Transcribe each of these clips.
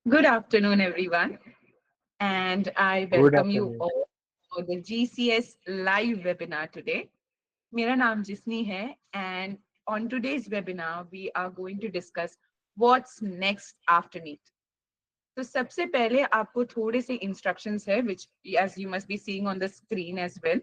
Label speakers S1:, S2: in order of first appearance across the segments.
S1: Good afternoon, everyone, and I
S2: Good
S1: welcome you
S2: afternoon.
S1: all for the GCS live webinar today. मेरा नाम जिस्नी है, and on today's webinar, we are going to discuss what's next after NEET. तो सबसे पहले आपको थोड़े से instructions है, which as you must be seeing on the screen as well,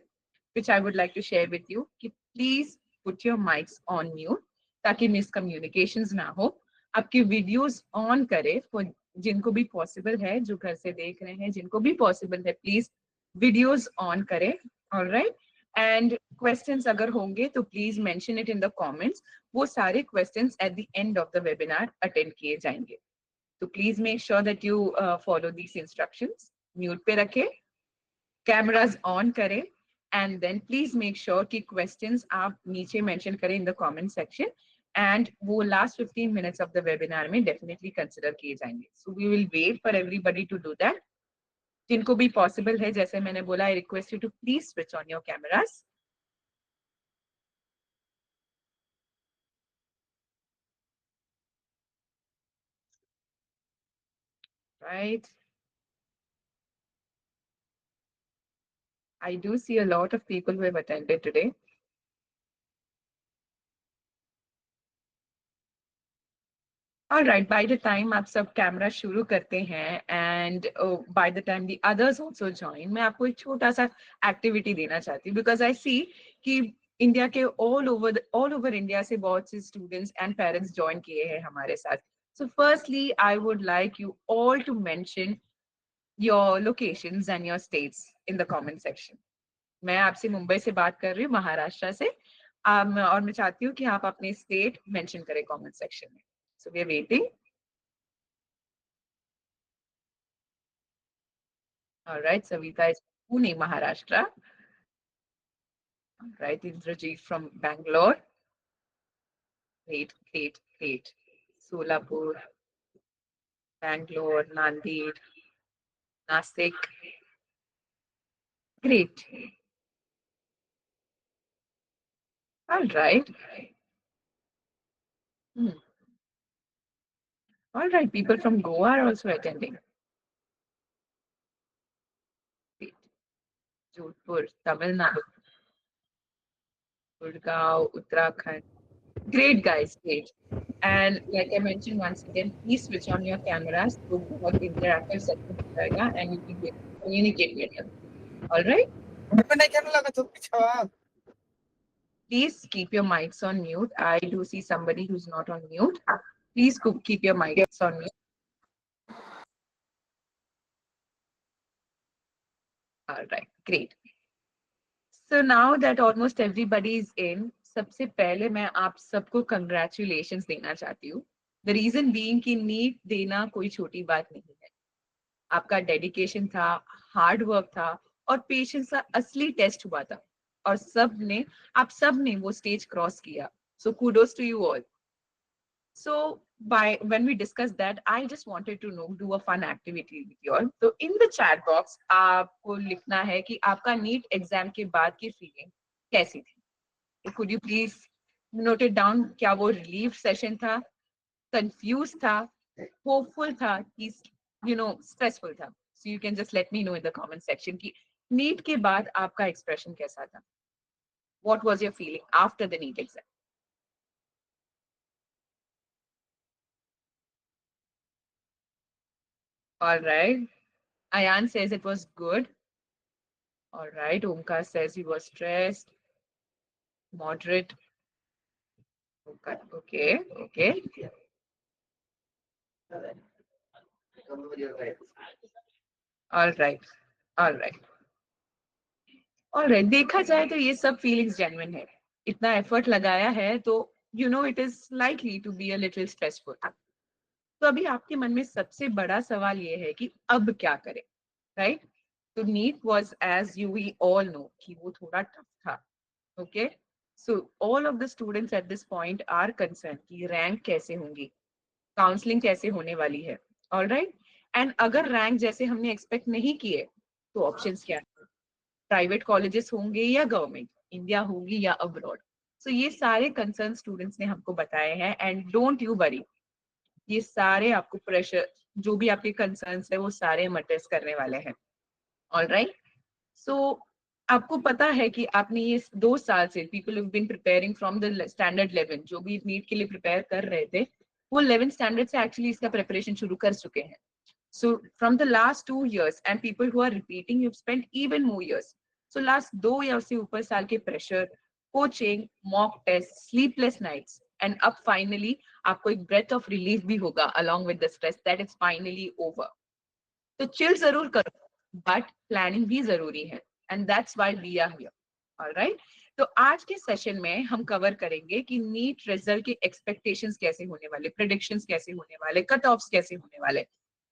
S1: which I would like to share with you. कि please put your mics on mute ताकि miscommunications ना हो. आपके वीडियोस ऑन करें for जिनको भी पॉसिबल है, जो घर से देख रहे हैं, जिनको भी पॉसिबल है, प्लीज वीडियोस ऑन करें. ऑलराइट. एंड क्वेश्चंस अगर होंगे तो please mention it in the comments. वो सारे questions at the end of the webinar attend किए जाएंगे. तो please make sure that you follow these instructions. Mute पे रखें, कैमराज ऑन करें, and then please make sure कि क्वेश्चंस आप नीचे मेंशन करें in the comment section. And वो last 15 minutes of the webinar में डेफिनेटली कंसिडर किए जाएंगे. So we will wait for everybody to do that. जिनको भी पॉसिबल है, जैसे मैंने बोला, I request you to please switch on your cameras. Right. I do see a lot of people who have attended today. All right, by the time आप सब camera शुरू करते हैं and by the time the others also join, मैं आपको एक छोटा सा एक्टिविटी देना चाहती हूँ because I see कि इंडिया के all over इंडिया से बहुत से स्टूडेंट्स एंड पेरेंट्स ज्वाइन किए हैं हमारे साथ. So firstly, I would like you all to mention your locations and your states in the comment section. मैं आपसे मुंबई से बात कर रही हूँ, महाराष्ट्र से. और मैं चाहती हूँ कि आप अपने स्टेट मेंशन करें कमेंट सेक्शन में. So we are waiting. All right, Savita is Pune, Maharashtra. All right, Indrajit from Bangalore. Great, great, great. Solapur, Bangalore, Nanded, Nasik. Great. All right. Hmm. All right, people from Goa are also attending. Great. Jodhpur, Tamil Nadu, Gurgaon, Uttarakhand. Great, guys, great. And like I mentioned once again, please switch on your cameras. तो बहुत interactive session हो जाएगा and you will be able to communicate better. All right. Please keep your mics on mute. I do see somebody who's not on mute. Please keep your mics on mute. All right, great. So now that almost everybody is in, सबसे पहले मैं आप सबको congratulations देना चाहती हूँ. The reason being कि NEET देना कोई छोटी बात नहीं है. आपका डेडिकेशन था, हार्ड वर्क था और पेशेंस का असली टेस्ट हुआ था. और आप सब ने वो स्टेज क्रॉस किया. So kudos to you all. So by when we discussed that, I just wanted to know, do a fun activity with you all. So in the chat box, आपको लिखना है कि आपका नीट एग्जाम के बाद की feeling कैसी थी. So could you please note it down? क्या वो रिलीव सेशन था, कंफ्यूज था, होपफुल था, कि स्ट्रेसफुल था? So you can just let me know in the comment section कि नीट के बाद आपका एक्सप्रेशन कैसा था. What was your feeling after the NEET exam? All right. Ayan says it was good. All right. Omkar says he was stressed, moderate. Okay. Okay. Okay. All right. All right. All right. देखा जाए तो ये सब feelings genuine है. इतना effort लगाया है तो it is likely to be a little stressful. तो अभी आपके मन में सबसे बड़ा सवाल ये है कि अब क्या करें, राइट? तो NEET was, as you we all know, कि वो थोड़ा टफ था. Okay. So all of the students eight this point are concern कि रैंक कैसे होंगी, काउंसलिंग कैसे होने वाली है. ऑलराइट. एंड अगर रैंक जैसे हमने एक्सपेक्ट नहीं किए तो ऑप्शंस क्या है? प्राइवेट कॉलेजेस होंगे या गवर्नमेंट, इंडिया होगी या अब्रॉड? सो ये सारे कंसर्न स्टूडेंट्स ने हमको बताए हैं. एंड डोंट यू वरी, ये सारे आपको प्रेशर जो भी आपके कंसर्न्स है वो सारे हम एड्रेस करने वाले हैं। ऑल राइट, सो आपको पता है कि आपने ये 2 साल से people have been preparing from the standard 11, जो भी नीट के लिए प्रिपेयर कर रहे थे वो 11 स्टैंडर्ड से एक्चुअली इसका प्रिपरेशन शुरू कर चुके हैं। So from the last 2 years and people who are repeating, you've spent even more years. So last 2 years से ऊपर साल के pressure, coaching, mock tests, sleepless nights, and अब finally आपको एक breath of relief भी होगा along with the stress that it's finally over. तो chill जरूर करो, but planning भी जरूरी है, and that's why we are here. All right. तो आज के सेशन में हम कवर करेंगे कि नीट रिजल्ट के एक्सपेक्टेशंस कैसे होने वाले, प्रेडिक्शंस कैसे होने वाले, कट ऑफ्स कैसे होने वाले,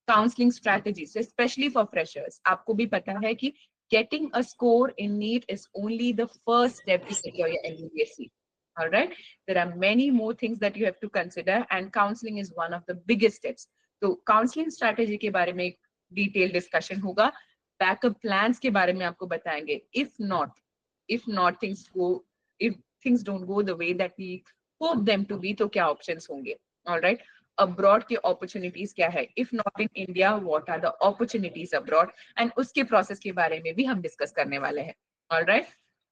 S1: counselling strategies specially for freshers. आपको भी पता है कि getting a score in NEET is only the first step to secure your MBBS seat. All right. There are many more things that you have to consider, and counseling is one of the biggest steps. तो counselling strategy के बारे में detail discussion होगा, backup plans के बारे में आपको बताएंगे। if not if things don't go the way that we hope them to be, तो क्या ऑप्शंस होंगे। All right. अब्रॉड के अपॉर्चुनिटीज क्या है, if not in India what are the opportunities abroad, and उसके प्रोसेस के बारे में भी हम डिस्कस करने वाले हैं। ऑलराइट,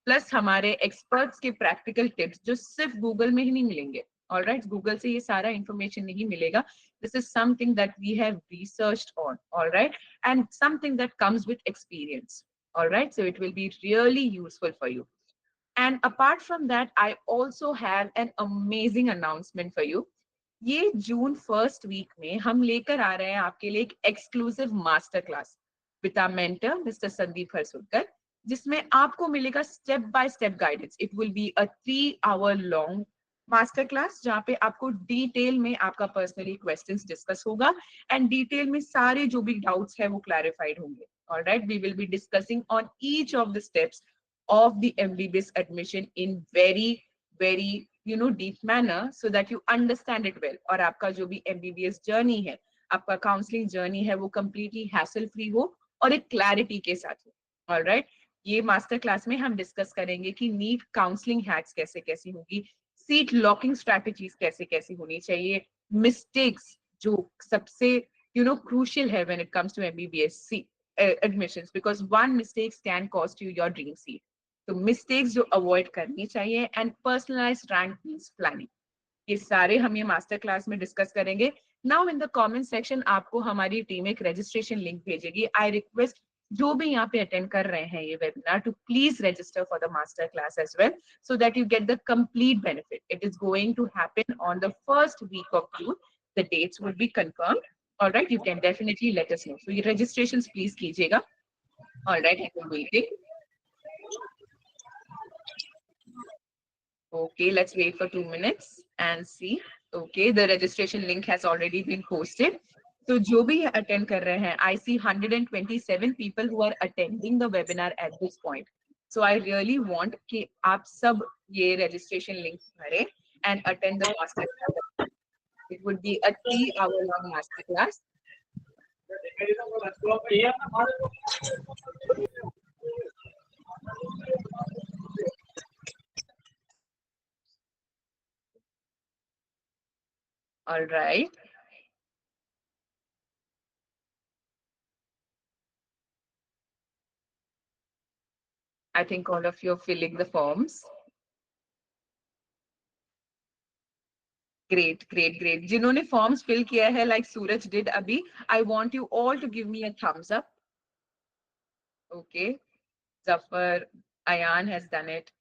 S1: प्लस हमारे एक्सपर्ट्स के प्रैक्टिकल टिप्स जो सिर्फ गूगल में ही नहीं मिलेंगे। ऑलराइट, गूगल से ये सारा इंफॉर्मेशन नहीं मिलेगा, this is something that we have researched on. Alright, and something that comes with experience. Alright, so it will be really useful for you. And apart from that, I also have an amazing announcement for you. ये June first week में हम लेकर आ रहे हैं आपके लिए एक exclusive master class with our mentor mister Sandeep Harsulkar, जिसमें आपको मिलेगा step by step guidance. It will be a 3 hour long master class जहाँ पे आपको डिटेल में आपका पर्सनली क्वेश्चंस डिस्कस होगा, एंड डिटेल में सारे जो भी डाउट्स है वो क्लैरिफाइड होंगे। Alright, we will be discussing on each of the steps of the MBBS admission in very deep manner, so that you understand it well, और आपका जो भी MBBS जर्नी है, आपका काउंसलिंग जर्नी है, वो completely hassle free हो और एक क्लैरिटी के साथ हो। ऑलराइट, ये मास्टर क्लास में हम डिस्कस करेंगे कि नीट काउंसलिंग हैक्स कैसे कैसी होगी, सीट लॉकिंग स्ट्रैटेजीज कैसे कैसी होनी चाहिए, मिस्टेक्स जो सबसे क्रूशियल है when it comes to MBBS admissions, because one mistakes can cost you your dream seat. तो मिस्टेक्स जो अवॉइड करनी चाहिए, and personalised rank means planning, ये सारे हम ये मास्टर क्लास में डिस्कस करेंगे। Now in the comment section आपको हमारी टीम एक रजिस्ट्रेशन लिंक भेजेगी। आई रिक्वेस्ट जो भी यहाँ पे अटेंड कर रहे हैं ये webinar to please register for the master class as well, so that you get the complete benefit. It is going to happen on the first week of June, the dates will be confirmed. Alright, you can definitely let us know, so ये registration please कीजिएगा। Alright, have a waiting. Okay, let's wait for 2 minutes and see. Okay, the registration link has already been posted. So जो भी attend कर रहे हैं, I see 127 people who are attending the webinar at this point. So I really want कि आप सब ये registration link भरें and attend the master class. It would be a 3 hour long master class. All right. I think all of you are filling the forms. Great, great, great. जिन्होंने forms fill किया है, like Suraj did अभी, I want you all to give me a thumbs up. Okay, Zafar, Ayan has done it.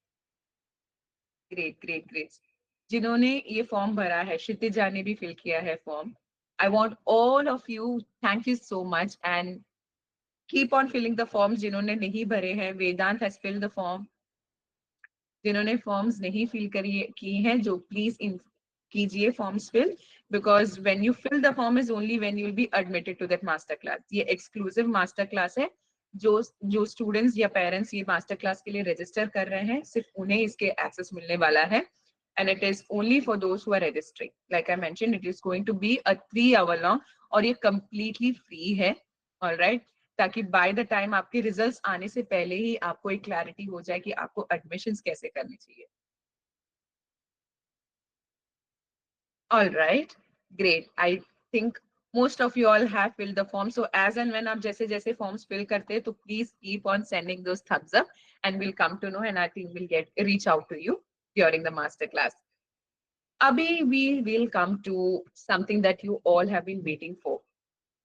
S1: Great, great, great. जिन्होंने ये form भरा है, क्षितिजा ने भी फिल किया है form. I want all of you, thank you so much, and keep on filling the forms. जिन्होंने नहीं भरे हैं, Vedant has filled the form. जिन्होंने फॉर्म्स नहीं फिल की हैं, जो प्लीज कीजिए forms fill, because when you fill the form is only when you will be admitted to that master class. ये एक्सक्लूसिव मास्टर क्लास है. जो स्टूडेंट्स या पेरेंट्स ये मास्टर क्लास के लिए रजिस्टर कर रहे हैं, सिर्फ उन्हें इसके एक्सेस मिलने वाला है, and it is only for those who are registering. Like I mentioned, it is going to be a 3 hour long, और ये completely free है. All right, ताकि बाय द टाइम आपके रिजल्ट्स आने से पहले ही आपको एक क्लैरिटी हो जाए कि आपको एडमिशंस कैसे करने चाहिए. All right, great. I think Most of you all have filled the form. So as and when आप जैसे जैसे forms fill करते हैं, तो please keep on sending those thumbs up, and we'll come to know, and our team will reach out to you during the master class. Abhi, we will come to something that you all have been waiting for,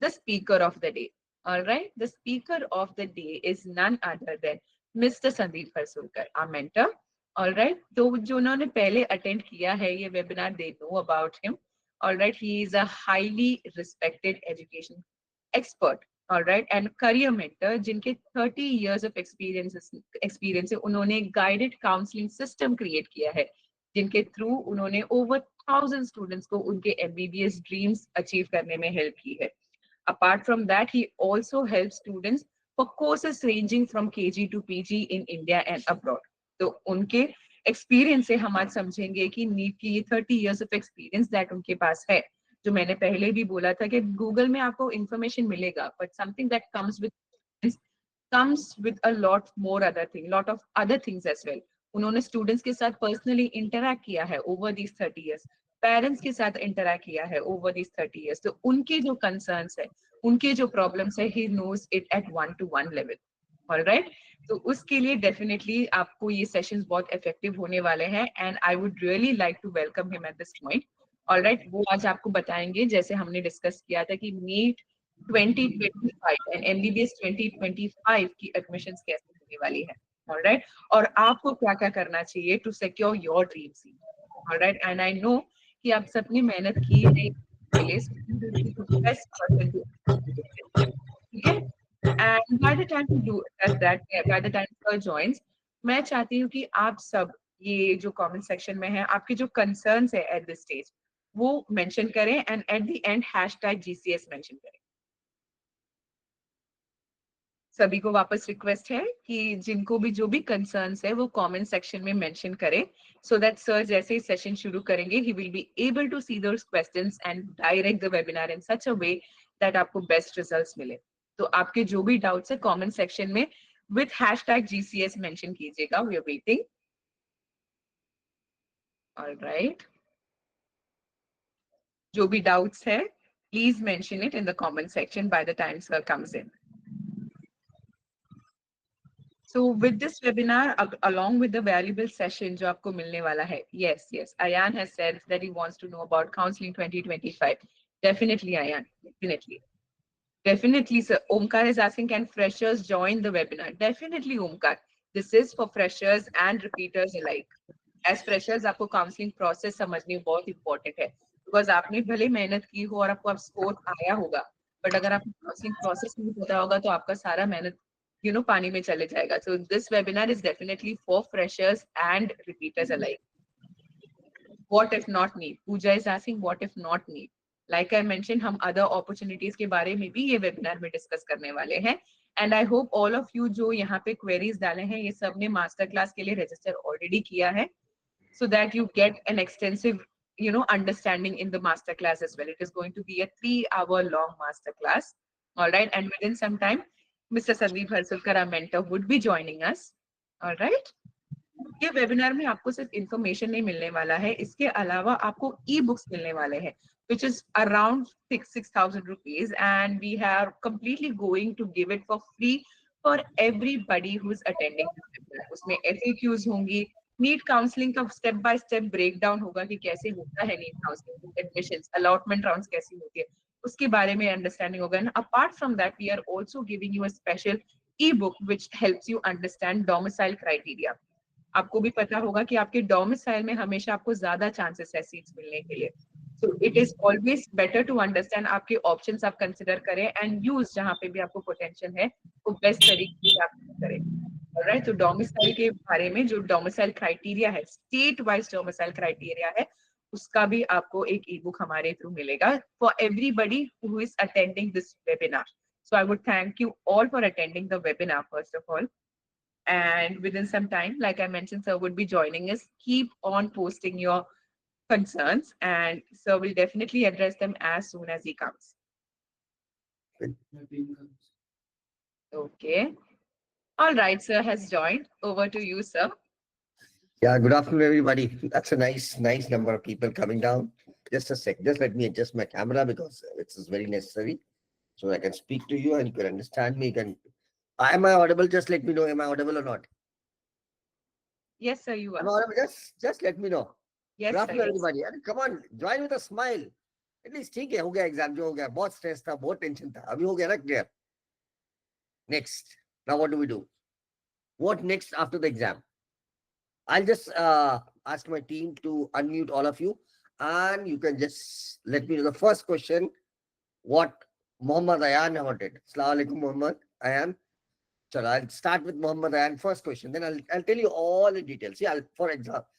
S1: the speaker of the day. All right. The speaker of the day is none other than Mr. Sandeep Farsulkar, our mentor. All right. तो जिन्होंने पहले attend किया है ये webinar, they know about him. All right. He is a highly respected education expert. All right. And career mentor जिनके 30 years of experience है, उन्होंने guided counseling system create किया है, जिनके थ्रू उन्होंने over 1000 students को उनके MBBS dreams achieve करने में help की है. Apart from that, he also helps students for courses ranging from KG to PG in India and abroad. तो उनके एक्सपीरियंस से हम आज समझेंगे कि नीट की ये 30 years of experience that उनके पास है, जो मैंने पहले भी बोला था कि गूगल में आपको इंफॉर्मेशन मिलेगा, but something that comes with a lot more other thing, lot of other things as well. उन्होंने स्टूडेंट्स के साथ पर्सनली इंटरैक्ट किया है ओवर दीज 30 years, पेरेंट्स के साथ इंटरैक्ट किया है ओवर दीज 30 years. तो उनके जो कंसर्न्स है, उनके जो प्रॉब्लम्स है, he knows it at 1-to-1 level. Alright. तो उसके लिए डेफिनेटली आपको ये सेशंस बहुत इफेक्टिव होने वाले हैं, and I would really like to welcome him at this point. Alright. वो आज आपको बताएंगे, जैसे हमने डिस्कस किया था, कि नीट 2025 एंड एमबीबीएस 2025 की एडमिशंस कैसे होने वाली है. ऑलराइट. और आपको क्या क्या करना चाहिए to secure your dream seat. Alright. And I know कि आप सबने मेहनत की है के लिए, बेस्ट पर्सन टू. ठीक है. And by the time to do that, by the time sir joins, मैं चाहती हूँ कि आप सब ये जो कमेंट सेक्शन में है, आपके जो कंसर्न्स है एट दिस स्टेज, वो मेंशन करें, and eight the and #GCS mention करें. सभी को वापस रिक्वेस्ट है कि जिनको भी जो भी कंसर्न्स है वो कमेंट सेक्शन में मेंशन करें, सो दैट सर जैसे ही सेशन शुरू करेंगे, he will be able to see those questions and direct the webinar in such a way that आपको बेस्ट रिजल्ट्स मिले. तो आपके जो भी डाउट्स है कमेंट सेक्शन में विद #GCS मेंशन कीजिएगा. We are waiting. ऑलराइट. जो भी डाउट्स है, please mention it in the comment section by the time sir comes in. So with this webinar, along with the valuable session जो आपको मिलने वाला है, yes, Ayan has said that he wants to know about counseling 2025. Definitely, Ayan, definitely, sir. Omkar is asking, can freshers join the webinar? Definitely, Omkar. This is for freshers and repeaters alike. As freshers, आपको counseling process समझनी बहुत important है, because आपने भले मेहनत की हो और आपको अब score आया होगा, but अगर आपको counseling process नहीं पता होगा, तो आपका सारा मेहनत पानी में चले जाएगा. So this webinar is definitely for freshers and repeaters alike. What if not need? Pooja is asking, what if not need? Like I mentioned, हम other opportunities के बारे में भी ये webinar में discuss करने वाले हैं. And I hope all of you जो यहाँ पे queries डाले हैं, ये सब ने master class के लिए register already किया है, so that you get an extensive understanding in the master class as well. It is going to be a 3-hour long master class. All right. And within some time, Mr. Sandeep Harsulkar, our mentor, would be joining us. All right. ये webinar में आपको सिर्फ information नहीं मिलने वाला है, इसके अलावा आपको ई बुक्स मिलने वाले हैं, which is around 6,000 rupees, and we are completely going to give it for free for everybody who is attending this webinar. उसमें FAQs होंगी, नीट काउंसलिंग का स्टेप बाय स्टेप ब्रेकडाउन होगा कि कैसे होता है NEET counselling, admissions, allotment rounds कैसी होती है, उसके बारे में अंडरस्टैंडिंग होगा. And apart from that, we are also giving you a special ebook which helps you understand domicile criteria. आपको भी पता होगा कि आपके डोमिसाइल में हमेशा आपको ज्यादा चांसेस है सीट्स मिलने के लिए. So it is always better to understand, आपके ऑप्शंस आप कंसिडर करें एंड यूज जहां पे भी आपको पोटेंशियल है वो बेस्ट तरीके से आप करें. ऑलराइट. तो डोमिसाइल के बारे में, जो डोमिसाइल क्राइटेरिया है, स्टेट वाइज डोमिसाइल क्राइटेरिया है, उसका भी आपको एक ई बुक हमारे थ्रू मिलेगा for everybody who is attending this webinar. So I would thank you all for attending the webinar, first of all. And within some time, like I mentioned, sir would be joining us. Keep on posting your concerns, and sir will definitely address them as soon as he comes. Okay. All right, sir has joined. Over to you, sir.
S2: Yeah, good afternoon, everybody. That's a nice number of people coming down. Just a sec. Just let me adjust my camera because this is very necessary so I can speak to you and you can understand me. You can. Am I audible? Just let me know. Am I audible or not?
S1: Yes, sir, you
S2: Am
S1: are.
S2: I audible? Just let me know. Good
S1: Yes, sir,
S2: afternoon,
S1: yes.
S2: everybody. And come on, join with a smile. At least ठीक है, हो गया exam जो हो गया, बहुत stress था, बहुत टेंशन था, अभी हो गया ना clear. Next, now what do we do? What next after the exam? I'll just ask my team to unmute all of you, and you can just let me know the first question. What Muhammad Ayan wanted. Assalamu alaikum, Muhammad Ayan. So I'll start with Muhammad Ayan first question. Then I'll tell you all the details. See, for example,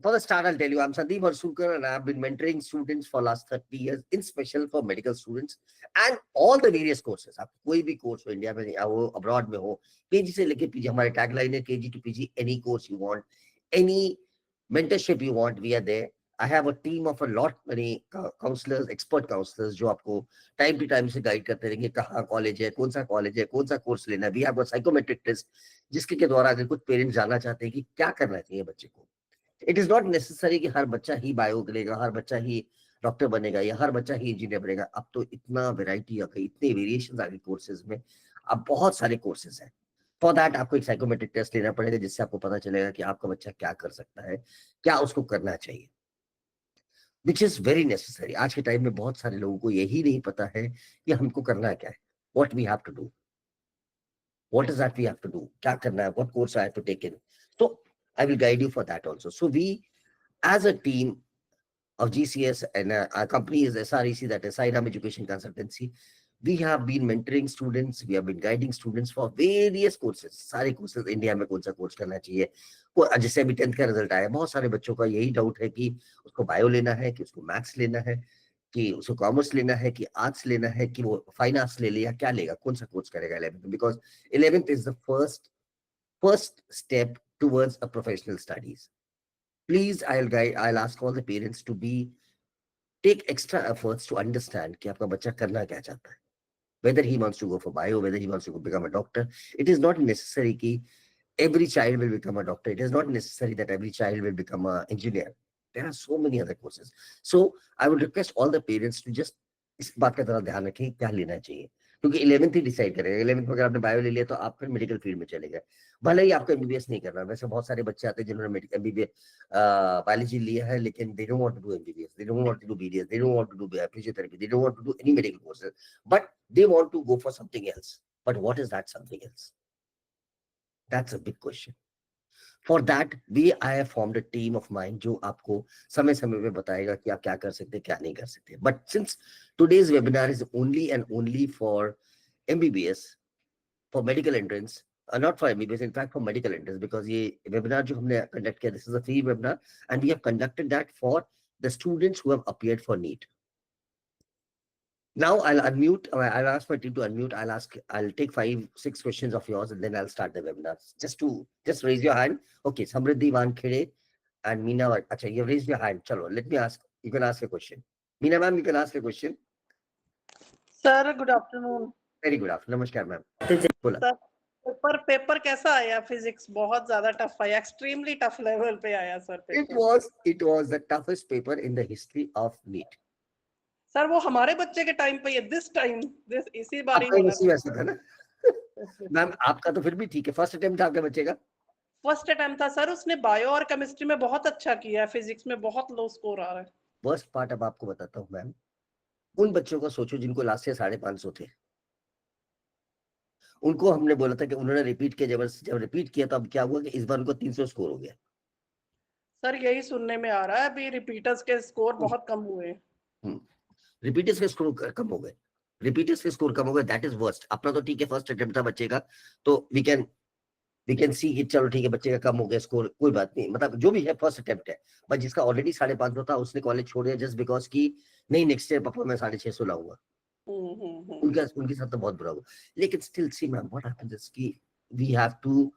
S2: for the start, I'll tell you, I'm Sandeep Harsulkar and I've been mentoring students for last 30 years, in special for medical students and all the various courses. आप कोई भी course हो India में या हो abroad में हो, KG से लेके पीजी, हमारे टैगलाइन है KG to PG, any course you want, any mentorship you want, we are there. I have a team of a lot many counselors, expert counselors जो आपको टाइम टू टाइम से guide करते रहेंगे, कहाँ college है, कौन सा कोर्स लेना है. We have a psychometric test जिसके के द्वारा अगर कुछ पेरेंट्स जानना चाहते हैं कि क्या करना चाहिए बच्चे को. इट इज नॉट नेसेसरी कि हर बच्चा ही बायो करेगा, हर बच्चा ही डॉक्टर बनेगा या हर बच्चा ही इंजीनियर बनेगा. अब तो इतना वेराइटी आ गई, इतने वेरिएशन आ गई कोर्सेज में. अब बहुत सारे कोर्सेज हैं. फॉर दैट आपको एक साइकोमेट्रिक टेस्ट लेना पड़ेगा जिससे आपको पता चलेगा कि आपका बच्चा क्या कर सकता है, क्या उसको करना चाहिए, विच इज वेरी नेसेसरी. आज के टाइम में बहुत सारे लोगों को यही नहीं पता है कि हमको करना क्या है. What we have to do, what is that we have to do, क्या करना है, what course I have to take in. So I will guide you for that also. So we as a team of GCS and our company is SREC, that is Sairam Education Consultancy. We have been mentoring students, we have been guiding students for various courses. सारे courses India में कौन सा course करना चाहिए. जैसे अभी 10th का result आया, बहुत सारे बच्चों का यही डाउट है कि उसको बायो लेना है, कि उसको मैथ्स लेना है, कि उसको कॉमर्स लेना है, कि आर्ट्स लेना है, कि वो फाइन आर्ट्स ले ले या क्या लेगा, कौन सा कोर्स करेगा 11th में. Because 11th is the first step towards a professional studies. Please, I'll ask all the parents to take extra efforts to understand कि आपका बच्चा करना क्या चाहता है. Whether he wants to go for bio, whether he wants to become a doctor, it is not necessary कि every child will become a doctor. It is not necessary that every child will become an engineer. There are so many other courses. So I would request all the parents to just इस बात का थोड़ा ध्यान रखें क्या लेना चाहिए, क्योंकि 11th ही डिसाइड करेगा. 11th में अगर आपने बायो ले लिया तो आप फिर मेडिकल फील्ड में चले गए. भले ही आपको एमबीबीएस नहीं करना. वैसे बहुत सारे बच्चे आते हैं जिन्होंने एमबीबीएस बायोलॉजी लिया है, लेकिन they don't want to do MBBS, they don't want to do BDS, they don't want to do physiotherapy, they don't want to do any medical courses, but they want to go for something else. But what is that something else? That's a big question. For that, I have formed a team of mine जो आपको समय समय में बताएगा कि आप क्या कर सकते हैं, क्या नहीं कर सकते. But since today's webinar is only and only for MBBS, for medical entrance, not for MBBS, in fact for medical entrance, because ये webinar जो हमने conduct किया, this is a free webinar and we have conducted that for the students who have appeared for NEET. Now I'll unmute, I'll ask my team to unmute. I'll take 5-6 questions of yours and then I'll start the webinar. Just raise your hand. Okay, Samriddhi Wankhede and Meena. Acha, you've raised your hand. Chalo, let me ask. You can ask a question. Meena ma'am, you can ask a question.
S3: Sir good afternoon.
S2: Very good afternoon. Namaskar ma'am. बोला.
S3: Sir paper कैसा आया? Physics बहुत ज्यादा tough आया, extremely tough level पे आया sir paper.
S2: It was the toughest paper in the history of NEET.
S3: Sir वो हमारे बच्चे के टाइम पे, दिस इसी बार ही
S2: आपका
S3: होना
S2: इसी वैसा था ना मैम. आपका तो फिर भी ठीक है, फर्स्ट अटेम्प्ट था आपके बच्चे का.
S3: फर्स्ट अटेम्प्ट था सर. उसने बायो और केमिस्ट्री में बहुत अच्छा किया है, फिजिक्स में बहुत लो स्कोर आ रहा है.
S2: वर्स्ट पार्ट अब आपको बताता हूँ मैम. उन बच्चों को सोचो जिनको लास्ट ईयर 550 थे. उनको हमने बोला था कि उन्होंने रिपीट किया, जब रिपीट किया तो अब क्या हुआ कि इस बार उनको 300 स्कोर हो गया.
S3: सर यही सुनने में आ रहा है, अभी रिपीटर्स के स्कोर बहुत कम हुए.
S2: रिपीटर्स के स्कोर कम हो गए. That is worst. अपना तो ठीक है, फर्स्ट अटेम्प्ट था बच्चे का, तो वी कैन सी कि चलो ठीक है बच्चे का कम हो गया स्कोर, कोई बात नहीं, मतलब जो भी है फर्स्ट अटेम्प्ट है. बट जिसका ऑलरेडी 550 था उसने कॉलेज छोड़ दिया जस्ट बिकॉज की नहीं नेक्स्ट ईयर पापा मैं 650 लाऊंगा. उनके साथ तो बहुत बुरा हुआ. लेकिन still see ma'am what happens is कि we have to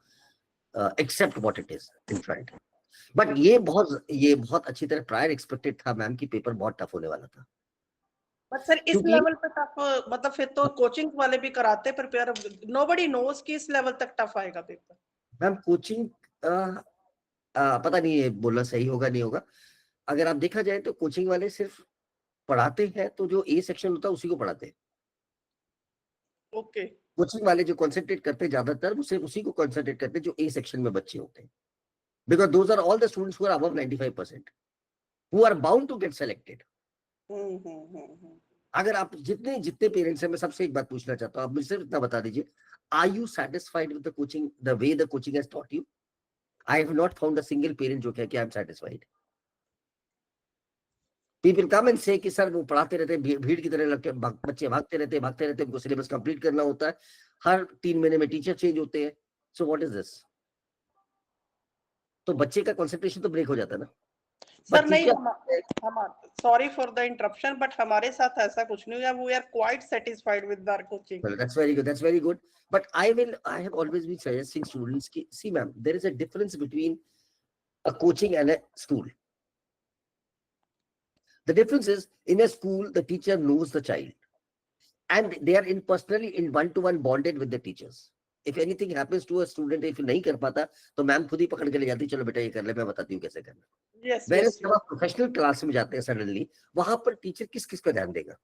S2: accept what it is in front. But ये बहुत अच्छी तरह प्रायर एक्सपेक्टेड था मैम कि पेपर बहुत टफ होने वाला था.
S3: बट सर इस लेवल पे टफ, मतलब फिर तो कोचिंग वाले भी कराते प्रिपेयर. नोबडी नोस कि इस लेवल तक टफ आएगा पेपर.
S2: मैम कोचिंग पता नहीं ये बोलना सही होगा नहीं होगा, अगर आप देखा जाए तो कोचिंग वाले सिर्फ पढ़ाते हैं तो जो ए सेक्शन होता है उसी को पढ़ाते हैं।
S3: ओके
S2: कोचिंग वाले जो कॉन्सेंट्रेट करते हैं ज्यादातर वो सिर्फ उसी को कॉन्सेंट्रेट करते हैं जो ए सेक्शन में बच्चे होते हैं, because those are all the students who are above 95% who are bound to get selected. अगर आप जितने जितने पेरेंट्स हैं, मैं सबसे एक बात पूछना चाहता हूँ, आप मुझे सिर्फ इतना बता दीजिए, are you satisfied with the coaching, the way the coaching has taught you? I have not found a single parent जो कहे कि I am satisfied. People come and say कि सर वो पढ़ाते रहते हैं, भीड़ की तरह लगते हैं, बच्चे भागते रहते हैं, उनको सिलेबस कंप्लीट करना होता है, हर 3 महीने में टीचर चेंज होते हैं, सो व्हाट इज दिस? तो बच्चे का कंसंट्रेशन तो ब्रेक हो जाता है ना।
S3: सर नहीं, sorry for the interruption, but हमारे साथ ऐसा कुछ नहीं हुआ, we are quite satisfied with our coaching.
S2: Well, that's very good, but I have always been suggesting students ki, see ma'am, there is a difference between a coaching and a school. The difference is, in a school the teacher knows the child and they are personally in one-to-one bonded with the teachers. If anything happens to a student, if नहीं कर पाता तो ma'am खुद ही पकड़ के ले जाती, चलो बेटा ये कर ले, मैं बताती हूँ कैसे करना।
S3: Yes,
S2: Whereas
S3: yes,
S2: जब आप प्रोफेशनल क्लास में जाते हैं सडनली, वहां पर टीचर किस किस का ध्यान देगा?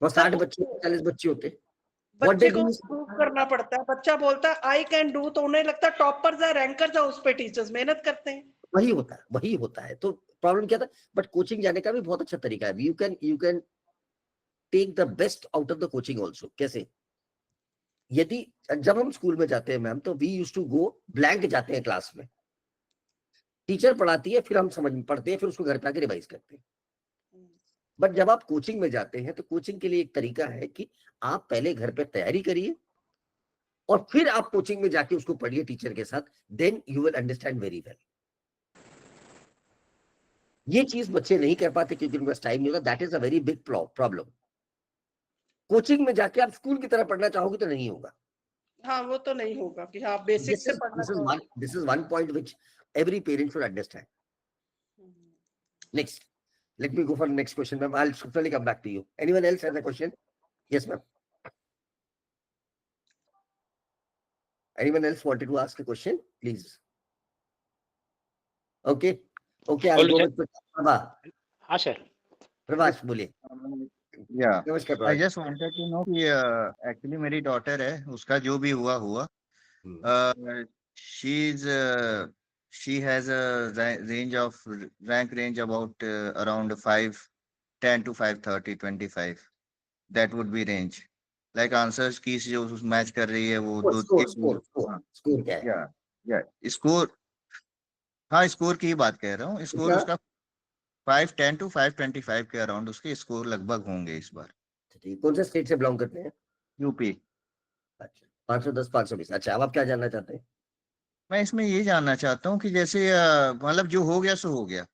S2: वो 60 बच्चे 40 बच्चे होते हैं,
S3: बच्चे को प्रूव करना पड़ता है, बच्चा बोलता है आई कैन डू, तो उन्हें लगता है टॉपर या रैंकर जा, उस पे टीचर्स मेहनत करते हैं।
S2: वही होता है। तो प्रॉब्लम क्या था, बट कोचिंग जाने का भी बहुत अच्छा तरीका है, you can take the best out of the coaching also. कैसे? यदि जब हम स्कूल में जाते हैं मैम, तो we used to go blank जाते हैं क्लास में, टीचर पढ़ाती है, फिर हम समझ में पढ़ते हैं, फिर उसको घर पे आके रिवाइज करते हैं। बट जब आप कोचिंग में जाते हैं तो कोचिंग के लिए एक तरीका है कि आप पहले घर पे तैयारी करिए और फिर आप कोचिंग में जाके उसको पढ़िए टीचर के साथ, then you will understand very well. ये चीज बच्चे नहीं कर पाते क्योंकि उनके पास टाइम नहीं होता। That is a very big problem. Coaching में जाके आप स्कूल की तरह पढ़ना चाहोगे तो नहीं होगा।
S3: हाँ, वो तो नहीं होगा कि हाँ बेसिक से पढ़ना चाहिए।
S2: This is one point which every parent should understand. Next, let me go for the next question, ma'am. I'll certainly come back to you. Anyone else has a question? Yes, ma'am. Anyone else wanted to ask a question? Please. Okay. Okay, I'll go with Prabha.
S4: हाँ sir.
S2: Prabhash बोलिए।
S5: Yeah,
S2: नमस्कार
S5: I
S2: Prabhash.
S5: just wanted to know कि actually मेरी daughter है, उसका जो भी हुआ she has a rank range about around 510 to 530 25, that would be range, like answers keys जो मैच कर रही है वो दो
S2: स्कोर क्या है?
S5: या स्कोर, हाँ स्कोर की ही बात कह रहा हूँ। स्कोर उसका 510 to 525 के अराउंड उसके स्कोर लगभग होंगे इस बार।
S2: कौन से स्टेट से बिलोंग करते हैं?
S5: यूपी।
S2: अच्छा, 510 520। अच्छा, अब आप क्या जानना चाहते हैं?
S5: मैं इसमें ये जानना चाहता हूँ कि जैसे मतलब जो हो गया सो हो गया।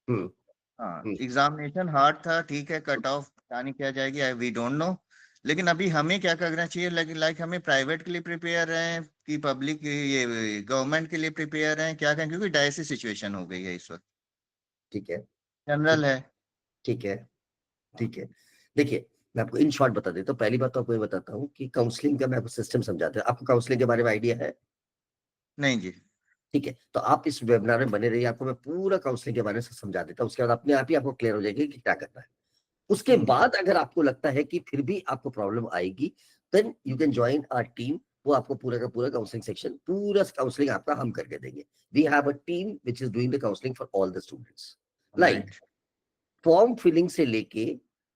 S5: हाँ, एग्जामिनेशन हार्ड था, ठीक है, कट ऑफ पता नहीं क्या जाएगी, वी डोंट नो, लेकिन अभी हमें क्या करना चाहिए? लाइक हमें प्राइवेट के लिए प्रिपेयर हैं कि पब्लिक ये गवर्नमेंट के लिए प्रिपेयर हैं, क्या करें? क्योंकि डायसी सिचुएशन हो गई है इस वक्त।
S2: ठीक है,
S5: जनरल है।
S2: ठीक है, ठीक है। देखिए, मैं आपको इन शॉर्ट बता देता हूँ। पहली बात तो आपको ये बताता हूँ कि काउंसलिंग का मैं आपको सिस्टम समझाता हूँ। आपको काउंसलिंग के बारे में आइडिया है?
S5: नहीं जी।
S2: ठीक है, तो आप इस वेबिनार में बने रहिए, आपको मैं पूरा काउंसलिंग के बारे में समझा देता हूँ। उसके बाद अपने आप ही आपको क्लियर हो जाएगी कि क्या करना है। उसके बाद अगर आपको लगता है कि फिर भी आपको प्रॉब्लम आएगी, then you can join our team. वो आपको पूरा का पूरा काउंसलिंग सेक्शन, पूरा काउंसलिंग आपका हम करके देंगे। We have a team which is doing the counselling for all the students, like form filling से लेके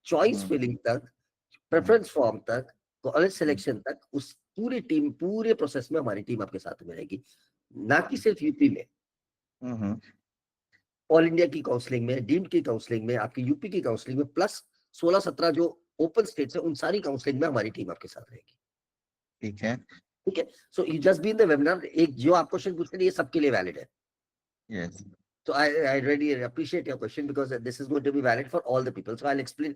S2: चॉइस फिलिंग तक, प्रेफरेंस फॉर्म तक, कॉलेज सिलेक्शन तक, उस पूरी टीम, पूरे प्रोसेस में हमारी टीम आपके साथ में रहेगी। ना कि सिर्फ यूपी में, ऑल इंडिया की काउंसलिंग में, डीम्ड की काउंसलिंग में, आपकी यूपी की काउंसलिंग में, प्लस 16-17 जो ओपन स्टेट्स है उन सारी काउंसलिंग में हमारी टीम आपके साथ रहेगी।
S5: ठीक है,
S2: ठीक है। So you just be in the webinar. एक जो आप क्वेश्चन पूछ रहे हैं ये सबके लिए वैलिड है।
S5: Yes,
S2: so I really appreciate your question because this is going to be valid for all the people. So I'll explain.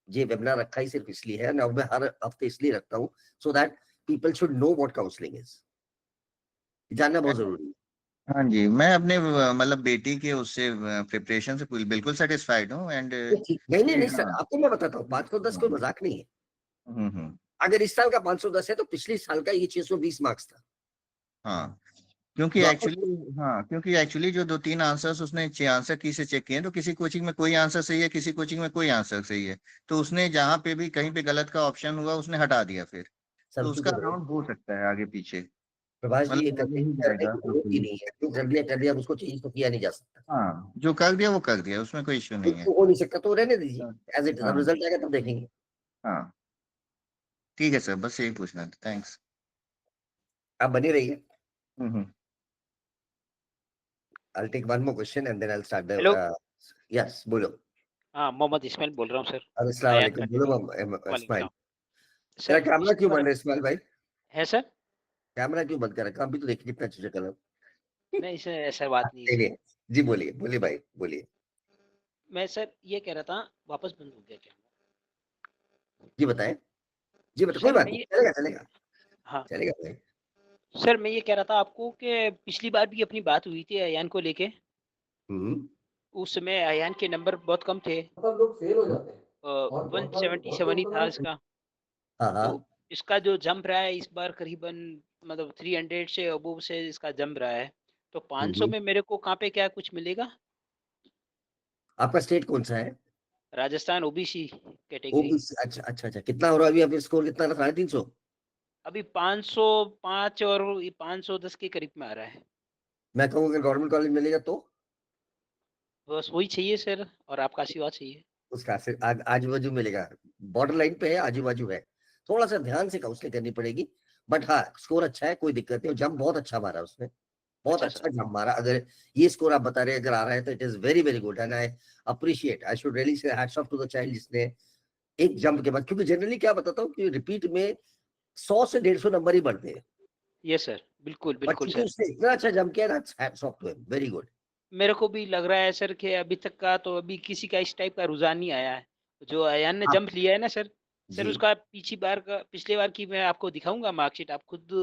S2: ये वेबिनार रखा ही सिर्फ इसलिए है ना, मैं हर हफ्ते इसलिए रखता हूँ so that people should know what counseling is. जानना बहुत जरूरी है।
S5: हाँ जी, मैं अपने मतलब बेटी के उससे प्रिपरेशन से बिल्कुल सेटिस्फाइड हूँ। एंड
S2: नहीं सर, आपको मैं बताता हूँ, 510 कोई मजाक नहीं है। अगर इस साल का 510 है तो पिछले साल का ये 620 मार्क्स था।
S5: हाँ, क्योंकि
S2: वापस-
S5: एक्चुअली हाँ, क्योंकि एक्चुअली जो 2-3 आंसर्स उसने आंसर की से चेक किए, तो किसी कोचिंग में कोई आंसर सही है, किसी कोचिंग में कोई आंसर सही है, तो उसने जहाँ पे भी कहीं पे गलत का ऑप्शन हुआ उसने हटा दिया फिर,
S2: सर
S5: तो
S2: क्यों
S5: उसका
S2: कर रहे हो?
S5: अकाउंट हो सकता है आगे पीछे,
S2: प्रभाष जी, ये
S5: मतलब वो नहीं
S2: करने
S5: जाएगा
S2: की जरूरत ही नहीं है। जो कर दिया, अब उसको चेंज तो किया नहीं जा सकता।
S5: हाँ, जो कर दिया वो कर दिया, उसमें कोई इश्यू नहीं है।
S2: तो हो नहीं सकता तो रहने दीजिए एज इट इज, अब
S5: हाँ
S2: रिजल्ट आएगा तब देखेंगे।
S5: हाँ, ठीक है सर, बस यही पूछना था, थैंक्स।
S2: आप बनी रहिए।
S5: हम्म।
S2: I'll take one more question and then I'll start the
S4: hello
S2: yes, बोलो।
S4: हाँ मोहम्मद इस्माइल बोल रहा हूँ सर
S2: अस्सलाम
S4: अयान
S2: वालेकुम, बोलो
S4: वालेकुम
S2: इस्माइल।
S4: सलाम
S2: तेरा
S4: सर
S2: कैमरा
S4: पिछली
S2: क्यों
S4: बार
S2: बंद है इस्माइल भाई?
S4: है सर
S2: कैमरा क्यों बंद कर रखा? अभी तो देखिए कितना अच्छा शक्ल है।
S4: नहीं सर ऐसा बात नहीं है
S2: नहीं
S4: सर
S2: नहीं, जी बोलिए बोलिए भाई बोलिए।
S4: मैं सर ये कह रहा था वापस बंद हो गया क्या
S2: जी बताएं, जी बताएं, कोई
S4: सर
S2: बात
S4: मैं
S2: नहीं,
S4: ये
S2: चलेगा चलेगा
S4: हाँ
S2: चलेगा भाई।
S4: सर मैं ये कह रहा था आपको कि पिछली बार भी अपनी बात हुई थी अयान को लेके
S2: हम्म।
S4: उस समय अयान के नंबर बहुत कम थे
S2: सब लोग फेल हो जाते हैं और बहुत बहुत
S4: 177 ही था इसका
S2: हाँ हाँ।
S4: तो इसका जो जंप रहा है इस बार करीबन मतलब 300 से अबव से इसका जंप रहा है तो 500 में मेरे को कहाँ पे क्या कुछ मिलेगा
S2: आपका स्टेट कौन सा है?
S4: राजस्थान ओबीसी कैटेगरी
S2: ओबीसी, अच्छा अच्छा अच्छा, कितना हो रहा है अभी स्कोर कितना रहा? 350?
S4: अभी 505 और 510 के करीब में आ रहा है
S2: मैं कहूँ अगर गवर्नमेंट कॉलेज मिलेगा तो
S4: बस वही चाहिए सर और आपका आशीर्वाद चाहिए
S2: उसका से आजू बाजू मिलेगा, बॉर्डर लाइन पे है, आजू बाजू है, थोड़ा सा ध्यान से काउंसलिंग करनी पड़ेगी। बट हाँ, स्कोर अच्छा है, कोई दिक्कत नहीं, जंप बहुत अच्छा मारा उसने, बहुत
S4: अच्छा
S2: अच्छा
S4: सर
S2: जंप मारा। अगर ये स्कोर आप बता रहे हैं अगर आ रहा है तो it is very very good and I appreciate, I should really say hats off to the child जिसने एक जंप के बाद, क्योंकि जनरली क्या बताता हूँ कि रिपीट में 100 से 150 नंबर ही बढ़ते हैं,
S4: यस सर बिल्कुल
S2: बट
S4: बिल्कुल
S2: चूंकि
S4: सर
S2: उसने इतना अच्छा जंप किया, that's hats off to him, very good.
S4: मेरे को भी लग रहा है सर कि अभी तक का तो अभी किसी का इस टाइप का रुझान नहीं आया है जो अयान ने
S2: आप
S4: जंप लिया है ना सर सर
S2: जी
S4: उसका पिछले बार की मैं आपको दिखाऊंगा मार्कशीट आप खुद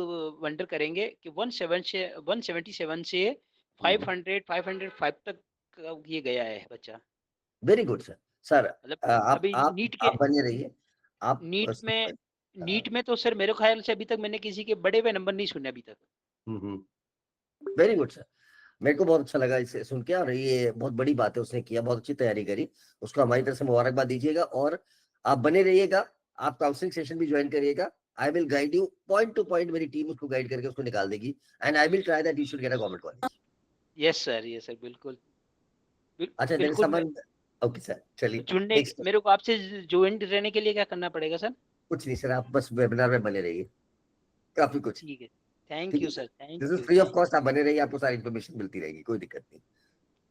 S4: वंडर करेंगे कि 177 से 505 तक ये गया है बच्चा
S2: वेरी गुड सर। सर
S4: मतलब
S2: आप
S4: अभी
S2: आप
S4: नीट के
S2: आप बने रहिए। आप
S4: नीट में नीट में तो सर मेरे ख्याल से अभी तक मैंने किसी के बड़े हुए नंबर नहीं सुने अभी तक
S2: वेरी गुड सर, मेरे को बहुत अच्छा लगा इसे सुन के, और ये बहुत बड़ी बात है उसने किया, बहुत अच्छी तैयारी करी, उसको हमारी तरफ से मुबारकबाद दीजिएगा। और आप बने रहिएगा, आप काउंसलिंग सेशन भी ज्वाइन करिएगा, I will guide you point two point, मेरी टीम उसको गाइड करके उसको निकाल देगी and I will try that you should get a government college.
S4: Yes sir बिल्कुल
S2: अच्छा देयर इज
S4: बिल्कुल
S2: समवन, ओके सर, चलिए
S4: जुड़ने
S2: नेक्स्ट।
S4: मेरे को आपसे ज्वाइन रहने के लिए क्या करना पड़ेगा सर
S2: कुछ नहीं सर, आप बस वेबिनार में बने रहिए, काफी कुछ।
S4: ठीक है थैंक
S2: ठीक है
S4: you
S2: sir,
S4: sir
S2: this
S4: thank
S2: is
S4: you
S2: free of cost, आप बने रहिए, आपको सारी इन्फॉर्मेशन मिलती रहेगी, कोई दिक्कत नहीं।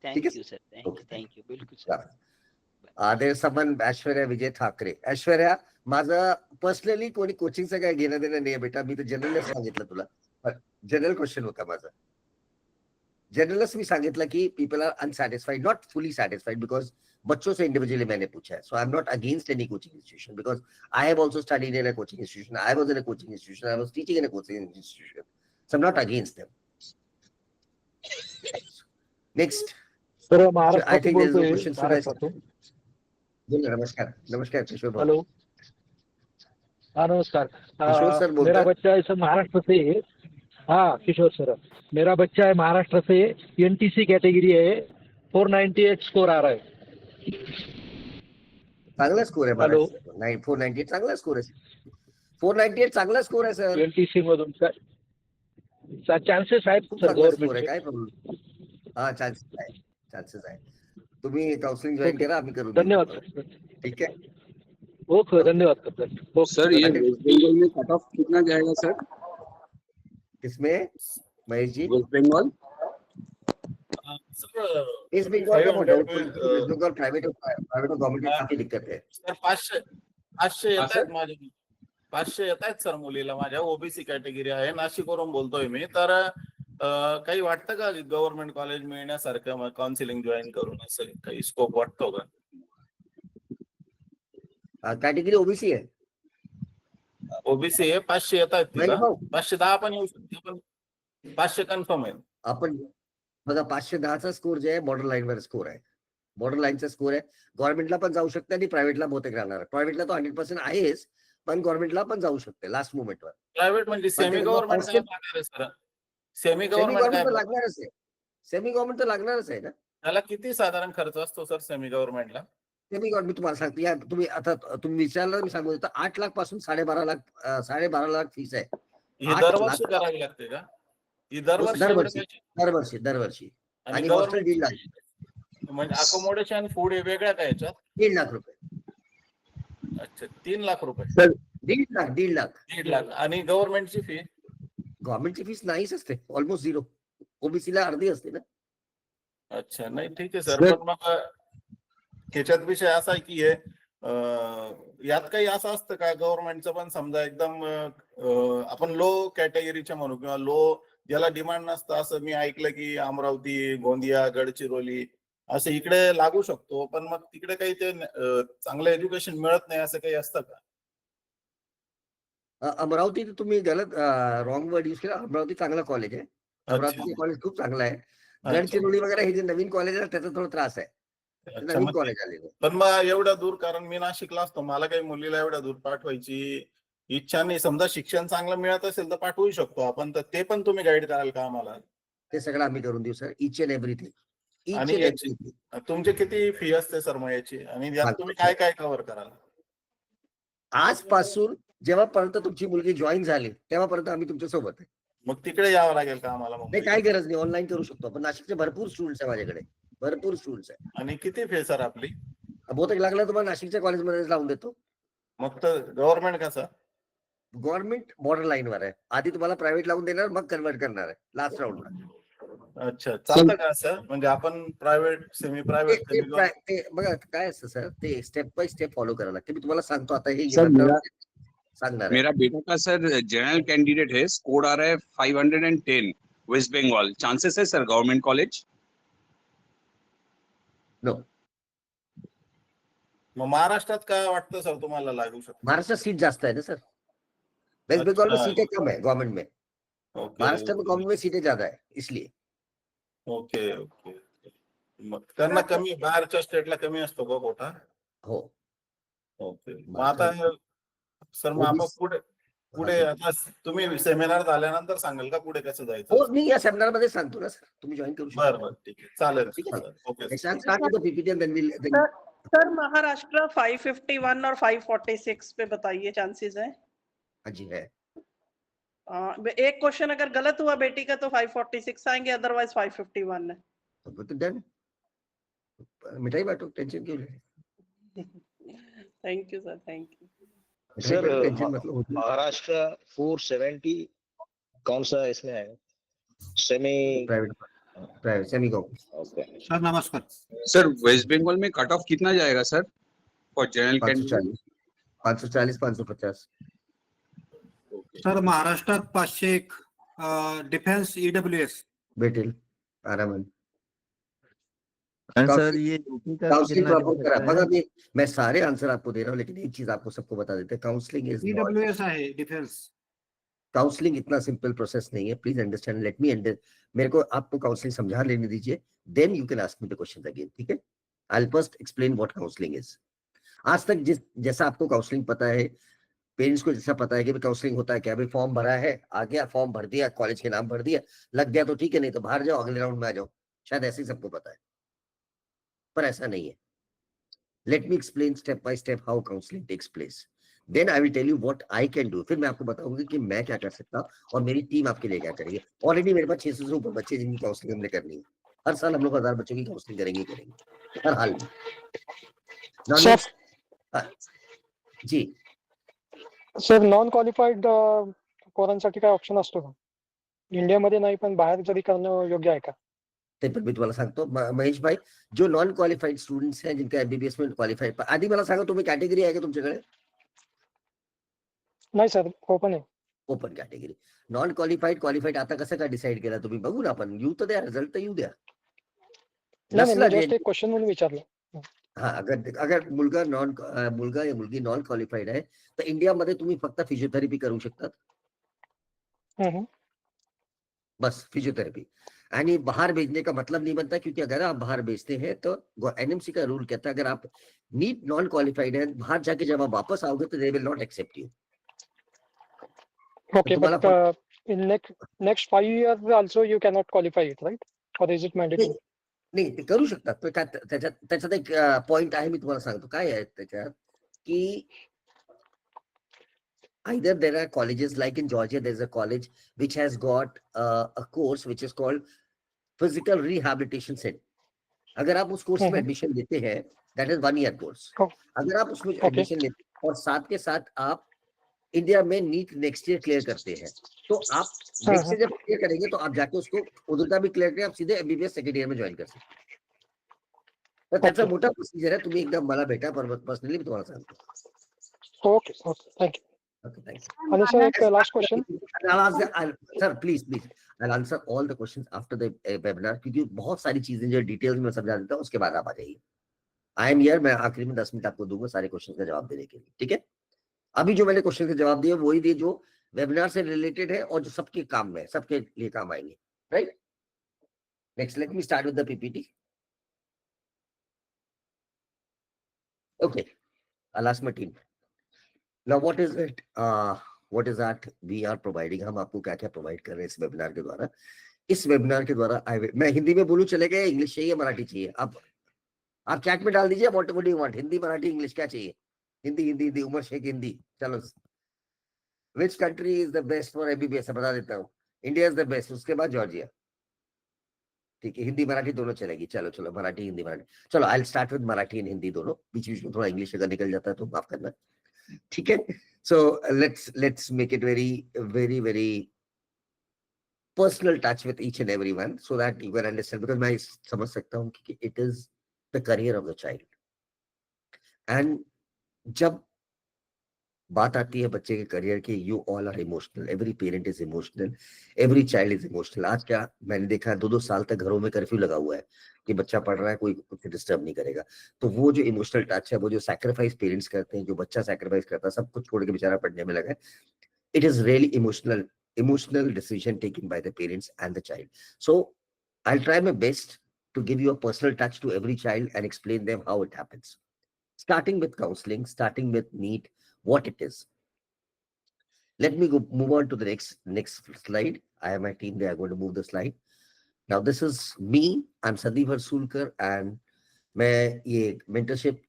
S2: ठीक है
S4: thank you sir
S2: sir, okay,
S4: thank you बिल्कुल सर
S2: देर समन ऐश्वर्या विजय ठाकरे. ऐश्वर्या, माझं पर्सनली कोणी कोचिंगचं काय घेणं देणं नाही बेटा, मी तर जनरलच सांगितलं तुला, जनरल क्वेश्चन होता माझा. जनरलच मी सांगितलं की people are unsatisfied, not fully satisfied, because बच्चों से इंडिविजुअली मैंने पूछा है, so I am not against any coaching institution, because I have also studied in a coaching institution, I was in a coaching institution, I was teaching in a coaching institution, so I am not against them. Next,
S6: sir
S2: I
S6: महाराष्ट्रातून
S2: think there is no
S6: बोलतोय
S2: question.
S6: महाराष्ट्रातून.
S2: नमस्कार नमस्कार किशोर भाऊ.
S6: Hello हाँ नमस्कार.
S2: किशोर sir बोलते
S6: मेरा
S2: हैं.
S6: बच्चा है सर महाराष्ट्र से. हाँ किशोर सर, मेरा बच्चा है महाराष्ट्र से, एनटीसी कैटेगरी है, 498 स्कोर आ रहा है.
S2: चांगला स्कोर आहे
S6: हॅलो.
S2: महाराष्ट्र. नाही 498 चांगला स्कोर आहे. 498 चांगला स्कोर आहे सर.
S6: एनटीसी मधून चान्सेस आहेत
S2: खूप
S6: सर
S2: चांगला स्कोर आहे,
S6: गव्हर्नमेंटचे.
S2: काय प्रॉब्लेम. हा चान्सेस आहे. तुम्ही काउन्सिलिंग जॉईन
S6: ओके
S2: करा, आम्ही करून देऊ
S6: धन्यवाद
S2: तुम्हाला.
S6: सर.
S2: ठीक आहे.
S6: ओके धन्यवाद सर. ओके
S7: सर ये वेस्ट बंगाल में कट ऑफ कितना जाएगा सर?
S2: किसमें महेश जी?
S7: वेस्ट बंगाल
S8: सर
S2: इस बंगाल का बहुत
S8: 500
S2: डाउटफुल, इस बंगाल प्राइवेट और गवर्नमेंट में काफी दिक्कत है.
S8: सर 500 येत
S2: सर?
S8: आहेत माझे 500 येत आहेत सर मुलीला माझ्या ओबीसी कॅटेगरी आहे नाशिकवरून बोलतोय मी. तर काही वाटतं का गव्हर्नमेंट कॉलेज मिळण्यासारखं काउन्सिलिंग जॉईन करून असं काही स्कोप वाटतो का?
S2: कैटेगरी ओबीसी है.
S8: ओबीसी आहे 500 येत आहेत
S2: नाही
S8: तिला.
S2: भाऊ,
S8: 510 पण येऊ शकते पण 500 कन्फर्म आहे.
S2: आपण बघा 510चा स्कोर जे आहे बॉर्डर लाईन वर स्कोर आहे, बॉर्डर लाईनचा स्कोर आहे. गव्हर्नमेंटला पण जाऊ शकते आणि प्रायव्हेटला बहुतेक राहणार. प्रायव्हेटला तो 100% आहेच, पण गव्हर्नमेंटला पण जाऊ शकते लास्ट मोमेंटवर.
S8: प्रायव्हेट म्हणजे सेमी
S2: ते
S8: गव्हर्नमेंट
S2: hostel-
S8: काय प्रकार आहे सर? सेमी
S2: सेमी
S8: गव्हर्नमेंट काय
S2: गव्हर्नमेंट तर
S8: बरं?
S2: लागणारच आहे. सेमी गव्हर्नमेंट तर लागणारच आहे ना.
S8: त्याला किती साधारण खर्च असतो सर सेमी गव्हर्नमेंटला?
S2: सेमी गव्हर्नमेंट मी तुम्हाला सांगतो, या तुम्ही आता तुम्ही विचारलं, मी सांगू देतो 8 लाख पासून 12.5 लाख 12.5 लाख फीस आहे.
S8: ही
S2: 8
S8: दरवर्षी
S2: लाख
S8: करावी लागते का? ही दरवर्षी एवढे
S2: दरवर्षी
S8: पैसे?
S2: दरवर्षी दरवर्षी
S8: आणि
S2: आणि हॉस्टेल 1.5 लाख
S8: गव्हर्नमेंट म्हणजे अकोमोडेशन फूड हे वेगळ्या काय याच्यात?
S2: 1.5 लाख रुपये.
S8: अच्छा 3 लाख रुपये.
S2: 1.5 लाख
S8: 1.5 लाख आणि गव्हर्नमेंटची फी?
S2: गव्हर्नमेंटची फीस नाहीच असते, ऑलमोस्ट झिरो. ओबीसीला अर्धी असते ना.
S8: अच्छा नाही ठीक आहे सर, पण मग ह्याच्यात विषय असा आहे की हे यात काही असं असतं का गव्हर्नमेंटचं पण समजा एकदम आपण लो कॅटेगरीच्या म्हणू किंवा लो ज्याला डिमांड नसतं, असं मी ऐकलं की अमरावती, गोंदिया, गडचिरोली असं इकडे लागू शकतो, पण मग तिकडे काही ते चांगलं एज्युकेशन मिळत नाही असं काही असतं का?
S2: अमरावती तुम्ही गलत रॉंग वर्ड यूज केला. अमरावती चांगला कॉलेज आहे. अमरावतीचे कॉलेज खूप चांगलं आहे. गडचिरोली वगैरे हे जे नवीन कॉलेज आहे त्याचा थोडा त्रास आहे. नवीन कॉलेज आलेलं.
S8: पण मग एवढ्या दूर, कारण मी नाशिकला असतो, मला काही मुलीला एवढ्या दूर पाठवायची इच्छा नाही. समजा शिक्षण चांगलं मिळत असेल तर पाठवू शकतो आपण, तर ते पण तुम्ही गाईड कराल का आम्हाला?
S2: ते सगळं आम्ही करून देऊ सर, इच अँड एव्हरीथिंग.
S8: आणि तुमची किती फी असते सर मग याची, आणि यात तुम्ही काय काय कव्हर कराल?
S2: आजपासून जेव्हापर्यंत तुमची मुलगी जॉईन झाली तेव्हापर्यंत आम्ही तुमच्या सोबत आहे.
S8: मग तिकडे यावं लागेल का आम्हाला?
S2: नाही, काय गरज नाही, ऑनलाईन करू शकतो आपण. नाशिकचे भरपूर स्टुडंट्स आहे माझ्याकडे, भरपूर स्टुडंट्स आहे.
S8: आणि किती फी सर आपली?
S2: बहुतेक लागलं तुम्हाला नाशिकच्या कॉलेजमध्ये लावून देतो.
S8: मग तर गव्हर्नमेंट कसं?
S2: गव्हर्नमेंट बॉर्डर लाईन वर आहे. आधी तुम्हाला प्रायव्हेट लावून देणार, मग कन्वर्ट करणार आहे लास्ट राऊंडला.
S8: अच्छा चालतं का सर? म्हणजे आपण प्रायव्हेट, सेमी प्रायव्हेट
S2: ते बघा काय असतं सर, ते स्टेप बाय स्टेप फॉलो करावं लागतं. मी तुम्हाला सांगतो आता हे सांगणार आहे.
S7: मेरा बेटा का सर जनरल कैंडिडेट है, स्कोर आ रहा है 510, वेस्ट बंगाल. चांसेस है सर गवर्नमेंट कॉलेज?
S2: नो.
S8: मग महाराष्ट्रात काय वाटतं सर तुम्हाला लागू शकतो?
S2: महाराष्ट्र सीट जास्त है ना सर. वेस्ट बंगाल में सीटें कम है गवर्नमेंट में. महाराष्ट्र में गवर्नमेंट में सीटें ज्यादा है, इसलिए.
S8: Okay okay. मग त्यांना कमी, बाहेरच्या स्टेटला कमी असतो का कोटा?
S2: हो.
S8: ओके. मग आता सर मग आपण पुढे आता तुम्ही सेमिनार झाल्यानंतर सांगाल का पुढे कसं जायचं?
S2: हो, मी या सेमिनार मध्ये सांगतो ना सर, तुम्ही जॉईन करू शकता.
S8: बरं ठीक आहे, चालेल.
S2: ठीक है.
S8: ओके.
S3: सर महाराष्ट्र 551 और 546 पे बताइए चांसेस है?
S2: हाँ जी है.
S3: एक क्वेश्चन अगर गलत हुआ बेटी का तो 546 आएंगे, अदरवाइज 551 है.
S2: तो डन, मिठाई बांटो, टेंशन क्यों ले.
S3: Thank you sir, thank you
S9: sir.
S2: मतलब
S9: महाराष्ट्र 470 कौन सा इसमें आएगा? Semi
S2: private semi government.
S6: Sir नमस्कार.
S7: सर वेस्ट बंगाल में कट ऑफ कितना जाएगा sir for general candidate?
S2: 540 550.
S6: Sir महाराष्ट्रात 501, डिफेन्स EWS
S2: भेटेल आरामात.
S5: सर ये
S2: काउंसलिंग प्रॉपर करा. बघा मैं सारे आंसर आपको दे रहा हूँ, लेकिन एक चीज आपको सबको बता देते हैं, काउंसलिंग इज
S6: EWS आहे डिफेन्स.
S2: काउंसलिंग इतना सिंपल प्रोसेस नहीं है. प्लीज अंडरस्टैंड, लेट मी मेरे को आपको काउंसलिंग समझा लेने दीजिए, then you can ask me the questions again. ठीक है. I will first explain what counselling is. आज तक जैसा आपको काउंसलिंग पता है, पेरेंट्स को जैसा पता है कि काउंसलिंग होता है क्या, भाई फॉर्म भरा है, आ गया, फॉर्म भर दिया, कॉलेज के नाम भर दिया, लग गया तो ठीक है, नहीं तो बाहर जाओ, अगले राउंड में आ जाओ, शायद ऐसे ही सबको पता है, पर ऐसा नहीं है. Let me explain step by step how counselling takes place, then I will tell you what I can do. फिर मैं आपको बताऊंगी कि मैं क्या कर सकता हूँ और मेरी टीम आपके लिए क्या करेगी. ऑलरेडी मेरे पास 600 से ऊपर बच्चे जिनकी काउंसलिंग हमने करनी है. हर साल हम लोग 1000 बच्चों की काउंसलिंग करेंगे हर हाल में. जी
S10: सर, नॉन क्वालिफाईड पोरांसाठी काय ऑप्शन असतो का इंडियामध्ये? नाही पण बाहेर जरी करणं योग्य आहे का?
S2: ते पण मी तुम्हाला सांगतो महेश भाई, जो नॉन क्वालिफाइड स्टुडंट्स हैं जिनका एमबीबीएस में क्वालिफाइड, आधी मला सांगा तुम्ही कॅटेगरी आहे का तुमच्याकडे?
S10: नाही सर, ओपन आहे.
S2: Open category. Non qualified qualified आता कसं काय डिसाइड केला तुम्ही? बघू ना आपण, येऊ तर द्या, रिझल्ट तर येऊ द्या.
S10: नाही, जस्ट एक क्वेश्चन म्हणून विचारलं.
S2: हाँ, अगर मुलगा या मुलगी नॉन क्वालिफाइड आहे तर इंडियामध्ये तुम्ही फक्त फिजियोथेरपी करू शकतात. बस फिजियोथेरेपी. आणि बाहर भेजने का मतलब नहीं बनता, क्योंकि अगर आप बाहर भेजते हैं तो एनएमसी का रूल कहता है अगर आप नीट नॉन क्वालिफाइड है, बाहर जाके जब आप वापस आओगे तो they will not accept you.
S10: Okay, but in next 5 years also you cannot qualify it, right? Or is it mandatory?
S2: नाही ते करू शकतात. तो काय त्याच्यात एक पॉइंट आहे, मी तुम्हाला सांगतो काय आहे त्याच्यात, की either there are colleges like in Georgia, there's a college which has got a course which is called physical rehabilitation center. अगर आप उस कोर्स में एडमिशन लेते हैं, that is 1 year course. अगर आप उसमें एडमिशन लेते हैं और साथ के साथ आप इंडिया में नीट नेक्स्ट ईयर क्लियर करते हैं, तो आप नेक्स्ट ईयर जब क्लियर करेंगे तो आप जाके उसको उधर का भी क्लियर करें, आप सीधे एमबीबीएस सेकंड ईयर में ज्वाइन कर सकते हैं. तर त्याचा मोठा प्रोसिजर आहे. तुम्ही एकदम मला भेटा पर्सनली, मी तुम्हाला सांगतो.
S10: Okay, thank you.
S2: Okay, thanks.
S10: And sir, एक last question.
S2: Sir, please, I'll answer all the questions after the webinar, क्योंकि बहुत सारी चीजें जो डिटेल्स में समझा देता हूँ, उसके बाद आप आ जाइए. आई एम हियर, मैं आखिरी में 10 मिनट आपको दूंगा सारे क्वेश्चन का जवाब देने के लिए, ठीक है? अभी जो मैंने क्वेश्चन के जवाब दिए वही दिए जो वेबिनार से रिलेटेड है और जो सबके काम में, सबके लिए काम आएंगे, right? Next, let me start with the PPT. Okay, I'll ask my team. Now, what is it? What is that we are providing? हम आपको क्या क्या प्रोवाइड कर रहे हैं इस वेबिनार के द्वारा? इस वेबिनार के द्वारा मैं हिंदी में बोलूं चलेगा, इंग्लिश चाहिए, मराठी चाहिए? आप चैट में डाल दीजिए, what do you want, Hindi, Marathi, English, क्या चाहिए? हिंदी, उमर शेख हिंदी. चलो, which country is the best for MBBS? बता देता हूँ, इंडिया इज द बेस्ट, उसके बाद जॉर्जिया. ठीक है, हिंदी मराठी दोनों चलेगी. चलो, मराठी हिंदी मराठी. चलो, I will start with Marathi and Hindi दोनों. बीच बीच में थोड़ा इंग्लिश अगर निकल जाता है तो माफ करना, ठीक है? So let's make it very personal touch with each and everyone so that you can understand, because मैं समझ सकता हूँ कि it is the career of the child. And जब बात आती है बच्चे के करियर की, you all are emotional, every parent is emotional, every child is emotional. आज क्या मैंने देखा, 2-2 साल तक घरों में कर्फ्यू लगा हुआ है कि बच्चा पढ़ रहा है, कोई कुछ डिस्टर्ब नहीं करेगा. तो वो जो इमोशनल टच है, वो जो सैक्रिफाइस पेरेंट्स करते हैं, जो बच्चा सैक्रिफाइस करता है, सब कुछ छोड़ के बेचारा पढ़ने में लगा है, it is really emotional decision taken by the parents and the child. So I try my best to give you a personal touch to every child and explain them how it happens, starting with counseling, starting with NEET, what it is. Let me move on to the next slide. I have my team, they are going to move the slide. Now this is me, I'm Sandeep Harsulkar, and मैं ये mentorship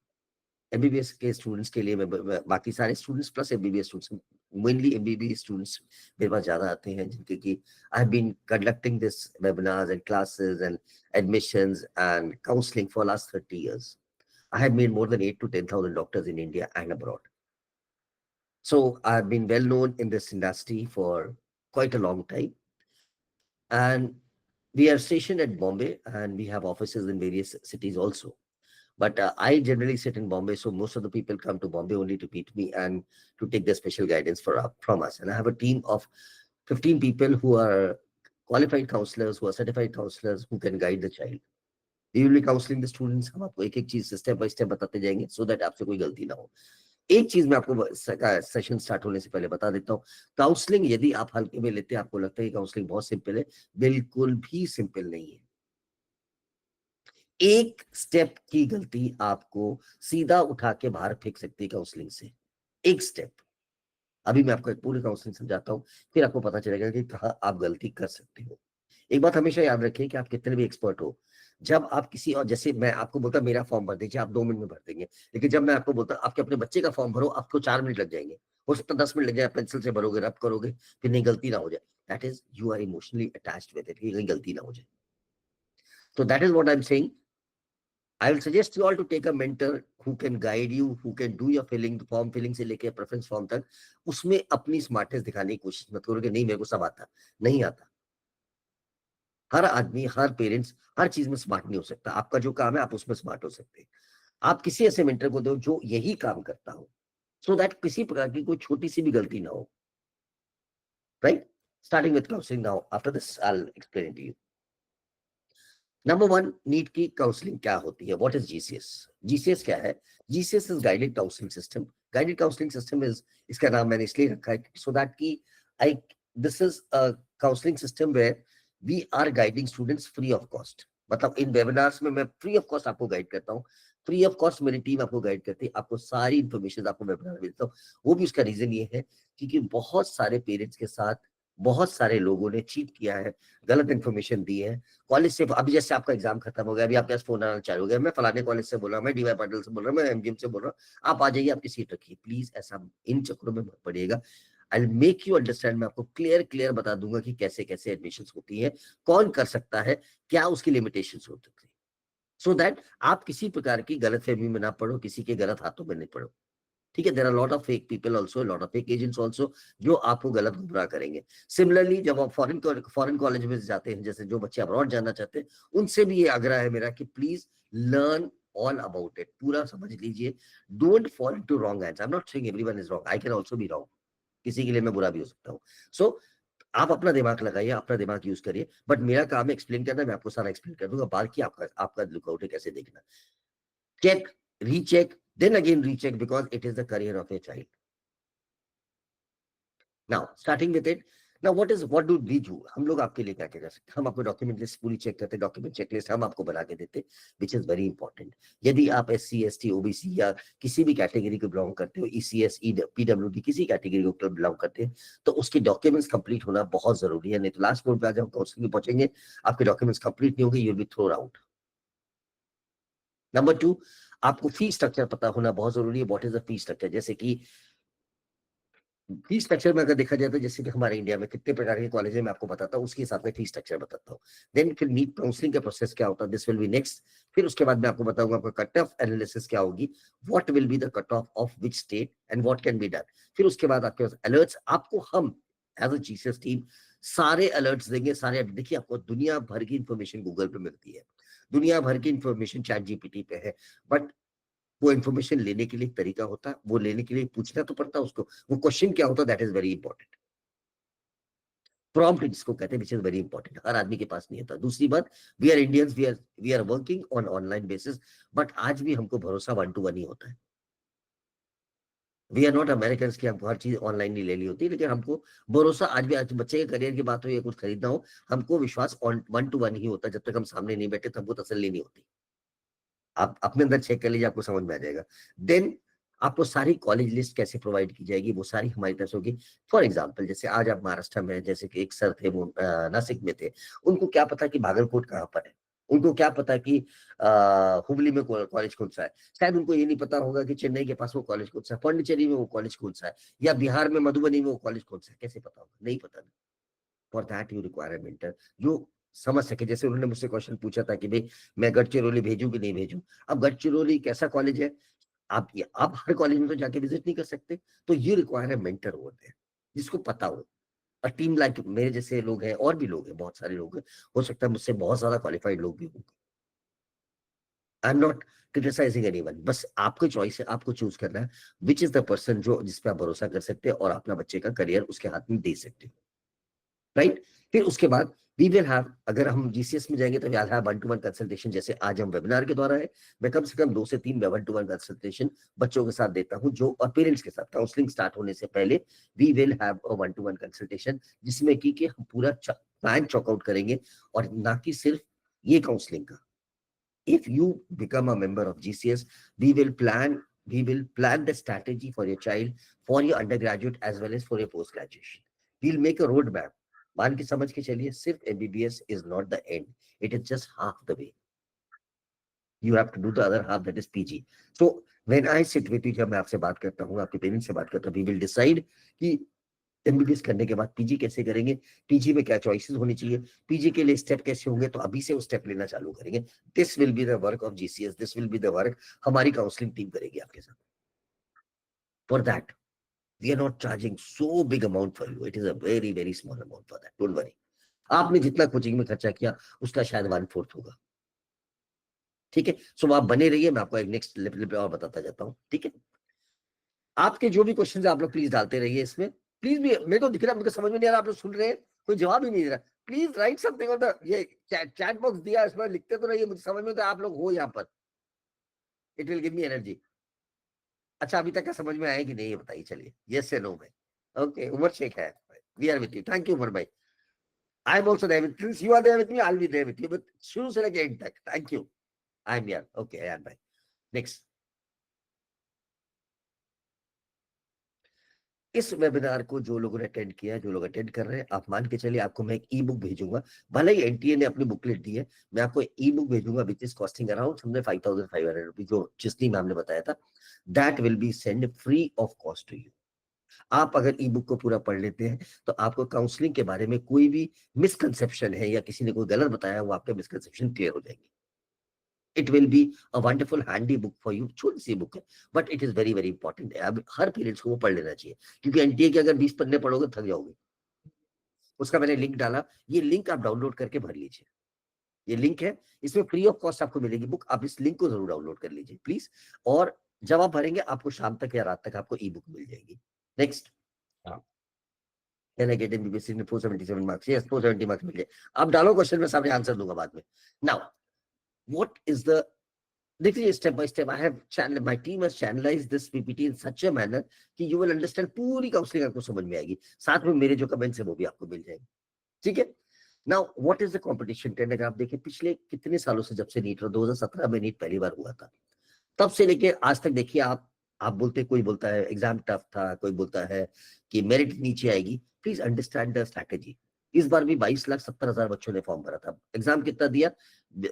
S2: MBBS के students के लिए, मैं बाकी सारे students plus MBBS students, mainly MBBS students मेरे पास ज़्यादा आते हैं, जिनके कि I have been conducting this webinars and classes and admissions and counseling for last 30 years. I have made more than 8 to 10,000 doctors in India and abroad. So I have been well known in this industry for quite a long time. And we are stationed at Bombay, and we have offices in various cities also. But I generally sit in Bombay, so most of the people come to Bombay only to meet me and to take their special guidance from us. And I have a team of 15 people who are qualified counselors, who are certified counselors, who can guide the child. We will be counseling the students. हम आपको एक एक चीज step by step बताते जाएंगे, so that आपसे कोई गलती ना हो. एक चीज मैं आपको सेशन स्टार्ट होने से पहले बता देता हूँ, काउंसलिंग यदि आप हल्के में लेते हैं, आपको लगता है कि काउंसलिंग बहुत सिंपल है, बिल्कुल भी सिंपल नहीं है. एक स्टेप की गलती आपको सीधा उठा के बाहर फेंक सकती है काउंसलिंग से. एक स्टेप. अभी मैं आपको एक पूरी काउंसलिंग समझाता हूँ, फिर आपको पता चलेगा कि कहाँ आप गलती कर सकते हो. एक बात हमेशा याद रखिए कि आप कितने भी एक्सपर्ट हो, जब आप किसी और, जैसे मैं आपको बोलता मेरा फॉर्म भर दीजिए, आप 2 मिनट में भर देंगे, लेकिन जब मैं आपको बोलता आपके अपने बच्चे का फॉर्म भरो, आपको 4 मिनट लग जाएंगे. हो सकता है 10 मिनट लग जाए, पेंसिल से भरोगे, रब करोगे, फिर नहीं गलती ना हो जाए. That is you are emotionally attached with it, कहीं गलती ना हो जाए. So that is what I'm saying. I will suggest you all to take a mentor who can guide you, who can do your form filling से लेके preference form तक. उसमें अपनी smartness दिखाने की कोशिश मत करो कि नहीं मेरे को सब आता, नहीं आता. हर आदमी, हर पेरेंट्स हर चीज में स्मार्ट नहीं हो सकता. आपका जो काम है आप उसमें स्मार्ट हो सकते हैं. आप किसी ऐसे मेंटर को दो जो यही काम करता हो, so that किसी प्रकार की कोई छोटी सी भी गलती ना हो. Right? Starting with counseling now. After this, I'll explain it to you. Number 1, NEET की काउंसलिंग क्या होती है? What is GCS? GCS क्या है? GCS is guided counseling system. Guided counseling system is, इसका नाम मैंने इसलिए रखा है so that कि this is a counseling system where we are guiding students free of cost. मतलब इन वेबिनार्स में मैं फ्री ऑफ कॉस्ट आपको गाइड करता हूँ. फ्री ऑफ कॉस्ट मेरी टीम आपको गाइड करती है, आपको सारी इंफॉर्मेशन आपको वेबिनार में देता हूँ. वो भी उसका रीजन ये है क्योंकि बहुत सारे पेरेंट्स के साथ बहुत सारे लोगों ने चीट किया है, गलत इन्फॉर्मेशन दी है कॉलेज से। अभी जैसे आपका एग्जाम खत्म हो गया, अभी आपके पास फोन आना चालू हो गया, मैं फलाने कॉलेज से बोल रहा हूँ, मैं डीवाई पाटिल से बोल रहा हूँ, मैं एमजीएम से बोल रहा हूँ, आप आ जाइए, आपकी सीट रखिए। प्लीज ऐसा इन चक्करों में मत पड़िएगा। आई मेक यू अंडरस्टैंड, मैं आपको क्लियर बता दूंगा कि कैसे कैसे एडमिशन होती है, कौन कर सकता है, क्या उसकी लिमिटेशन हो सकती है, सो दैट आप किसी प्रकार की गलत फहमी में ना पड़ो, किसी के गलत हाथों में नहीं पड़ो। ठीक है, there are lot of fake people also, lot of fake agents also, जो आपको गलत गुमराह करेंगे। सिमिलरली जब आप फॉरेन कॉलेज में जाते हैं, जैसे जो बच्चे अब्रॉड जाना चाहते हैं, उनसे भी ये आग्रह है मेरा कि please learn all about it, पूरा समझ लीजिए। Don't fall into wrong hands. I am not saying everyone is wrong, I can also be wrong, किसी के लिए मैं बुरा भी हो सकता हूँ। सो आप अपना दिमाग लगाइए, अपना दिमाग यूज करिए, बट मेरा काम है एक्सप्लेन करना, मैं आपको सारा एक्सप्लेन कर दूंगा, बाकी आपका लुकआउट है कैसे देखना। Check, recheck, then again recheck, because it is the career of a child. Now, starting with it, now what do we do? हम लोग आपके लिए क्या क्या कर सकते हैं? हम आपको डॉक्यूमेंट लिस्ट पूरी चेक करते हैं, डॉक्यूमेंट चेकलिस्ट हम आपको बना के देते हैं, विच इज वेरी इंपॉर्टेंट। यदि आप SC ST OBC या किसी भी कैटेगरी को बिलोंग करते हो, ECS PWD किसी कैटेगरी को बिलोंग करते हैं, तो उसके डॉक्यूमेंट्स कंप्लीट होना बहुत जरूरी है। नहीं तो लास्ट मोड पे आज हम काउंसलिंग में पहुंचेंगे, आपके डॉक्यूमेंट्स कंप्लीट नहीं होंगे, you will be thrown out. Number 2, आपको फी स्ट्रक्चर पता होना बहुत जरूरी है। What is the fee structure? जैसे कि फी स्ट्रक्चर में अगर देखा जाए तो जैसे कि हमारे इंडिया में कितने प्रकार के कॉलेज है मैं आपको बताता हूँ, उसके हिसाब से फी स्ट्रक्चर बताता हूँ। देन फिर नीट काउंसलिंग का प्रोसेस क्या होता है, दिस विल बी नेक्स्ट। फिर उसके बाद मैं आपको बताऊंगा आपका कट ऑफ एनालिसिस क्या होगी, what will be the cut of which state and what can be done. फिर उसके बाद आपके पास अलर्ट्स, आपको हम एज अ GCS टीम सारे अलर्ट्स देंगे, सारे। देखिए, आपको दुनिया भर की इंफॉर्मेशन गूगल पे मिलती है, दुनिया भर की इंफॉर्मेशन ChatGPT पे है, बट वो इन्फॉर्मेशन लेने के लिए एक तरीका होता है, वो लेने के लिए पूछना तो पड़ता है उसको, वो क्वेश्चन क्या होता है, that is very important. Prompt जिसको कहते हैं, विच इज वेरी इंपॉर्टेंट, हर आदमी के पास नहीं होता। दूसरी बात, we are Indians, we are working on online basis, but आज भी हमको भरोसा 1 to 1 ही होता है। वी आर नॉट अमेरिकन की हमको हर चीज ऑनलाइन ही ले ली होती है, लेकिन हमको भरोसा आज भी, आज बच्चे के करियर की बात हो या कुछ खरीदना हो, हमको विश्वास 1 to 1 ही होता है। जब तक हम सामने नहीं बैठे तो हमको तसल्ली नहीं होती। आप अपने अंदर चेक कर लीजिए, आपको समझ में आ जाएगा। देन आपको सारी कॉलेज लिस्ट कैसे प्रोवाइड की जाएगी, वो सारी हमारी तरफ से होगी। फॉर एग्जांपल, जैसे आज आप महाराष्ट्र में, जैसे कि एक सर थे, वो नासिक में थे, उनको क्या पता कि बागलकोट कहाँ पर है, उनको क्या पता कि हुबली में कॉलेज कौन सा है, शायद उनको ये नहीं पता होगा कि चेन्नई के पास वो कॉलेज कौन सा है, पांडिचेरी में वो कॉलेज कौन सा है, या बिहार में मधुबनी में वो कॉलेज कौन सा है, कैसे पता होगा? नहीं पता। For that you require a mentor जो समझ सके। जैसे उन्होंने मुझसे क्वेश्चन पूछा था कि भाई मैं गढ़चिरौली भेजूं कि नहीं भेजूं। अब गढ़चिरौली कैसा कॉलेज है, आप हर कॉलेज में तो जाके विजिट नहीं कर सकते, तो ये रिक्वायर है मेंटर होते हैं जिसको पता हो। और टीम लाइक मेरे जैसे लोग हैं, और भी लोग हैं, बहुत सारे लोग हैं, हो सकता है मुझसे बहुत ज्यादा क्वालिफाइड लोग भी होंगे। I am not criticising anyone, बस आपकी चॉइस है, आपको चूज करना है विच इज द पर्सन जो जिस पे आप भरोसा कर सकते हैं और अपना बच्चे का करियर उसके हाथ में दे सकते हो, राइट। फिर उसके बाद वी विल हैव, अगर हम GCS में जाएंगे तो we will have 1 to 1 consultation. जैसे आज हम वेबिनार के द्वारा है, मैं कम से कम 2 से 3 1 to 1 कंसल्टेशन बच्चों के साथ देता हूं, जो और पेरेंट्स के साथ काउंसलिंग स्टार्ट होने से पहले we will have a 1 to 1 consultation, जिसमें कि हम पूरा प्लान चॉकआउट करेंगे, और ना कि सिर्फ ये काउंसलिंग का। If you become a member of GCS, we will plan the strategy for your child, for your undergraduate as well as for your post graduation. We'll make a roadmap. मान के समझ के चलिए, सिर्फ MBBS is not the end, it is just half the way. You have to do the other half, that is PG. So when I sit with you, जब मैं आपसे बात करता हूँ, आपके पेरेंट्स से बात करता हूँ, we will decide कि MBBS करने के बाद PG कैसे करेंगे, PG में क्या चॉइसेस होनी चाहिए, PG के लिए स्टेप कैसे होंगे, तो अभी से वो स्टेप लेना चालू करेंगे। This will be the work of GCS, this will be the work हमारी काउंसलिंग टीम करेगी आपके साथ। For that we are not charging so big amount for you, it is a very very small amount for that, don't worry. आपने जितना coaching में खर्चा किया उसका शायद 1/4 होगा, ठीक है। सो आप बने रहिए, मैं आपको एक नेक्स्ट लेवल पे और बताता जाता हूँ, ठीक है। आपके जो भी क्वेश्चन है आप लोग प्लीज डालते रहिए इसमें, प्लीज भी। मेरे को दिख रहा है, मुझे समझ में नहीं आ रहा, आप लोग सुन रहे हैं, कोई जवाब ही नहीं दे रहा, please right something on the, ये चैट बॉक्स दिया है, इसमें लिखते तो रहिए, मुझे समझ में तो आप लोग हो यहाँ पर, it will give me energy. अच्छा, अभी तक क्या समझ में आया कि नहीं, ये बताइए, चलिए, यस या नो में। ओके, उमर शेख है, we are with you, thank you Umar भाई। I am also there with you, you are there with me, I will be there with you, but शुरू से लेके एंड तक, thank you, I am here. Okay Ayan भाई, next. इस webinar को जो लोगों ने अटेंड किया है, जो लोग अटेंड कर रहे हैं, आप मान के चलिए आपको मैं एक ई बुक भेजूंगा। भले ही एनटीए ने अपनी बुकलेट दी है, मैं आपको ई बुक भेजूंगा which is costing around 5,500 rupees, जो जिसने मैम ने बताया था। That will be send free of cost to you. आप अगर ई बुक को पूरा पढ़ लेते हैं तो आपको काउंसलिंग के बारे में कोई भी मिसकंसेप्शन है या किसी ने कोई गलत बताया, वो आपके मिसकंसेप्शन क्लियर हो जाएंगे। It will be a wonderful handy book for you. छोटी सी बुक है but it is very very important है। अब हर पेरेंट्स को वो पढ़ लेना चाहिए, क्योंकि एनटीए के अगर 20 पन्ने पढ़ोगे थक जाओगे। उसका मैंने लिंक डाला, ये लिंक आप डाउनलोड करके भर लीजिए। ये लिंक है, इसमें फ्री ऑफ कॉस्ट आपको मिलेगी बुक। आप इस लिंक को जरूर डाउनलोड कर लीजिए प्लीज। और जब आप भरेंगे आपको शाम तक या रात तक आपको ई बुक मिल जाएगी। Next, Can I get MBBS in 477 marks? Yes, 470 marks मिल जाए। आप डालो क्वेश्चन में, सामने आंसर दूंगा बाद में। Now, what is the, देखिए step by step I have channel, my team has channelised this PPT in such a manner कि यू विल अंडरस्टैंड, पूरी काउंसलिंग आपको समझ में आएगी। साथ में मेरे जो कमेंट्स है वो भी आपको मिल जाएंगे, ठीक है। Now what is the competition trend? अगर आप देखिए पिछले कितने सालों से, जब से नीट 2017 में नीट पहली बार हुआ था, तब से लेके आज तक देखिए, आप बोलते, कोई बोलता है एग्जाम टफ था, कोई बोलता है कि मेरिट नीचे आएगी। Please understand the strategy. इस बार भी 22,70,000 बच्चों ने फॉर्म भरा था। एग्जाम कितना दिया?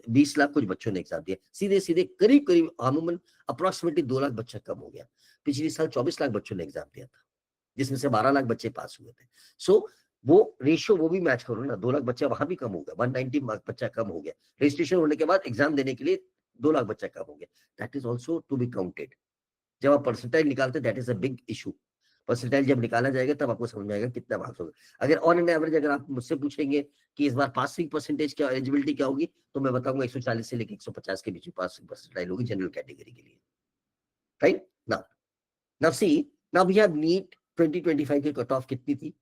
S2: 20 लाख कुछ बच्चों ने एग्जाम दिया। सीधे सीधे करीब करीब अमूमन अप्रोक्सीमेटली 2 लाख बच्चा कम हो गया। पिछले साल 24 लाख बच्चों ने एग्जाम दिया था, जिसमें से 12 लाख बच्चे पास हुए थे। सो वो रेशियो वो भी मैच करो ना, 2 लाख बच्चा वहां भी कम हो गया, 190 बच्चा कम हो गया। रजिस्ट्रेशन होने के बाद एग्जाम देने के लिए 2 लाख बच्चा कम हो गया। That is also to be counted. जब आप परसेंटाइल निकालते, that is a big issue. Percentile जब निकाला जाएगा तब आपको समझ में आएगा कितना मार्क्स होगा। अगर ऑन एन एवरेज अगर आप मुझसे पूछेंगे कि इस बार पासिंग परसेंटेज क्या, एलिजिबिलिटी क्या होगी, तो मैं बताऊंगा 140 से लेकर 150 के बीच में पासिंग परसेंटाइल होगी जनरल कैटेगरी के लिए। Right now see, now we have NEET 2025 की कट ऑफ कितनी थी?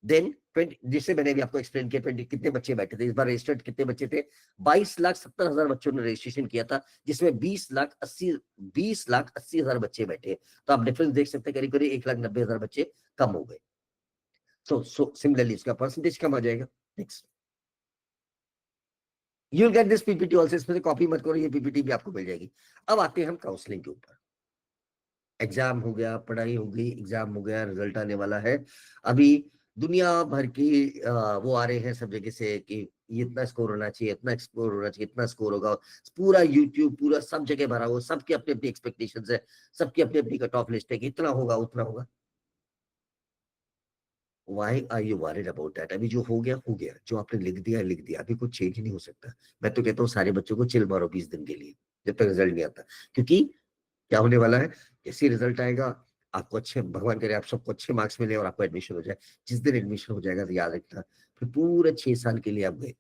S2: देन 20, जिससे मैंने भी आपको एक्सप्लेन किया, 20 कितने बच्चे बैठे थे इस बार, रजिस्टर्ड कितने बच्चे थे? 22,70,000 बच्चों ने रजिस्ट्रेशन किया था, जिसमें 20,80,000 बच्चे बैठे। तो आप डिफरेंस देख सकते हैं, करीब करीब 1,90,000 बच्चे कम हो गए। सो सिमिलरली इसका परसेंटेज कम आ जाएगा। Next, you will get this PPT also, इसमें से कॉपी मत करो, ये पीपीटी भी आपको मिल जाएगी। अब आते हैं हम काउंसलिंग के ऊपर। एग्जाम हो गया, पढ़ाई हो गई, एग्जाम हो गया, रिजल्ट आने वाला है। अभी दुनिया भर की वो आ रहे हैं सब जगह से कि ये इतना स्कोर होना चाहिए, इतना स्कोर होना चाहिए, इतना स्कोर होगा। पूरा यूट्यूब, पूरा सब जगह भरा हुआ, सबकी अपनी अपनी एक्सपेक्टेशंस है, सबकी अपनी अपनी कट ऑफ लिस्ट है कि इतना होगा, उतना होगा। Why are you worried about that? अभी जो हो गया, जो आपने लिख दिया लिख दिया, अभी कुछ चेंज नहीं हो सकता। मैं तो कहता हूँ सारे बच्चों को चिल मारो 20 दिन के लिए, जब तक रिजल्ट नहीं आता। क्योंकि क्या होने वाला है, जैसे रिजल्ट आएगा, आपको अच्छे, भगवान करे आप सबको अच्छे मार्क्स मिले और आपको एडमिशन हो जाए। जिस दिन एडमिशन हो जाएगा तो याद रखना, फिर पूरे 6 साल के लिए आप गए।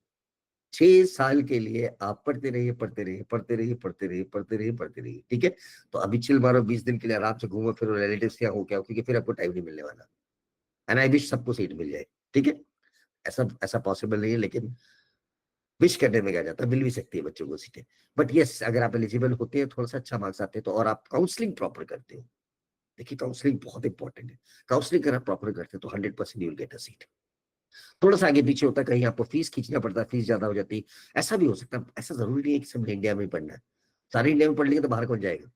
S2: 6 साल के लिए आप पढ़ते रहिए, पढ़ते रहिए, पढ़ते रहिए, पढ़ते रहिए, पढ़ते रहिए, पढ़ते रहिए, ठीक है। तो अभी चिल मारो 20 दिन के लिए, आराम से घूमो फिर रिलेटिव्स क्या हो क्या, क्योंकि फिर आपको टाइम नहीं मिलने वाला। एंड आई विश सबको सीट मिल जाए, ठीक है। ऐसा ऐसा पॉसिबल नहीं है, लेकिन विश करने में क्या जाता है, मिल भी सकती है बच्चों को सीटें। बट यस, अगर आप एलिजिबल होते हैं, थोड़ा सा अच्छा मार्क्स आते हैं तो, और आप काउंसलिंग प्रॉपर करते हो, देखिए काउंसलिंग बहुत इंपॉर्टेंट है। काउंसलिंग अगर आप प्रॉपर करते हैं तो 100% you will get a seat. थोड़ा सा आगे पीछे होता है, कहीं आपको फीस खींचना पड़ता है, फीस ज्यादा हो जाती है, ऐसा भी हो सकता है। ऐसा जरूरी नहीं है कि सब इंडिया में ही पढ़ना है। सारे इंडिया में पढ़ लेंगे तो बाहर कौन जाएगा?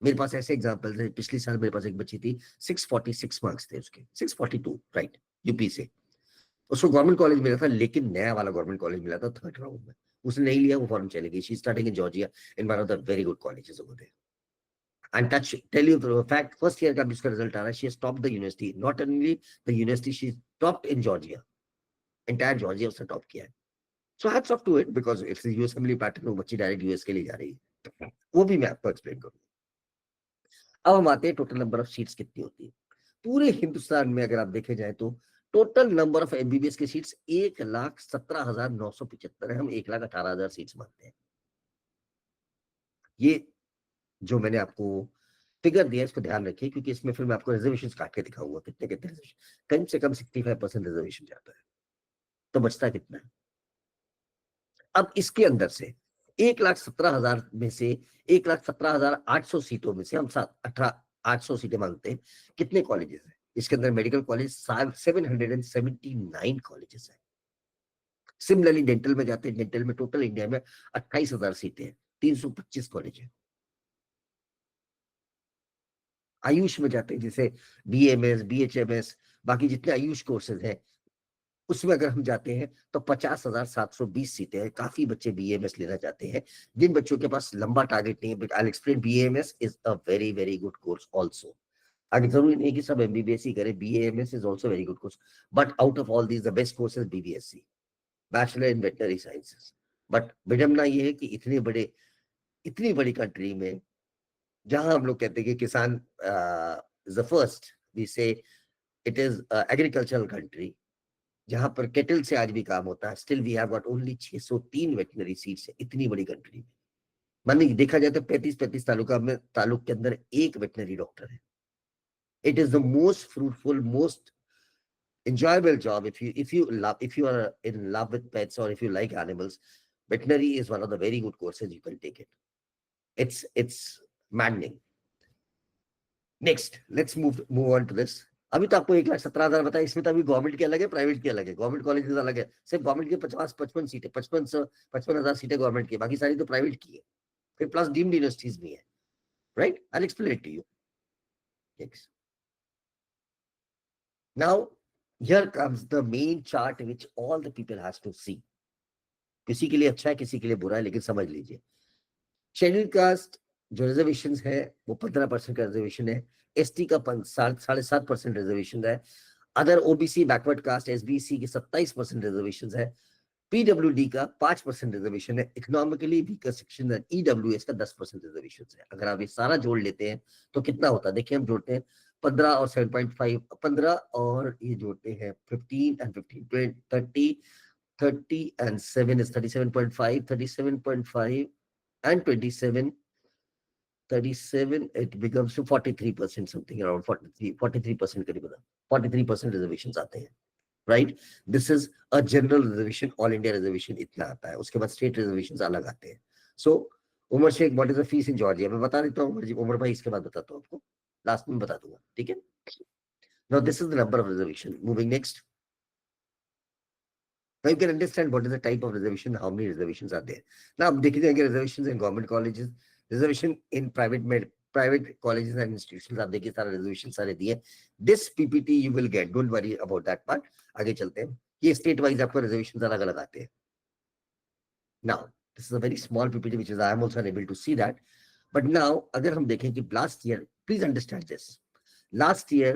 S2: मेरे पास ऐसे एग्जाम्पल है, पिछले साल मेरे पास एक बच्ची थी, 646 मार्क्स थे उसके, 642, राइट, यूपी से। उसको गवर्नमेंट कॉलेज मिला था, लेकिन नया वाला गवर्नमेंट कॉलेज मिला था 3rd राउंड में। उसने नहीं लिया, वो फॉरन चली गई। She starting in Georgia in one of the very good colleges over there. And tell you the fact, first year का भी उसका रिजल्ट आ रहा है, she has topped the university, not only the university, she topped in Georgia, entire Georgia उसने top किया है। So hats off to it, because it's the US family pattern, वो बच्ची डायरेक्ट यूएस के लिए जा रही है, वो भी मैं आपको एक्सप्लेन करूंगा। अब हम आते हैं टोटल नंबर ऑफ सीट्स कितनी होती है पूरे हिंदुस्तान में। अगर आप देखे जाए तो टोटल नंबर ऑफ एमबीबीएस की सीट्स 1,17,975 है। हम 1,18,000 सीट्स मानते हैं। ये जो मैंने आपको फिगर दिया, इसको ध्यान रखिए, क्योंकि इसमें फिर मैं आपको रिजर्वेशन काट के दिखाऊंगा कितने कितने रिजर्वेशन। कम से कम 65% रिजर्वेशन जाता है, तो बचता कितना है? अब इसके अंदर से 1,17,000 में से 1,17,800 सीटों में से हम 800 सीटें मांगते हैं। कितने कॉलेजेस हैं इसके अंदर? मेडिकल कॉलेज 779 कॉलेजेस है। सिमिलरली डेंटल में जाते हैं, डेंटल में टोटल इंडिया में 28,000 सीटें हैं, 325 कॉलेज है। आयुष में जाते हैं, जैसे BAMS, BHMS, बाकी जितने आयुष कोर्सेज हैं उसमें अगर हम जाते हैं तो 50,720 सीटें हैं। काफी बच्चे BAMS लेना चाहते हैं। जिन बच्चों के पास लंबा टारगेट नहीं है, but I explain, BAMS is a very very good course also. अगर जरूरी नहीं कि सब MBBS ही करें, BAMS is also very good course, but out of all these the best course is BBSc, bachelor in veterinary sciences. But विडम्बना ये है कि इतनी बड़ी कंट्री में, जहां हम लोग कहते हैं कि किसान is the first, we say it is agricultural country, जहां पर केटल से आज भी काम होता है, still we have got only 603 veterinary seats है इतनी बड़ी कंट्री में। मानिए देखा जाए तो 35 तालुक के अंदर एक वेटनरी डॉक्टर है। It is the most fruitful, most enjoyable job if you are in love with pets or if you like animals. Veterinary is one of the very good courses, you can take it. It's maddening. Next, let's move on to this. अभी तो आपको 1,17,000 बताया, इसमें तो अभी government के अलग है, प्राइवेट के अलग है। गवर्नमेंट कॉलेज अलग है, सिर्फ गवर्नमेंट के 55 सीटें, 55,000 सीटें गवर्नमेंट की, बाकी सारी तो प्राइवेट की है। फिर प्लस डीम्ड यूनिवर्सिटीज भी है, right? I explain it to you. Next, now here comes the main chart which all the people has to see. किसी के लिए अच्छा है, किसी के लिए बुरा है, लेकिन समझ लीजिए। शेड्यूल कास्ट जो रिजर्वेशन है वो 15% का रिजर्वेशन है। ST का 7.5% रिजर्वेशन है। Other OBC, backward caste, SBC की 27% रिजर्वेशन है। PWD का 5% रिजर्वेशन है। इकोनॉमिकली वीकर सेक्शन है EWS का 10% रिजर्वेशन है। अगर आप ये सारा जोड़ लेते हैं तो कितना होता है? देखिए हम जोड़ते हैं 15 और 7.5, 15 और ये जोड़ते हैं 15 and 15, 30 and 7 is 37.5, 37.5 and 27, 37, it becomes to 43%, something around 43% करीब, 43% रिजर्वेशन आते हैं, right? This is a general reservation, all India reservation इतना आता है। उसके बाद स्टेट रिजर्वेशन अलग आते हैं। So Umar Shaikh, what is the fees in Georgia? मैं बता देता हूँ उमर भाई, इसके बाद बताता हूँ आपको, लास्ट में बता दूंगा, ठीक है? Now this is the number of reservation. Moving next, now you can understand what is the type of reservation, how many reservations are there. Now देखिए जाएंगे reservations in government colleges, reservation in private colleges and institutions, आप देखिए सारा reservation सारे दिए। This PPT you will get, don't worry about that part। आगे चलते हैं, ये state wise आपको reservations अलग अलग आते हैं। Now this is a very small PPT which is I am also unable to see that, but now अगर हम देखें कि last year, please understand this, last year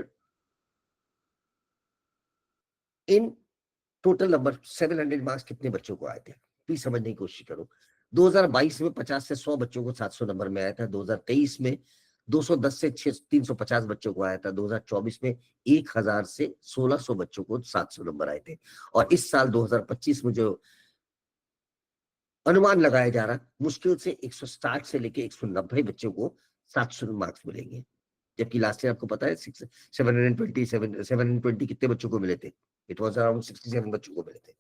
S2: in total number 700 marks कितने बच्चों को आए थे? प्लीज समझने की कोशिश करो। 2022 में 50 से 100 बच्चों को 700 नंबर में आया था। 2023 में 210 से 350 बच्चों को आया था। 2024 में 1000 से 1600 बच्चों को 700 नंबर आए थे। और इस साल 2025 में जो अनुमान लगाया जा रहा, मुश्किल से 160 से लेके 190 बच्चों को 700 मार्क्स मिलेंगे। जबकि लास्ट ईयर आपको पता है 720 कितने बच्चों को मिले थे? It was around 67 बच्चों को मिले थे।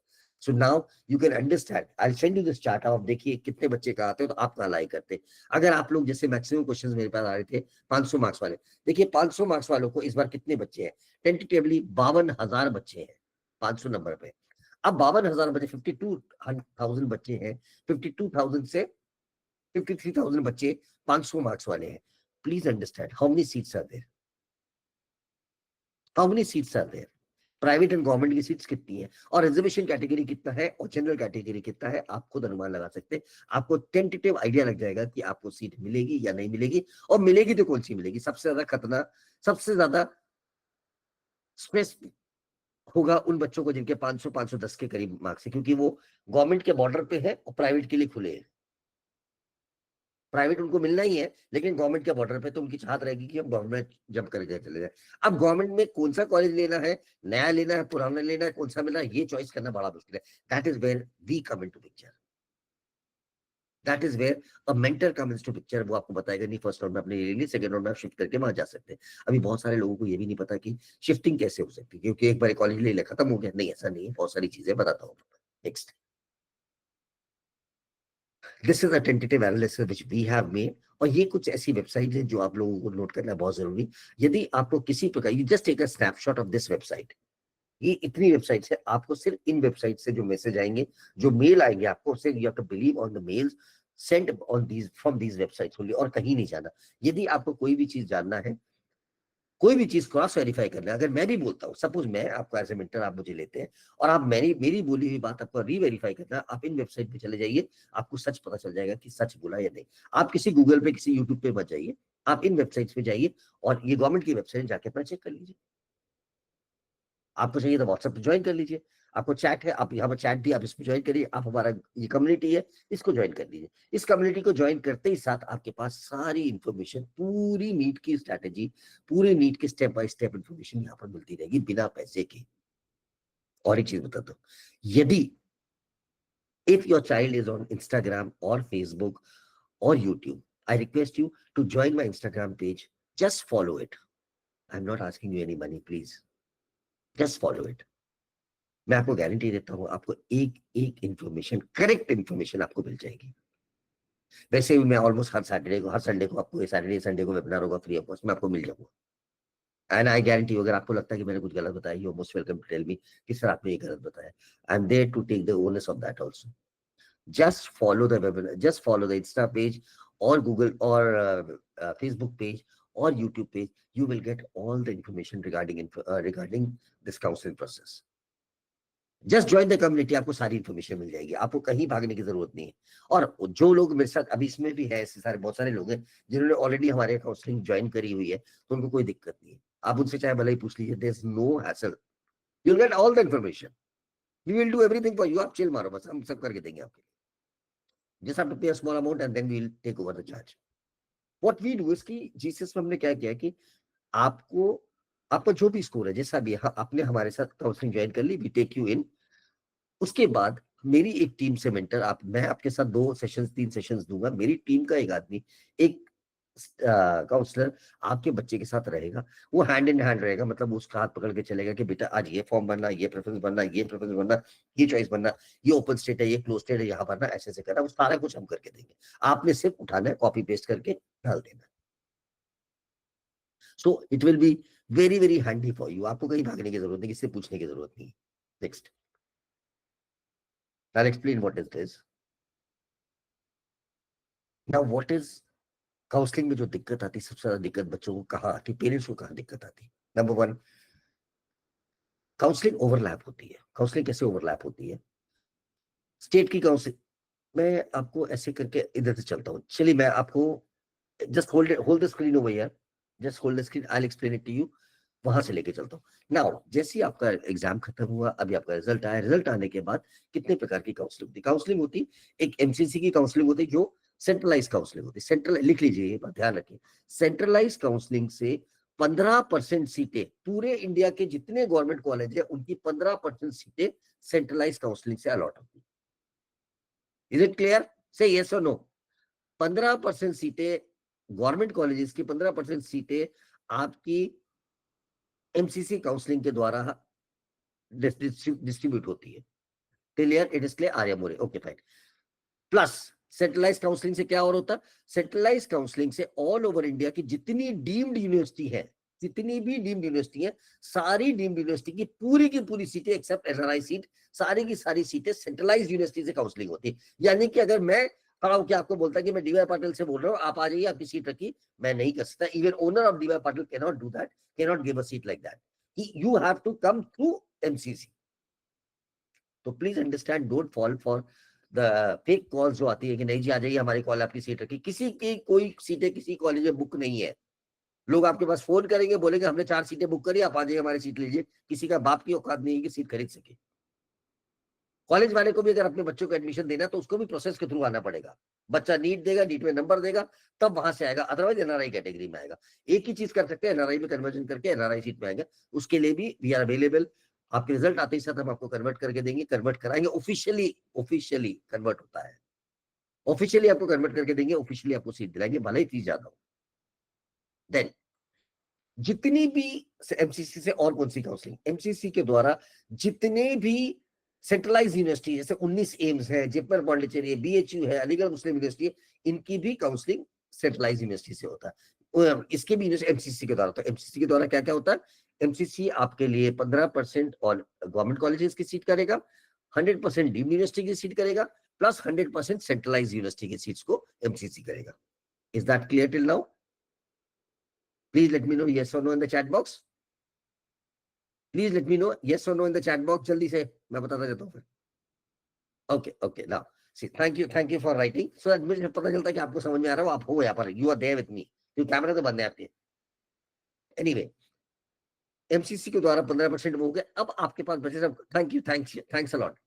S2: So now you can understand, I'll send you this chart। आप देखिए कितने बच्चे का आते हैं तो आप कहाँ लाई करते। अगर आप लोग जैसे मैक्सिमम क्वेश्चंस मेरे पास आ रहे थे 500 मार्क्स वाले, देखिए 500 मार्क्स वालों को इस बार कितने बच्चे हैं? टेंटेटिवली 52,000 बच्चे हैं 500 नंबर पे। अब 52,000 बच्चे, 52,000 बच्चे हैं, 52,000 से 53,000 बच्चे 500 मार्क्स वाले हैं। Please understand how many seats are there, how many seats are there. Private and government की सीट्स कितनी है और रिजर्वेशन कैटेगरी कितना है और जनरल कैटेगरी कितना है, आप खुद अनुमान लगा सकते हैं। आपको टेंटेटिव आइडिया लग जाएगा कि आपको सीट मिलेगी या नहीं मिलेगी, और मिलेगी तो कौन सी मिलेगी। सबसे ज्यादा खतरनाक, सबसे ज्यादा स्ट्रेस होगा उन बच्चों को जिनके 500 510 के करीब मार्क्स है, क्योंकि वो गवर्नमेंट के बॉर्डर पे है और प्राइवेट के लिए खुले हैं। प्राइवेट उनको मिलना ही है, लेकिन गवर्नमेंट के बॉर्डर पे तो उनकी चाहत रहेगी कि हम गवर्नमेंट जंप करके चले जाए। अब गवर्नमेंट में कौन सा कॉलेज लेना है, नया लेना है, पुराना लेना है, कौन सा मिलना है, ये चॉइस करना बड़ा मुश्किल है। That is where we come into picture, that is where a mentor come into picture. वो आपको बताएगा नहीं फर्स्ट राउंड में अपने ले ली, सेकंड राउंड में आप शिफ्ट करके वहां जा सकते हैं। अभी बहुत सारे लोगों को ये भी नहीं पता कि शिफ्टिंग कैसे हो सकती है, क्योंकि एक बार कॉलेज ले लिया खत्म हो गया। नहीं, ऐसा नहीं है, बहुत सारी चीजें बताता हूँ। Next, this is a tentative analysis which we have made. और ये कुछ ऐसी वेबसाइट है जो आप लोगों को नोट करना बहुत जरूरी। यदि आपको किसी प्रकार, you just take a snapshot of this website. ये इतनी वेबसाइट्स है, आपको सिर्फ इन वेबसाइट से जो मैसेज आएंगे, जो मेल आएंगे आपको, सिर्फ you have to believe on the mails send on these from these websites only, और कहीं नहीं जाना। यदि आपको कोई भी चीज जानना है कोई भी चीज क्रॉस वेरीफाई करना है। अगर मैं भी बोलता हूँ, सपोज मैं आपको एज ए मेंटर, आप मुझे लेते हैं और आप मेरी बोली हुई बात आपको रीवेरीफाई करना, आप इन वेबसाइट पे चले जाइए, आपको सच पता चल जाएगा कि सच बोला या नहीं। आप किसी गूगल पे, किसी यूट्यूब पे मत जाइए, आप इन वेबसाइट्स पे जाइए और ये गवर्नमेंट की वेबसाइट जाके अपना चेक कर लीजिए। आपको चाहिए तो व्हाट्सएप पे ज्वाइन कर लीजिए, आपको चैट है, आप यहाँ पर चैट भी आप इसमें ज्वाइन करिए, आप हमारा ये कम्युनिटी है इसको ज्वाइन कर लीजिए। इस कम्युनिटी को ज्वाइन करते ही साथ आपके पास सारी इंफॉर्मेशन, पूरी नीट की स्ट्रैटेजी, पूरे नीट के स्टेप बाय स्टेप इंफॉर्मेशन यहाँ पर मिलती रहेगी बिना पैसे के। और एक चीज बता दो, यदि if your child is on Instagram और फेसबुक और YouTube, I request you to join my Instagram page, just follow it. I am not asking you any money, please just follow it. मैं आपको गारंटी देता हूं, आपको एक एक information, correct information आपको मिल जाएगी। वैसे भी मैं ऑलमोस्ट हर सैटरडे को, हर संडे को, आपको सैटरडे संडे को वेबिनार होगा फ्री ऑफ कॉस्ट, मैं आपको मिल जाऊंगा। एंड आई गारंटी, अगर आपको लगता है कि मैंने कुछ गलत बताया, you are most welcome to tell me कि सर आपने ये गलत बताया। I am there to take the owners of that also. Just follow the webinar, just follow the insta page और गूगल और फेसबुक पेज और YouTube page. You will get all the information regarding this counselling process. Just join the community, आपको सारी information मिल जाएगी, आपको कहीं भागने की जरूरत नहीं है। और जो लोग मेरे साथ अभी इसमें भी है, ऐसे सारे बहुत सारे लोग हैं जिन्होंने ऑलरेडी हमारे काउंसलिंग ज्वाइन करी हुई है, तो उनको कोई दिक्कत नहीं है। आप उनसे चाहे भले ही पूछ लीजिए, there is no hassle, you will get all the information, we will do everything for you. आप चिल मारो, बस हम सब करके देंगे आपके लिए। Just have to pay a small amount and then we will take over the charge. What we do is कि जीसीएस में हमने क्या किया कि आपका जो भी स्कोर है, जैसा भी आपने हमारे साथ काउंसलिंग ज्वाइन कर ली, वी टेक यू इन। उसके बाद मेरी एक टीम से मेंटर, मैं आपके साथ 2 सेशंस 3 सेशंस दूंगा, मेरी टीम का एक आदमी, एक काउंसलर आपके बच्चे के साथ रहेगा। वो हैंड इन हैंड रहेगा, मतलब उसका हाथ पकड़ के चलेगा कि बेटा आज ये फॉर्म भरना, ये प्रेफरेंस भरना, ये प्रेफरेंस भरना, ये चॉइस भरना, ये ओपन स्टेट है, ये क्लोज स्टेट है, यहाँ भरना, ऐसे ऐसे करना, वो सारा कुछ हम करके देंगे। आपने सिर्फ उठाना है, कॉपी पेस्ट करके डाल देना। सो it will B very very handy for you. आपको कहीं भागने की जरूरत नहीं, किससे पूछने की जरूरत नहीं। Next, I'll explain what is this. Now, what is counselling में जो दिक्कत आती, सबसे ज्यादा दिक्कत बच्चों को कहाँ आती, पेरेंट्स को कहाँ दिक्कत आती? नंबर 1, काउंसलिंग ओवरलैप होती है। काउंसलिंग कैसे ओवरलैप होती है? स्टेट की काउंसलिंग, मैं आपको ऐसे करके इधर से चलता हूँ, चलिए मैं आपको just hold the screen over here, just hold the screen, I will explain it to you. वहां से लेके चलता हूँ। नाउ जैसे ही आपका एग्जाम खत्म हुआ, अभी आपका रिजल्ट आया, रिजल्ट आने के बाद कितने प्रकार की काउंसलिंग होती? काउंसलिंग होती, एक एमसीसी की काउंसलिंग होती जो सेंट्रलाइज काउंसलिंग होती। सेंट्रल, लिख लीजिए ये बात, ध्यान रखिए, सेंट्रलाइज काउंसलिंग से 15% सीटें, पूरे इंडिया के जितने गवर्नमेंट कॉलेज है उनकी 15% सीटें सेंट्रलाइज काउंसलिंग से अलॉट होती। Is it clear? से यस और नो। 15% सीटें गवर्नमेंट कॉलेजेस की, 15% सीटें आपकी एमसीसी काउंसलिंग के द्वारा डिस्ट्रीब्यूट होती है। Clear? It is clear? Arya More, okay fine. Plus centralise counselling से क्या और होता? सेंट्रलाइज काउंसलिंग से ऑल ओवर इंडिया की जितनी डीम्ड यूनिवर्सिटी है, जितनी भी डीम्ड यूनिवर्सिटी है, सारी डीम्ड यूनिवर्सिटी की पूरी सीटें एक्सेप्ट एनआरआई सीट, सारी की सारी सीटें सेंट्रलाइज यूनिवर्सिटी से काउंसलिंग होती है। यानी कि अगर मैं खड़ा होकर आपको बोलता कि मैं डीवाई पाटिल से बोल रहा हूँ, आप आ जाइए, आपकी सीट रखी, मैं नहीं कर सकता। Even owner of DY Patil can not do that, can not give a seat like that. You have to come through MCC. तो please understand, don't fall for the fake calls जो आती है कि नहीं जी आ जाइए, हमारी कॉल आपकी सीट रखी। किसी की कोई सीटें किसी कॉलेज में बुक नहीं है। लोग आपके पास फोन करेंगे, बोलेंगे हमने 4 सीटें बुक करी, आप आ जाइए हमारी सीट लीजिए। किसी का बाप की औकात नहीं है कि सीट खरीद सके। कॉलेज वाले को भी अगर अपने बच्चों को एडमिशन देना तो उसको भी प्रोसेस के थ्रू आना पड़ेगा। बच्चा नीट देगा, नीट में नंबर देगा, तब वहां से आएगा, अदरवाइज एनआरआई कैटेगरी में आएगा। एक ही चीज कर सकते हैं, एनआरआई में कन्वर्जन करके एनआरआई सीट में आएगा। उसके लिए भी वी आर अवेलेबल। आपके रिजल्ट आते ही साथ हम आपको कन्वर्ट करके देंगे, कन्वर्ट कराएंगे, ऑफिशियली कन्वर्ट होता है, ऑफिशियली आपको कन्वर्ट करके देंगे, ऑफिशियली आपको सीट दिलाएंगे, भले ही फीस ज्यादा हो। देन जितनी भी एमसीसी से और कौन सी काउंसलिंग, एमसीसी के द्वारा जितने भी सेंट्रलाइज यूनिवर्सिटी, जैसे 19 एम्स है, जिपमर पॉन्डिचेरी है, बीएचयू है, अलीगढ़ मुस्लिम यूनिवर्सिटी है, इनकी भी काउंसलिंग सेंट्रलाइज यूनिवर्सिटी से होता है। इसके भी एमसीसी के द्वारा होता है। एमसीसी के द्वारा क्या क्या होता है? एमसीसी आपके लिए 15% और गवर्नमेंट कॉलेजेस की सीट करेगा, 100% डीम्ड यूनिवर्सिटी की सीट करेगा, प्लस 100% सेंट्रलाइज यूनिवर्सिटी की सीट्स को एमसीसी करेगा। Is that clear till now? Please let me know yes or no in the chat box. Please let me know yes or no in the chat box. जल्दी से मैं बताता जाता हूँ फिर. Okay, now see, thank you for writing. So that मुझे पता चलता है कि आपको समझ में आ रहा है, आप हो यहाँ पर, you are there with me. क्योंकि कैमरा तो बंद है आपके. Anyway, MCC के द्वारा 15% हो गए. अब आपके पास बचे सब. Thanks a lot.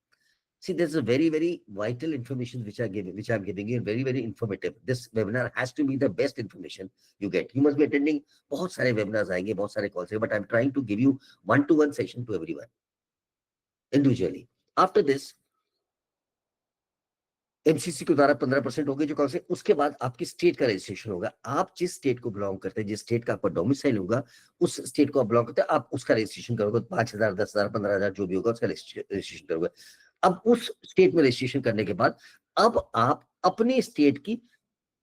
S2: See, there's a very, very vital information which I'm giving you, and very, very informative. This webinar has to be the best information you get. You must be attending बहुत सारे webinars आएंगे, बहुत सारे calls, but I'm trying to give you one-to-one session to everyone individually. After this, MCC के द्वारा 15% हो गए जो कौन से, उसके बाद आपकी स्टेट का रजिस्ट्रेशन होगा. आप जिस स्टेट को बिलोंग करते हैं, जिस स्टेट का आपका डोमिसाइल होगा, उस स्टेट को आप बिलोंग करते हैं, आप उसका रजिस्ट्रेशन करोगे. 5,000, 10,000, 15,000 जो भी होगा उसका रजिस्ट्रेशन करोगे. अब उस स्टेट में रजिस्ट्रेशन करने के बाद अब आप अपनी स्टेट की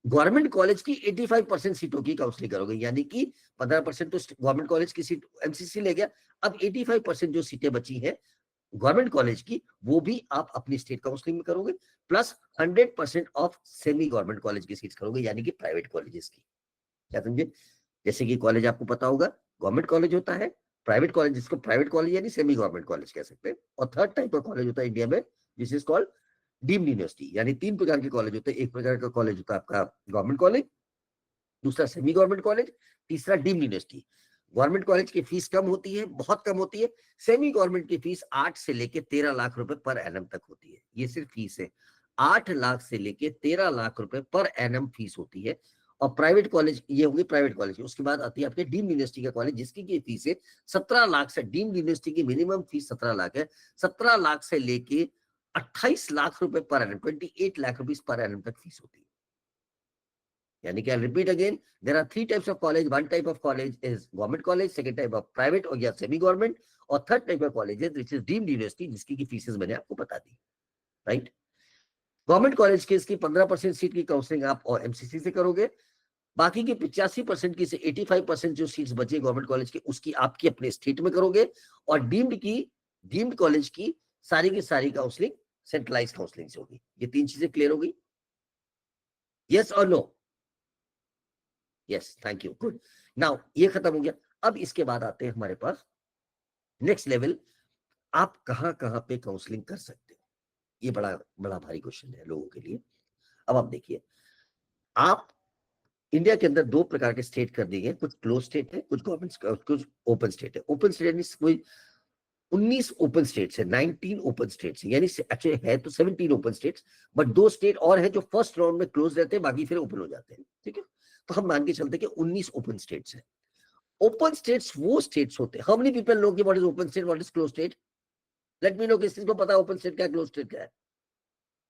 S2: गवर्नमेंट कॉलेज की 85% सीटों की काउंसलिंग करोगे. यानी कि 15% तो गवर्नमेंट कॉलेज की सीट MCC ले गया. अब 85% जो सीटें बची हैं गवर्नमेंट कॉलेज की, वो भी आप अपनी स्टेट काउंसलिंग में करोगे. Plus 100% of semi government college की सीट्स करोगे, यानी कि प्राइवेट कॉलेजेस की. क्या समझे? जैसे कि कॉलेज आपको पता होगा, गवर्नमेंट कॉलेज होता है, प्राइवेट कॉलेज जिसको प्राइवेट कॉलेज यानी सेमी गवर्नमेंट कॉलेज कह सकते हैं, और थर्ड टाइप का कॉलेज होता है इंडिया में जिस इज कॉल्ड डीम्ड यूनिवर्सिटी. यानी 3 प्रकार के कॉलेज होते हैं. एक प्रकार का कॉलेज होता है आपका गवर्नमेंट कॉलेज, दूसरा सेमी गवर्नमेंट कॉलेज, तीसरा डीम्ड यूनिवर्सिटी. गवर्नमेंट कॉलेज की फीस कम होती है, बहुत कम होती है. सेमी गवर्नमेंट की फीस 8 से लेके 13 लाख रुपए पर एनम तक होती है. ये सिर्फ फीस है. 8 लाख से लेके 13 लाख रुपए पर एनम फीस होती है. और प्राइवेट कॉलेज, ये होंगे प्राइवेट कॉलेज. उसके बाद आती है आपके डीम्ड यूनिवर्सिटी का कॉलेज, जिसकी की फीस है 17 लाख से. डीम्ड यूनिवर्सिटी की मिनिमम फीस 17 लाख है. 17 लाख से लेके 28 लाख रुपए per annum, 28 lakh rupees per annum तक फीस होती है. यानी कि I repeat again, there are 3 types of college. One type of college is government college, second type of private और या सेमी गवर्नमेंट, और third type of college is which is deemed university, जिसकी की फीसेस मैंने आपको बता दी. Right? Government college के इसकी 15% सीट की काउंसलिंग आप और MCC से करोगे. बाकी की 85% की से 85% जो सीट्स बचे गवर्नमेंट कॉलेज के, उसकी आपकी अपने स्टेट में करोगे. और डीम्ड कॉलेज की सारी काउंसलिंग सेंट्रलाइज काउंसलिंग से होगी. ये 3 चीजें क्लियर हो गई? यस और no? Yes, thank you, good. Now ये खत्म हो गया. अब इसके बाद आते हैं हमारे पास नेक्स्ट लेवल. आप कहां पे काउंसलिंग कर सकते हो? ये बड़ा भारी क्वेश्चन है लोगों के लिए. अब आप देखिए, आप इंडिया के अंदर 2 प्रकार के स्टेट कर दिए गए. कुछ क्लोज स्टेट है, कुछ गवर्नमेंट, कुछ ओपन स्टेट है. ओपन स्टेट यानी कोई 19 ओपन स्टेट्स है, 19 ओपन स्टेट्स है. यानी एक्चुअली है तो 17 ओपन स्टेट्स, बट 2 स्टेट और है जो फर्स्ट राउंड में क्लोज रहते हैं, बाकी फिर ओपन हो जाते हैं. ठीक है? तो हम मान के चलते हैं कि 19 ओपन स्टेट्स है. ओपन स्टेट्स वो स्टेट्स होते हैं. हाउ मेनी पीपल नो कि what is open state, what is close state? Let me know. किसी को पता है ओपन स्टेट क्या है, क्लोज स्टेट क्या है?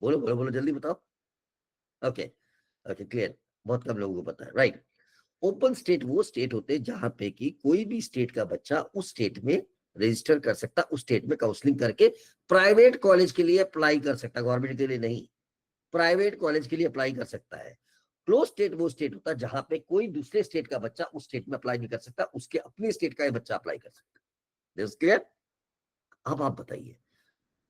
S2: बोलो जल्दी बताओ. Okay, clear. बहुत कम लोगों को पता है. राइट? ओपन स्टेट वो स्टेट होते हैं जहां पे कि कोई भी स्टेट का बच्चा उस स्टेट में रजिस्टर कर सकता, उस स्टेट में काउंसलिंग करके प्राइवेट कॉलेज के लिए अप्लाई कर सकता. गवर्नमेंट के लिए नहीं, प्राइवेट कॉलेज के लिए अप्लाई कर सकता है. क्लोज स्टेट वो स्टेट होता है जहां पे कोई दूसरे स्टेट का बच्चा उस स्टेट में अप्लाई नहीं कर सकता, उसके अपने स्टेट का बच्चा अप्लाई कर सकता. This clear? अब आप बताइए,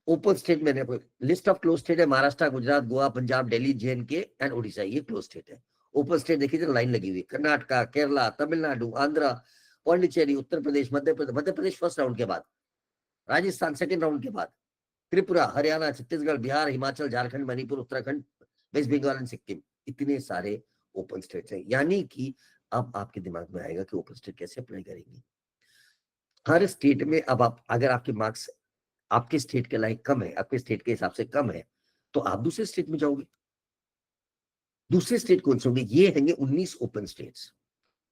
S2: ओपन स्टेट में कोई लिस्ट ऑफ क्लोज स्टेट है. महाराष्ट्र, गुजरात, गोवा, पंजाब, दिल्ली, JNK एंड उड़ीसा, ये क्लोज स्टेट है. ओपन स्टेट देखिए लाइन लगी हुई. कर्नाटका, केरला, तमिलनाडु, आंध्र, पौंडीचेरी, उत्तर प्रदेश, मध्य प्रदेश फर्स्ट राउंड के बाद, राजस्थान सेकंड राउंड के बाद, त्रिपुरा, हरियाणा, छत्तीसगढ़, बिहार, हिमाचल, झारखंड, मणिपुर, उत्तराखंड, वेस्ट बंगाल एंड सिक्किम. इतने सारे ओपन स्टेट्स हैं. यानी कि अब आपके दिमाग में आएगा कि ओपन स्टेट कैसे अप्लाई करेंगे. हर स्टेट में अब आप, अगर आपके मार्क्स आपके स्टेट के लायक कम है, आपके स्टेट के हिसाब से कम है, तो आप दूसरे स्टेट में जाओगे. दूसरे स्टेट कौन से होंगे? ये हैंगे 19 ओपन स्टेट्स.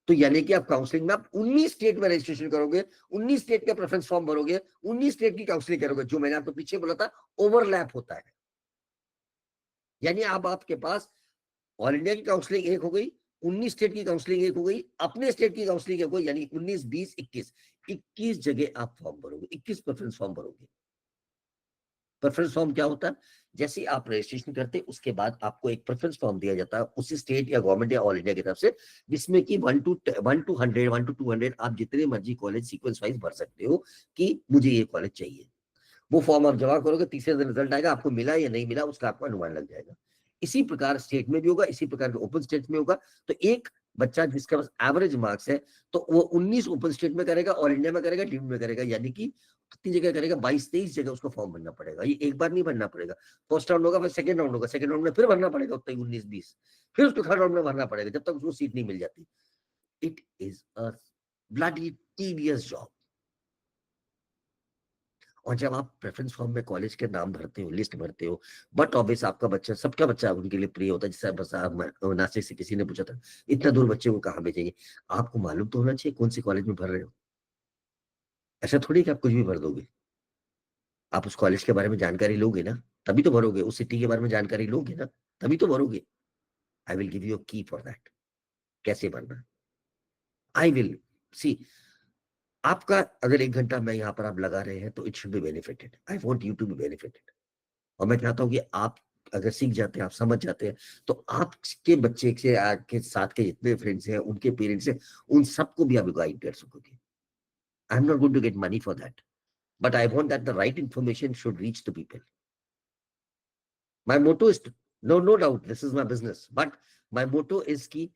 S2: तो यानी कि आप काउंसलिंग में आप 19 स्टेट में रजिस्ट्रेशन करोगे, 19 स्टेट का प्रेफरेंस फॉर्म भरोगे, 19 स्टेट की काउंसलिंग करोगे. जो मैंने आपको पीछे बोला था, ओवरलैप होता है. यानी अब आपके पास ऑल इंडिया की काउंसलिंग एक हो गई, 19 स्टेट की काउंसलिंग एक हो गई, अपने स्टेट की काउंसलिंग एक हो गई. यानी 19, 20, 21 जगह आप फॉर्म भरोगे, 21 प्रेफरेंस फॉर्म भरोगे. प्रेफरेंस फॉर्म क्या होता है? जैसे आप रजिस्ट्रेशन करते हैं उसके बाद आपको एक प्रेफरेंस फॉर्म दिया जाता है उसी स्टेट या गवर्नमेंट या ऑल इंडिया की तरफ से, जिसमें कि 1 to 100, 1 to 200 आप जितने मर्जी कॉलेज सीक्वेंस वाइज भर सकते हो कि मुझे ये कॉलेज चाहिए. वो फॉर्म आप जमा करोगे, तीसरे दिन रिजल्ट आएगा, आपको मिला या नहीं मिला उसका आपको अनुमान लग जाएगा. इसी प्रकार स्टेट में भी होगा, इसी प्रकार के ओपन स्टेट में होगा. तो एक बच्चा जिसके पास एवरेज मार्क्स है तो वो 19 ओपन स्टेट में करेगा, ऑल इंडिया में करेगा, डीम्ड में करेगा, यानी कि कितनी जगह करेगा, 22-23 जगह उसको फॉर्म भरना पड़ेगा। ये एक बार नहीं भरना पड़ेगा, फर्स्ट राउंड होगा, फिर सेकंड राउंड होगा, सेकंड राउंड में फिर भरना पड़ेगा उतना ही 19-20, फिर उसको थर्ड राउंड में भरना पड़ेगा जब तक उसको सीट नहीं मिल जाती। It is a bloody tedious job. और जब आप प्रेफरेंस फॉर्म में कॉलेज के नाम भरते हो, लिस्ट भरते हो, बट ऑब्वियस आपका बच्चा, सबका बच्चा उनके लिए प्रिय होता है। जैसे बस नासिक से किसी ने पूछा था इतना दूर बच्चे को कहाँ भेजेंगे, आपको मालूम तो होना चाहिए कौन सी कॉलेज में भर रहे हो। ऐसा थोड़ी कि आप कुछ भी भर दोगे, आप उस कॉलेज के बारे में जानकारी लोगे ना, तभी तो भरोगे। उस सिटी के बारे में जानकारी लोगे ना, तभी तो भरोगे। I will give you a key for that, कैसे भरना। आई विल सी, आपका अगर 1 घंटा मैं यहाँ पर आप लगा रहे हैं तो it should be benefited. I want you to be benefited. और मैं चाहता हूँ कि आप अगर सीख जाते हैं, आप समझ जाते हैं, तो आपके बच्चे के आपके साथ के जितने फ्रेंड्स हैं, उनके पेरेंट्स हैं, उन सबको भी आप गाइड कर सकोगे। I am not going to get money for that, but I want that the right information should reach the people. My motto is no doubt this is my business, but my motto is ki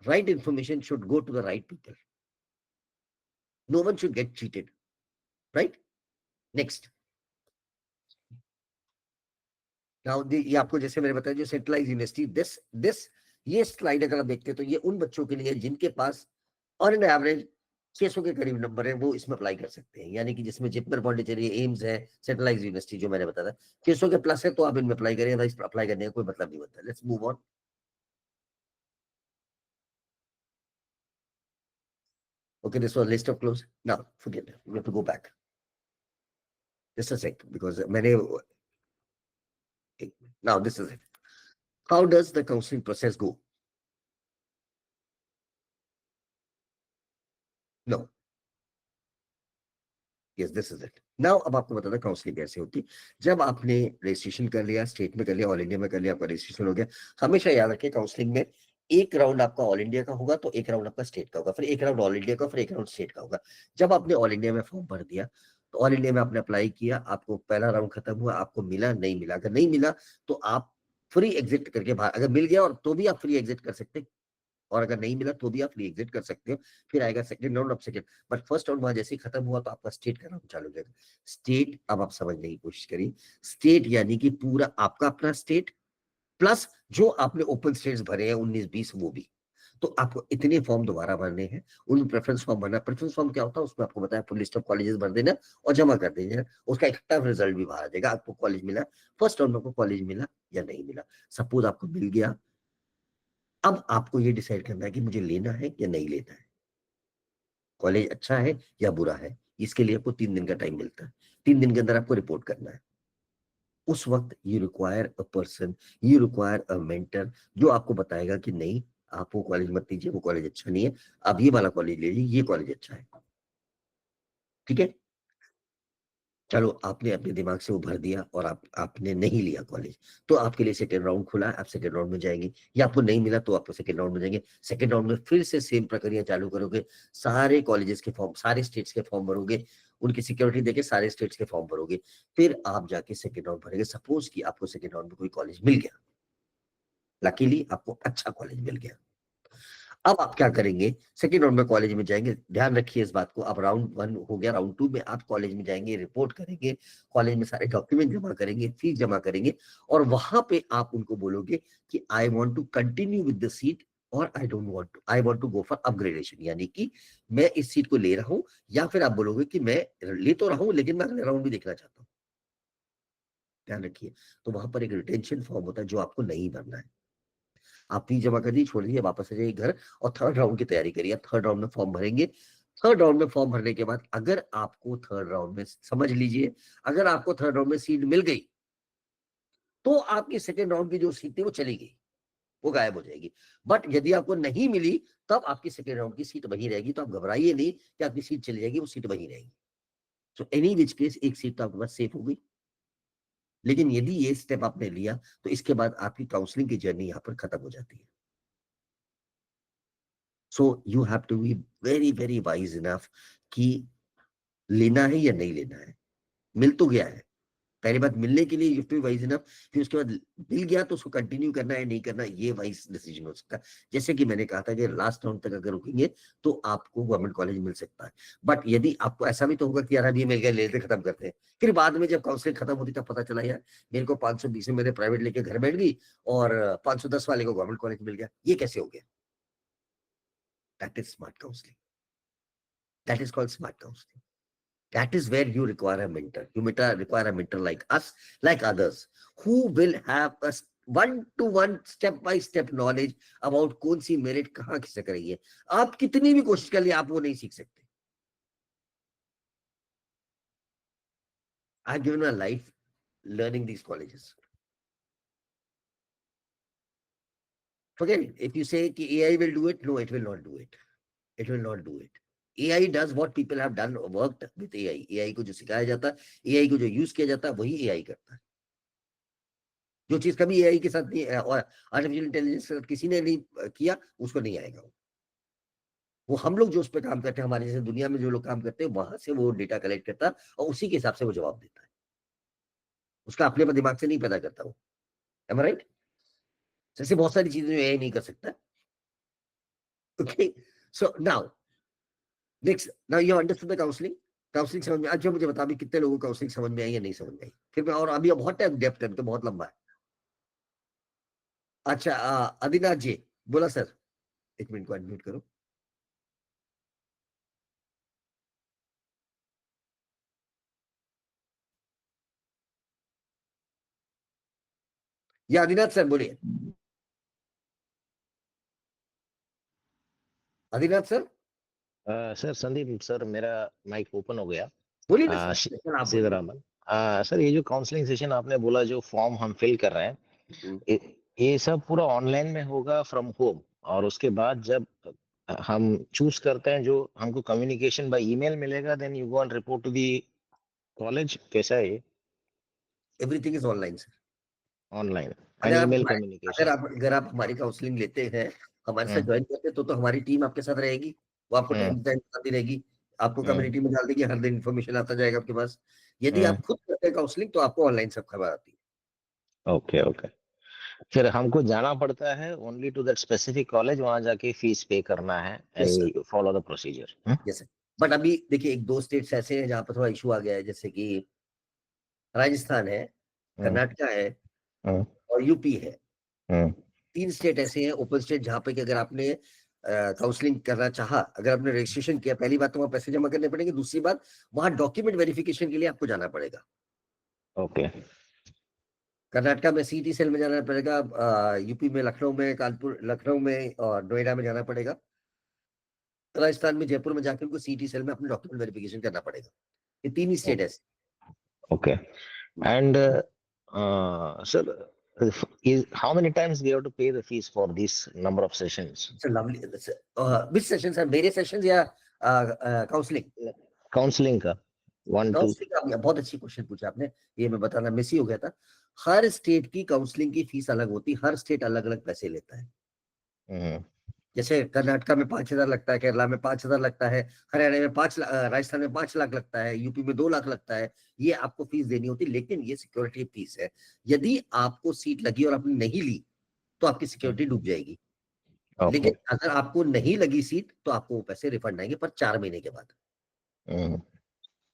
S2: right information should go to the right people. No one should get cheated, right? Next, now ये आपको जैसे मैंने बताया जो centralise university, this ये slide अगर आप देखते हैं तो ये उन बच्चों के लिए जिनके पास ऑन एन एवरेज 600 के करीब नंबर है, वो इसमें अप्लाई कर सकते हैं। यानी कि जिसमें जितने पॉन्डिचेरी, एम्स है, सेंट्रलाइज यूनिवर्सिटी जो मैंने बताया 600 के प्लस है तो आप इनमें अप्लाई करें, अप्लाई करने का कोई मतलब नहीं बनता। Let's move on. Okay, this was list of close. Now, forget it. We have to go back. Just a sec, because now this is it. How does the counseling process go? No. Yes, this is it. Now, अब आपको बताना counselling कैसे होती है। जब आपने registration कर लिया, स्टेट में कर लिया, ऑल इंडिया में कर लिया, आपका रजिस्ट्रेशन हो गया, हमेशा याद रखिए काउंसलिंग में एक राउंड आपका ऑल इंडिया का होगा, तो एक राउंड आपका स्टेट का होगा, फिर एक राउंड ऑल इंडिया का, फिर एक राउंड स्टेट का होगा। जब आपने ऑल इंडिया में फॉर्म भर दिया तो ऑल इंडिया में आपने अप्लाई किया, आपको पहला राउंड खत्म हुआ, आपको मिला, नहीं मिला, अगर नहीं मिला तो आप फ्री एग्जिट करके बाहर, अगर मिल गया और तो भी आप फ्री एग्जिट कर सकते हैं, और अगर नहीं मिला तो भी आप फ्री एग्जिट कर सकते हो। फिर आएगा second round, of second, but first round वहां जैसे ही खत्म हुआ तो आपका स्टेट का राउंड चालू हो जाएगा। स्टेट, अब आप समझने की कोशिश करिए, स्टेट यानी कि पूरा आपका अपना स्टेट प्लस जो आपने ओपन स्टेट्स भरे हैं 19-20, वो भी। तो आपको इतने फॉर्म दोबारा भरने हैं, उन प्रेफरेंस फॉर्म भरना। प्रेफरेंस फॉर्म क्या होता है, उसमें आपको बताया फुल लिस्ट ऑफ कॉलेजेस भर देना और जमा कर देना, उसका इकट्ठा रिजल्ट भी बाहर आ जाएगा। आपको कॉलेज मिला, फर्स्ट राउंड में आपको कॉलेज मिला या नहीं मिला। सपोज आपको मिल गया, अब आपको ये डिसाइड करना है कि मुझे लेना है या नहीं लेना है, कॉलेज अच्छा है या बुरा है। इसके लिए आपको 3 दिन का टाइम मिलता है, 3 दिन के अंदर आपको रिपोर्ट करना है। उस वक्त you require a person, you require a mentor जो आपको बताएगा कि नहीं, आप वो कॉलेज मत लीजिए, वो कॉलेज अच्छा नहीं है, आप ये वाला कॉलेज ले लीजिए, ये कॉलेज अच्छा है। ठीक है, चलो आपने अपने दिमाग से वो भर दिया और आपने नहीं लिया कॉलेज, तो आपके लिए सेकेंड राउंड खुला है, आप सेकेंड राउंड में जाएंगे। या आपको नहीं मिला तो आप सेकेंड राउंड में जाएंगे। सेकेंड राउंड में फिर से सेम प्रक्रिया चालू करोगे, सारे कॉलेजेस के फॉर्म, सारे स्टेट्स के फॉर्म भरोगे, उनकी सिक्योरिटी देके सारे स्टेट्स के फॉर्म भरोगे, फिर आप जाके सेकेंड राउंड भरेंगे। सपोज कि आपको सेकेंड राउंड में कोई कॉलेज मिल गया, लकीली आपको अच्छा कॉलेज मिल गया, अब आप क्या करेंगे, सेकेंड राउंड में कॉलेज में जाएंगे। ध्यान रखिए इस बात को, अब राउंड 1 हो गया, राउंड 2 में आप कॉलेज में जाएंगे, रिपोर्ट करेंगे, कॉलेज में सारे डॉक्यूमेंट जमा करेंगे, फीस जमा करेंगे, और वहां पे आप उनको बोलोगे कि I want to continue with the seat और I don't want to, I want to go for upgradation, यानी कि मैं इस सीट को ले रहा हूं, या फिर आप बोलोगे कि मैं ले तो रहा हूं लेकिन मैं अगले राउंड भी देखना चाहता हूं। ध्यान रखिए, तो वहां पर एक रिटेंशन फॉर्म होता है जो आपको नहीं भरना है। आप फीस जमा कर दी, छोड़ दीजिए, वापस आ जाइए घर और थर्ड राउंड की तैयारी करिए। थर्ड राउंड में फॉर्म भरेंगे। थर्ड राउंड में फॉर्म भरने के बाद अगर आपको थर्ड राउंड में, समझ लीजिए, अगर आपको थर्ड राउंड में सीट मिल गई तो आपकी सेकेंड राउंड की जो सीट थी वो चली गई, वो गायब हो जाएगी। बट यदि आपको नहीं मिली तब आपकी सेकेंड राउंड की सीट वही रहेगी, तो आप घबराइए नहीं कि आपकी सीट चली जाएगी, वो सीट वही रहेगी। सो एनी विच केस एक सीट तो आपके पास सेफ हो गई। लेकिन यदि ये स्टेप आपने लिया तो इसके बाद आपकी काउंसलिंग की जर्नी यहाँ पर खत्म हो जाती है। So you have to be very very wise enough कि लेना है या नहीं लेना है। मिल तो गया है, पहली बात मिलने के लिए यू टू वाइज इनफ, फिर उसके बाद मिल गया तो उसको कंटिन्यू करना है नहीं करना, ये वाइज डिसीजन हो सकता है। जैसे कि मैंने कहा था कि लास्ट राउंड तक अगर रुकेंगे तो आपको गवर्नमेंट कॉलेज मिल सकता है, बट यदि आपको ऐसा भी तो होगा कि यार अभी मिल गया लेते खत्म करते हैं, फिर बाद में जब काउंसलिंग खत्म होती तब पता चला यार मेरे को 520 में मेरे प्राइवेट लेके घर बैठ गई और 510 वाले को गवर्नमेंट कॉलेज मिल गया, ये कैसे हो गया? That is smart counselling, that is called smart counselling. That is where you require a mentor. You require a mentor like us, like others, who will have a one-to-one, step-by-step knowledge about कौन सी merit कहाँ किससे करेंगे. आप कितनी भी कोशिश कर लिए आप वो नहीं सीख सकते. I've given my life learning these colleges. Forget it. If you say कि AI will do it, no, it will not do it. It will not do it. AI does what people have done, worked with AI. AI को जो सिखाया जाता है, AI को जो use किया जाता है, वही AI करता है. जो चीज कभी AI के साथ नहीं और आर्टिफिशियल इंटेलिजेंस के साथ किसी ने नहीं किया, उसको नहीं आएगा. वो हम लोग जो उस पर काम करते हैं, हमारे जैसे दुनिया में जो लोग काम करते हैं, वहां से वो डेटा कलेक्ट करता है और उसी के हिसाब से वो जवाब देता है. उसका अपने दिमाग से नहीं पैदा करता वो. Am I right? जैसे बहुत सारी चीजें AI नहीं कर सकता. Okay, so now you understood the counseling. Counselling समझ में अच्छा मुझे बता अभी कितने लोगों को काउंसलिंग समझ में आई या नहीं समझ में आई, फिर मैं और अभी बहुत टाइम डेप्थ है तो बहुत लंबा है. अच्छा आदिनाथ जी बोला सर, एक मिनट को अनम्यूट करो. या आदिनाथ सर बोलिए. Adinath sir.
S9: Sir Sandeep sir मेरा माइक ओपन हो गया.
S2: बोलिए ना सर. आप
S9: सीतारामन. सर ये जो काउंसलिंग सेशन आपने बोला जो फॉर्म हम फिल कर रहे हैं ये सब पूरा ऑनलाइन में होगा फ्रॉम होम, और उसके बाद जब हम चूज करते हैं जो हमको कम्युनिकेशन बाय ईमेल मिलेगा, then you go and report to the college, कैसा है ये?
S2: Everything is online sir.
S9: Online and email communication.
S2: अगर आप हमारी काउंसलिंग लेते हैं, हमारे साथ ज्वाइन करते हैं, तो हमारी टीम आपके साथ रहेगी. वो आपको टाइम बताती रहेगी, आपको कम्युनिटी में डाल देगी, हर दिन इन्फॉर्मेशन आता जाएगा आपके पास. यदि आप खुद करते हैं काउंसलिंग तो आपको ऑनलाइन सब खबर आती है.
S9: Okay okay. फिर हमको जाना पड़ता है only to that specific college, वहां जाके फीस पे करना है and follow the procedure.
S2: Yes sir. But अभी देखिए एक दो स्टेट्स ऐसे हैं जहाँ पर थोड़ा इशू आ गया है, जैसे कि राजस्थान है, कर्नाटका है और यूपी है. 3 स्टेट ऐसे हैं ओपन स्टेट जहाँ पे कि अगर आपने काउंसलिंग करना चाहा, अगर आपने रजिस्ट्रेशन किया, पहली बात तो वहाँ पैसे जमा करने पड़ेंगे, दूसरी बात वहाँ डॉक्यूमेंट वेरिफिकेशन के लिए आपको जाना पड़ेगा.
S9: ओके.
S2: कर्नाटका में सीटी सेल में जाना पड़ेगा, यूपी में लखनऊ में, कानपुर लखनऊ में और नोएडा में जाना पड़ेगा. राजस्थान में जयपुर में जाकर उनको सीटी सेल में अपने डॉक्यूमेंट वेरिफिकेशन करना पड़ेगा. ये 3 ही स्टेट है.
S9: Okay. And sir is how many times we have to pay the fees for this number of sessions?
S2: It's a lovely. Which sessions are various sessions या counseling?
S9: Counseling का 1 2.
S2: बहुत अच्छी question पूछा आपने, ये मैं बताना मिस ही हो गया था. हर स्टेट की काउंसलिंग की फीस अलग होती है, हर स्टेट अलग अलग पैसे लेता है. जैसे कर्नाटका में 5,000 लगता है, केरला में 5,000 लगता है, हरियाणा में 5 लाख, राजस्थान में 5 लाख लगता है, यूपी में 2 लाख लगता है. ये आपको फीस देनी होती है, लेकिन ये सिक्योरिटी फीस है. यदि आपको सीट लगी और आपने नहीं ली तो आपकी सिक्योरिटी डूब जाएगी. लेकिन अगर आपको नहीं लगी सीट तो आपको वो पैसे रिफंड आएंगे पर 4 महीने के बाद.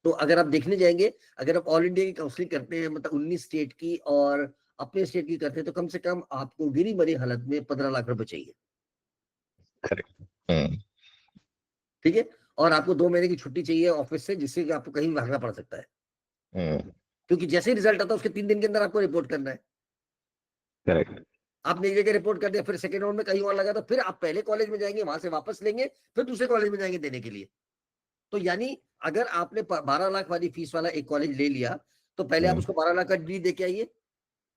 S2: तो अगर आप देखने जाएंगे, अगर आप ऑल इंडिया की काउंसलिंग करते हैं, मतलब 19 स्टेट की और अपने स्टेट की करते हैं, तो कम से कम आपको गिरी मरी हालत में 15 लाख रुपए चाहिए. ठीक है. और आपको 2 महीने की छुट्टी चाहिए ऑफिस से, जिससे कि आपको कहीं भागना पड़ सकता है. क्योंकि जैसे ही रिजल्ट आता है उसके 3 दिन के अंदर आपको रिपोर्ट करना है.
S9: करेक्ट.
S2: आपने एक जगह रिपोर्ट कर दिया, फिर सेकंड राउंड में कहीं और लगा, तो फिर आप पहले कॉलेज में जाएंगे, वहां से वापस लेंगे, फिर दूसरे कॉलेज में जाएंगे देने के लिए. तो यानी अगर आपने 12 लाख वाली फीस वाला एक कॉलेज ले लिया, तो पहले आप उसको 12 लाख का डी दे के आइए,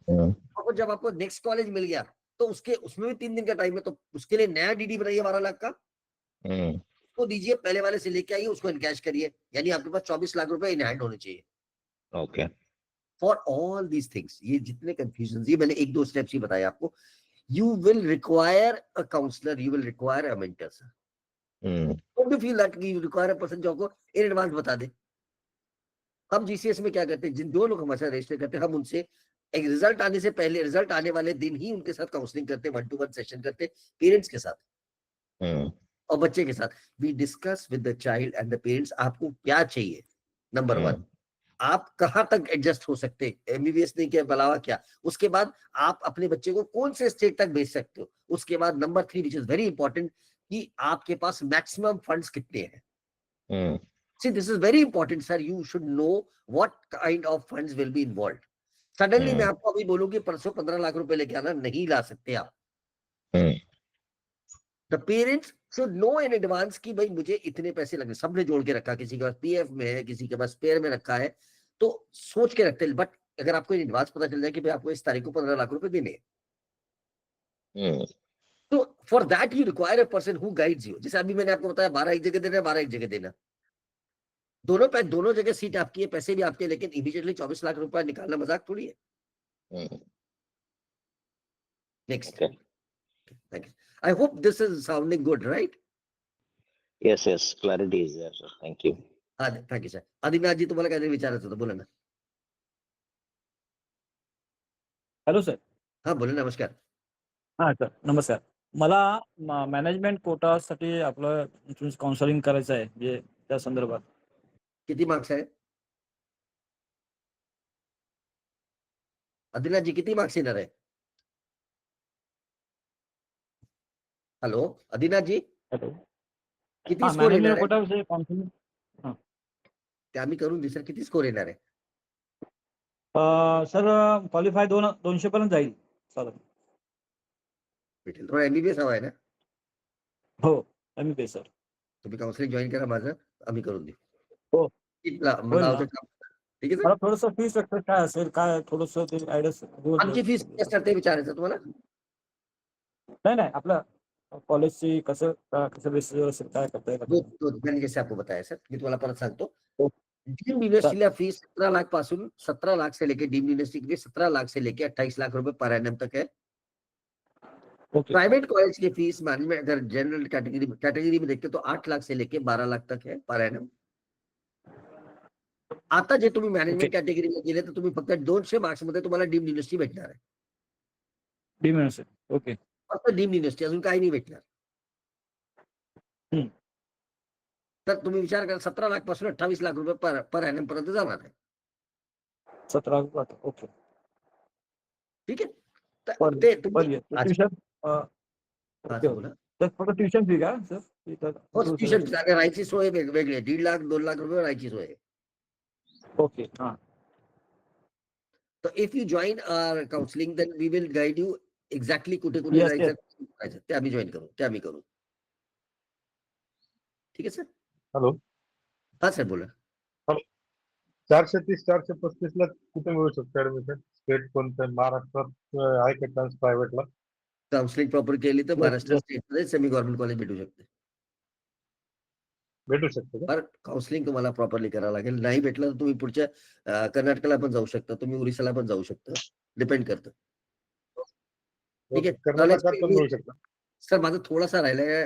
S2: और जब आपको नेक्स्ट कॉलेज मिल गया तो उसमें भी 3 दिन का टाइम है, तो उसके लिए नया डीडी बनाइए 12 लाख का, उसको दीजिए, पहले वाले से लेके आइए, उसको इनकैश करिए. यानी आपके पास 24 लाख रुपए इन हैंड होने चाहिए.
S9: Okay.
S2: For all these things, ये जितने कंफ्यूजन, ये मैंने 1-2 स्टेप्स ही बताए आपको. You will require a counsellor, you will require a mentor sir. Don't you feel that you require a person जो आपको इन एडवांस बता दे. हम जीसीएस में क्या करते हैं, जिन दो लोग हमारे साथ रजिस्टर करते हैं, हम उनसे एक रिजल्ट आने से पहले, रिजल्ट आने वाले दिन ही उनके साथ काउंसलिंग करते, 1-to-1 सेशन करते, पेरेंट्स के साथ और बच्चे के साथ। We discuss with the child and the parents, आपको क्या चाहिए, नंबर 1, आप कहाँ तक एडजस्ट हो सकते, एमबीबीएस नहीं के अलावा क्या, उसके बाद आप अपने बच्चे को कौन से स्टेट तक भेज सकते हो, उसके बाद number 3 which is very important, कि आपके पास मैक्सिमम फंड्स कितने हैं। See, this is very important, sir. You should know what kind of funds will be involved. Suddenly मैं आपको अभी बोलूँ कि परसों 15 लाख रुपए लेके आना, नहीं ला सकते आप। The parents should know in advance कि भाई मुझे इतने पैसे लगने, सबने जोड़ के रखा, किसी के पास पीएफ में है, किसी के पास स्पेयर में रखा है, तो सोच के रखते हैं। बट अगर आपको इन एडवांस पता चल जाए कि भाई आपको इस तारीख को 15 लाख रुपए देने हैं, तो for that you require a person who guides you. जैसे अभी मैंने आपको बताया 12 एक जगह देना है, 12 एक जगह देना, दोनों जगह सीट आपकी है, पैसे भी आपके, लेकिन इमीडिएटली 24 लाख रुपए निकालना मजाक थोड़ी है। Next, thank you. I hope this is sounding good, right?
S9: Yes, yes, clarity is there, sir. Thank you.
S2: हाँ, थैंक यू सर। आदिनाथ जी, तुम्हाला काहीतरी विचारायचं होतं, बोला ना।
S11: Hello sir.
S2: हा, बोला, नमस्कार.
S11: हां सर, नमस्कार. मला मॅनेजमेंट कोटासाठी आपलं काउन्सिलिंग करायचं आहे, जे त्या संदर्भात.
S2: किती मार्क्स आहे? आदिनाथ जी, किती मार्क्स येणार आहे? हॅलो आदिनाथ जी,
S11: हॅलो.
S2: किती स्कोर येणार
S11: मॅनेजमेंट
S2: आहे?
S11: कोटाविषयी काउन्सिलिंग.
S2: ते आम्ही करून देऊ सर, किती स्कोर येणार आहे?
S11: सर क्वालिफाय 200 पर्यंत जाईल साधारण.
S2: भेटेल. थोडा एमबीबीएस हवा आहे ना?
S11: हो, एमबीबीएस सर.
S2: तुम्ही काउन्सिलिंग जॉईन करा माझं, आम्ही करून देऊ.
S11: हो.
S2: मला आवडतं काम. ठीक आहे सर.
S11: मला थोडंसं फी स्ट्रक्चर काय असेल, काय थोडंसं ते आयडिया.
S2: आमची फीस किती असणार ते विचारायचं तुम्हाला?
S11: नाही आपलं कॉलेजची कसं बेसिसवर असेल, काय करता येईल?
S2: मैंने जैसे आपको बताया सर, मैं तुम्हारा परत सांगतो.
S11: हो.
S2: डीम्ड यूनिवर्सिटीला फीस 17 लाख पासून, 17 लाख से लेके, डीम्ड यूनिवर्सिटी की फीस 17 लाख से लेके 28 लाख रुपए पर एनम तक है।
S11: ओके.
S2: प्राइवेट कॉलेज की फीस मैनेजमेंट अगर जनरल कैटेगरी में देखते तो 8 लाख से लेके 12 लाख तक है पर एनम. आता जे तुम्ही मॅनेजमेंट कॅटेगरीला गेले तर तुम्ही फक्त 200 मार्क्स मध्ये तुम्हाला डीम्ड युनिव्हर्सिटी भेटणार आहे.
S11: Deemed university. ओके.
S2: फक्त डीम्ड युनिव्हर्सिटी, अजून काही नाही भेटणार. तर तुम्ही विचार करा, 17 लाख पासून 28 लाख रुपये पर एनम पर्यंत जाणार आहे.
S11: 17 लाख. ओके.
S2: ठीक आहे. तर ते तुम्ही
S11: ट्युशन फक्त ट्युशन फी का सर?
S2: ट्युशन राहायची सोय वेगळी आहे. 1.5 लाख 2 लाख रुपये राहायची सोय आहे.
S11: ओके. हां.
S2: So if you join our counseling, then we will guide you exactly कुठे जायचं ते आम्ही जॉईन करू, ते आम्ही करू. ठीक आहे सर.
S12: हॅलो.
S2: हा सर, बोला.
S12: 430 435 ला कुठे मिळू शकतो ऍडमिशन? स्टेट कोणतं? महाराष्ट्रात आहे का चान्स प्रायव्हेटला?
S2: काउन्सिलिंग प्रॉपर केली तर महाराष्ट्र स्टेटमध्ये सेमी गव्हर्नमेंट कॉलेज भेटू शकते.
S12: भेटू शकतो का?
S2: काउन्सिलिंग तुम्हाला प्रॉपरली करावं लागेल. नाही भेटलं तर तुम्ही पुढच्या कर्नाटकला पण जाऊ शकता, तुम्ही ओरिसाला पण जाऊ शकता, डिपेंड करतं. ठीक आहे.
S12: कर्नाटकात पण मिळू शकतं.
S2: सर माझं थोडासा राहिलाय,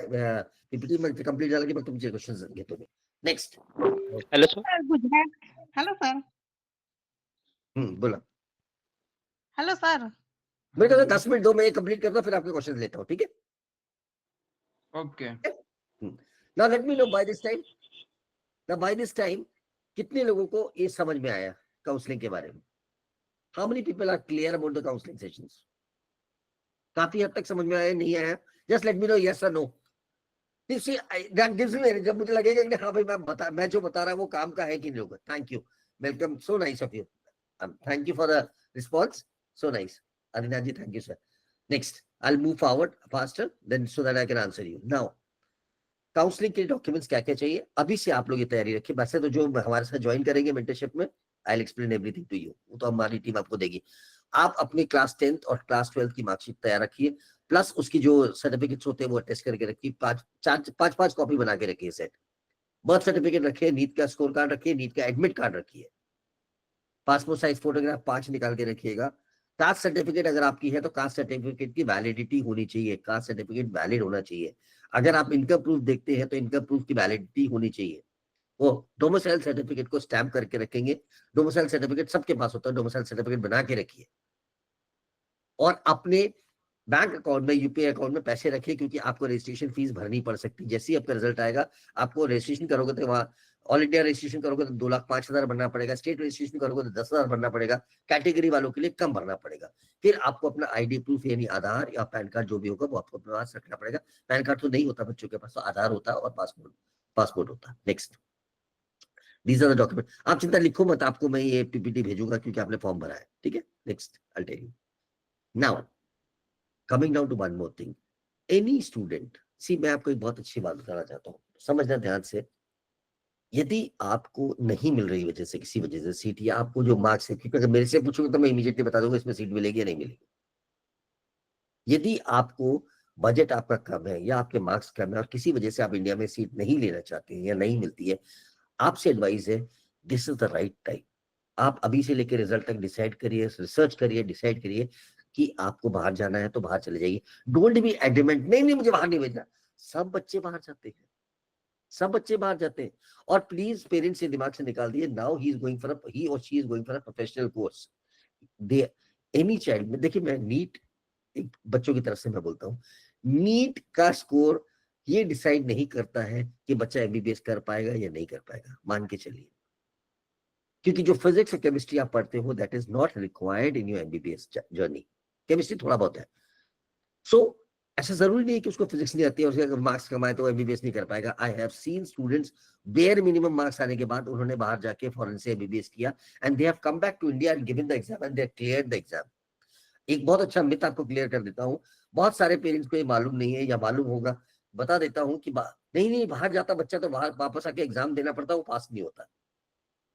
S2: पीपीटी मध्ये कंप्लीट झालं की मग तुमचे क्वेश्चन घेतो मी. Next.
S4: Hello sir.
S3: Gujarat. Hello sir.
S2: बोला.
S3: Hello sir.
S2: मेरे को 10 मिनट दो, मैं कंप्लीट करता हूँ, फिर आपके क्वेश्चन लेता हूँ. ठीक है?
S1: Okay.
S2: Now let me know by this time. Now by this time, कितने लोगों को ये समझ में आया काउंसलिंग के बारे में? How many people are clear about the counseling sessions? काफी हद तक समझ में आया, नहीं आया? Just let me know yes or no. That gives me, जब मुझे लगेगा कि हाँ भाई मैं जो बता रहा हूँ वो काम का है कि नहीं होगा. Thank you. Welcome. So nice of you. Thank you for the response. So nice. Adinath ji, thank you sir. Next, I'll move forward faster then so that I can answer you. Now, counselling के documents क्या क्या चाहिए, अभी से आप लोग ये तैयारी रखिए. वैसे तो जो हमारे साथ ज्वाइन करेंगे मेंटरशिप में, I will explain everything to you, वो तो हमारी टीम आपको देगी. आप अपनी क्लास 10th और क्लास 12th की मार्कशीट तैयार रखिए, प्लस उसकी जो सर्टिफिकेट्स होते हैं वो अटेस्ट करके रखिए. 5 कॉपी बना के रखिए सेट. बर्थ सर्टिफिकेट रखिए, नीट का स्कोर कार्ड रखिए, नीट का एडमिट कार्ड रखिए, पासपोर्ट साइज फोटोग्राफ 5 निकाल के रखिएगा. कास्ट सर्टिफिकेट अगर आपकी है तो कास्ट सर्टिफिकेट की वैलिडिटी होनी चाहिए, कास्ट सर्टिफिकेट वैलिड होना चाहिए. अगर आप इनकम प्रूफ देखते हैं तो इनकम प्रूफ की वैलिडिटी होनी चाहिए. वो डोमिसाइल सर्टिफिकेट को स्टैम्प करके रखेंगे। डोमिसाइल सर्टिफिकेट सबके पास होता है, डोमिसाइल सर्टिफिकेट बना के रखिए और अपने बैंक अकाउंट में, यूपीआई अकाउंट में पैसे रखिए, क्योंकि आपको रजिस्ट्रेशन फीस भरनी पड़ सकती है। जैसे ही आपका रिजल्ट आएगा, आपको रजिस्ट्रेशन करोगे तो वहाँ ऑल इंडिया रजिस्ट्रेशन करोगे तो 2,05,000 भरना पड़ेगा, स्टेट रजिस्ट्रेशन करोगे तो 10,000 भरना पड़ेगा, कैटेगरी वालों के लिए कम भरना पड़ेगा। फिर आपको अपना आईडी प्रूफ यानी आधार या पैन कार्ड जो भी होगा वो आपको अपने पास रखना पड़ेगा। पैन कार्ड तो नहीं होता बच्चों के पास, तो आधार होता है और पासपोर्ट होता है। Next, these are the document. आप चिंता लिखो मत, आपको मैं ये पीपीटी भेजूंगा क्योंकि आपने फॉर्म भरा है, ठीक है। Next, I tell you now, coming down to one more thing, any student, see मैं आपको एक बहुत अच्छी बात बताना चाहता हूँ, समझना ध्यान से। यदि आपको नहीं मिल रही वजह से, किसी वजह से सीट, या आपको जो मार्क्स है, क्योंकि अगर मेरे से पूछोगे तो मैं इमीडिएटली बता दूंगा इसमें सीट मिलेगी या नहीं मिलेगी। यदि आपको बजट आपका कम है या आपके मार्क्स कम है और किसी वजह से आप इंडिया में सीट नहीं लेना चाहते हैं या नहीं मिलती है, आपसे एडवाइस है, this is the right time. आप अभी से लेकर रिजल्ट तक डिसाइड करिए, रिसर्च करिए, डिसाइड करिए कि आपको बाहर जाना है तो बाहर चले जाइए। डोंट बी एडमेंट, नहीं मुझे बाहर नहीं भेजना। सब बच्चे बाहर जाते हैं, सब बच्चे बाहर जाते हैं। और प्लीज पेरेंट्स से दिमाग से निकाल दिए, नाउ ही और she is going for a professional course. They any child में, देखिए मैं नीट, एक बच्चों की तरफ से मैं बोलता हूँ, नीट का स्कोर ये डिसाइड नहीं करता है कि बच्चा एमबीबीएस कर पाएगा या नहीं कर पाएगा, मान के चलिए, क्योंकि जो फिजिक्स और केमिस्ट्री आप पढ़ते हो that is not required in your MBBS journey. Chemistry थोड़ा बहुत है, सो ऐसा जरूरी नहीं है कि उसको फिजिक्स नहीं आती है, उसके अगर मार्क्स कमाए तो एमबीबीएस नहीं कर पाएगा। I have seen students bare minimum marks आने के बाद उन्होंने बाहर जाके फॉरेन से एमबीबीएस किया and they have come back to India and given the exam and they have cleared the exam. एक बहुत अच्छा मिथ आपको क्लियर कर देता हूँ, बहुत सारे पेरेंट्स को ये मालूम नहीं है या मालूम होगा, बता देता हूँ कि नहीं बाहर जाता बच्चा तो बाहर वापस आके एग्जाम देना पड़ता, वो पास नहीं होता।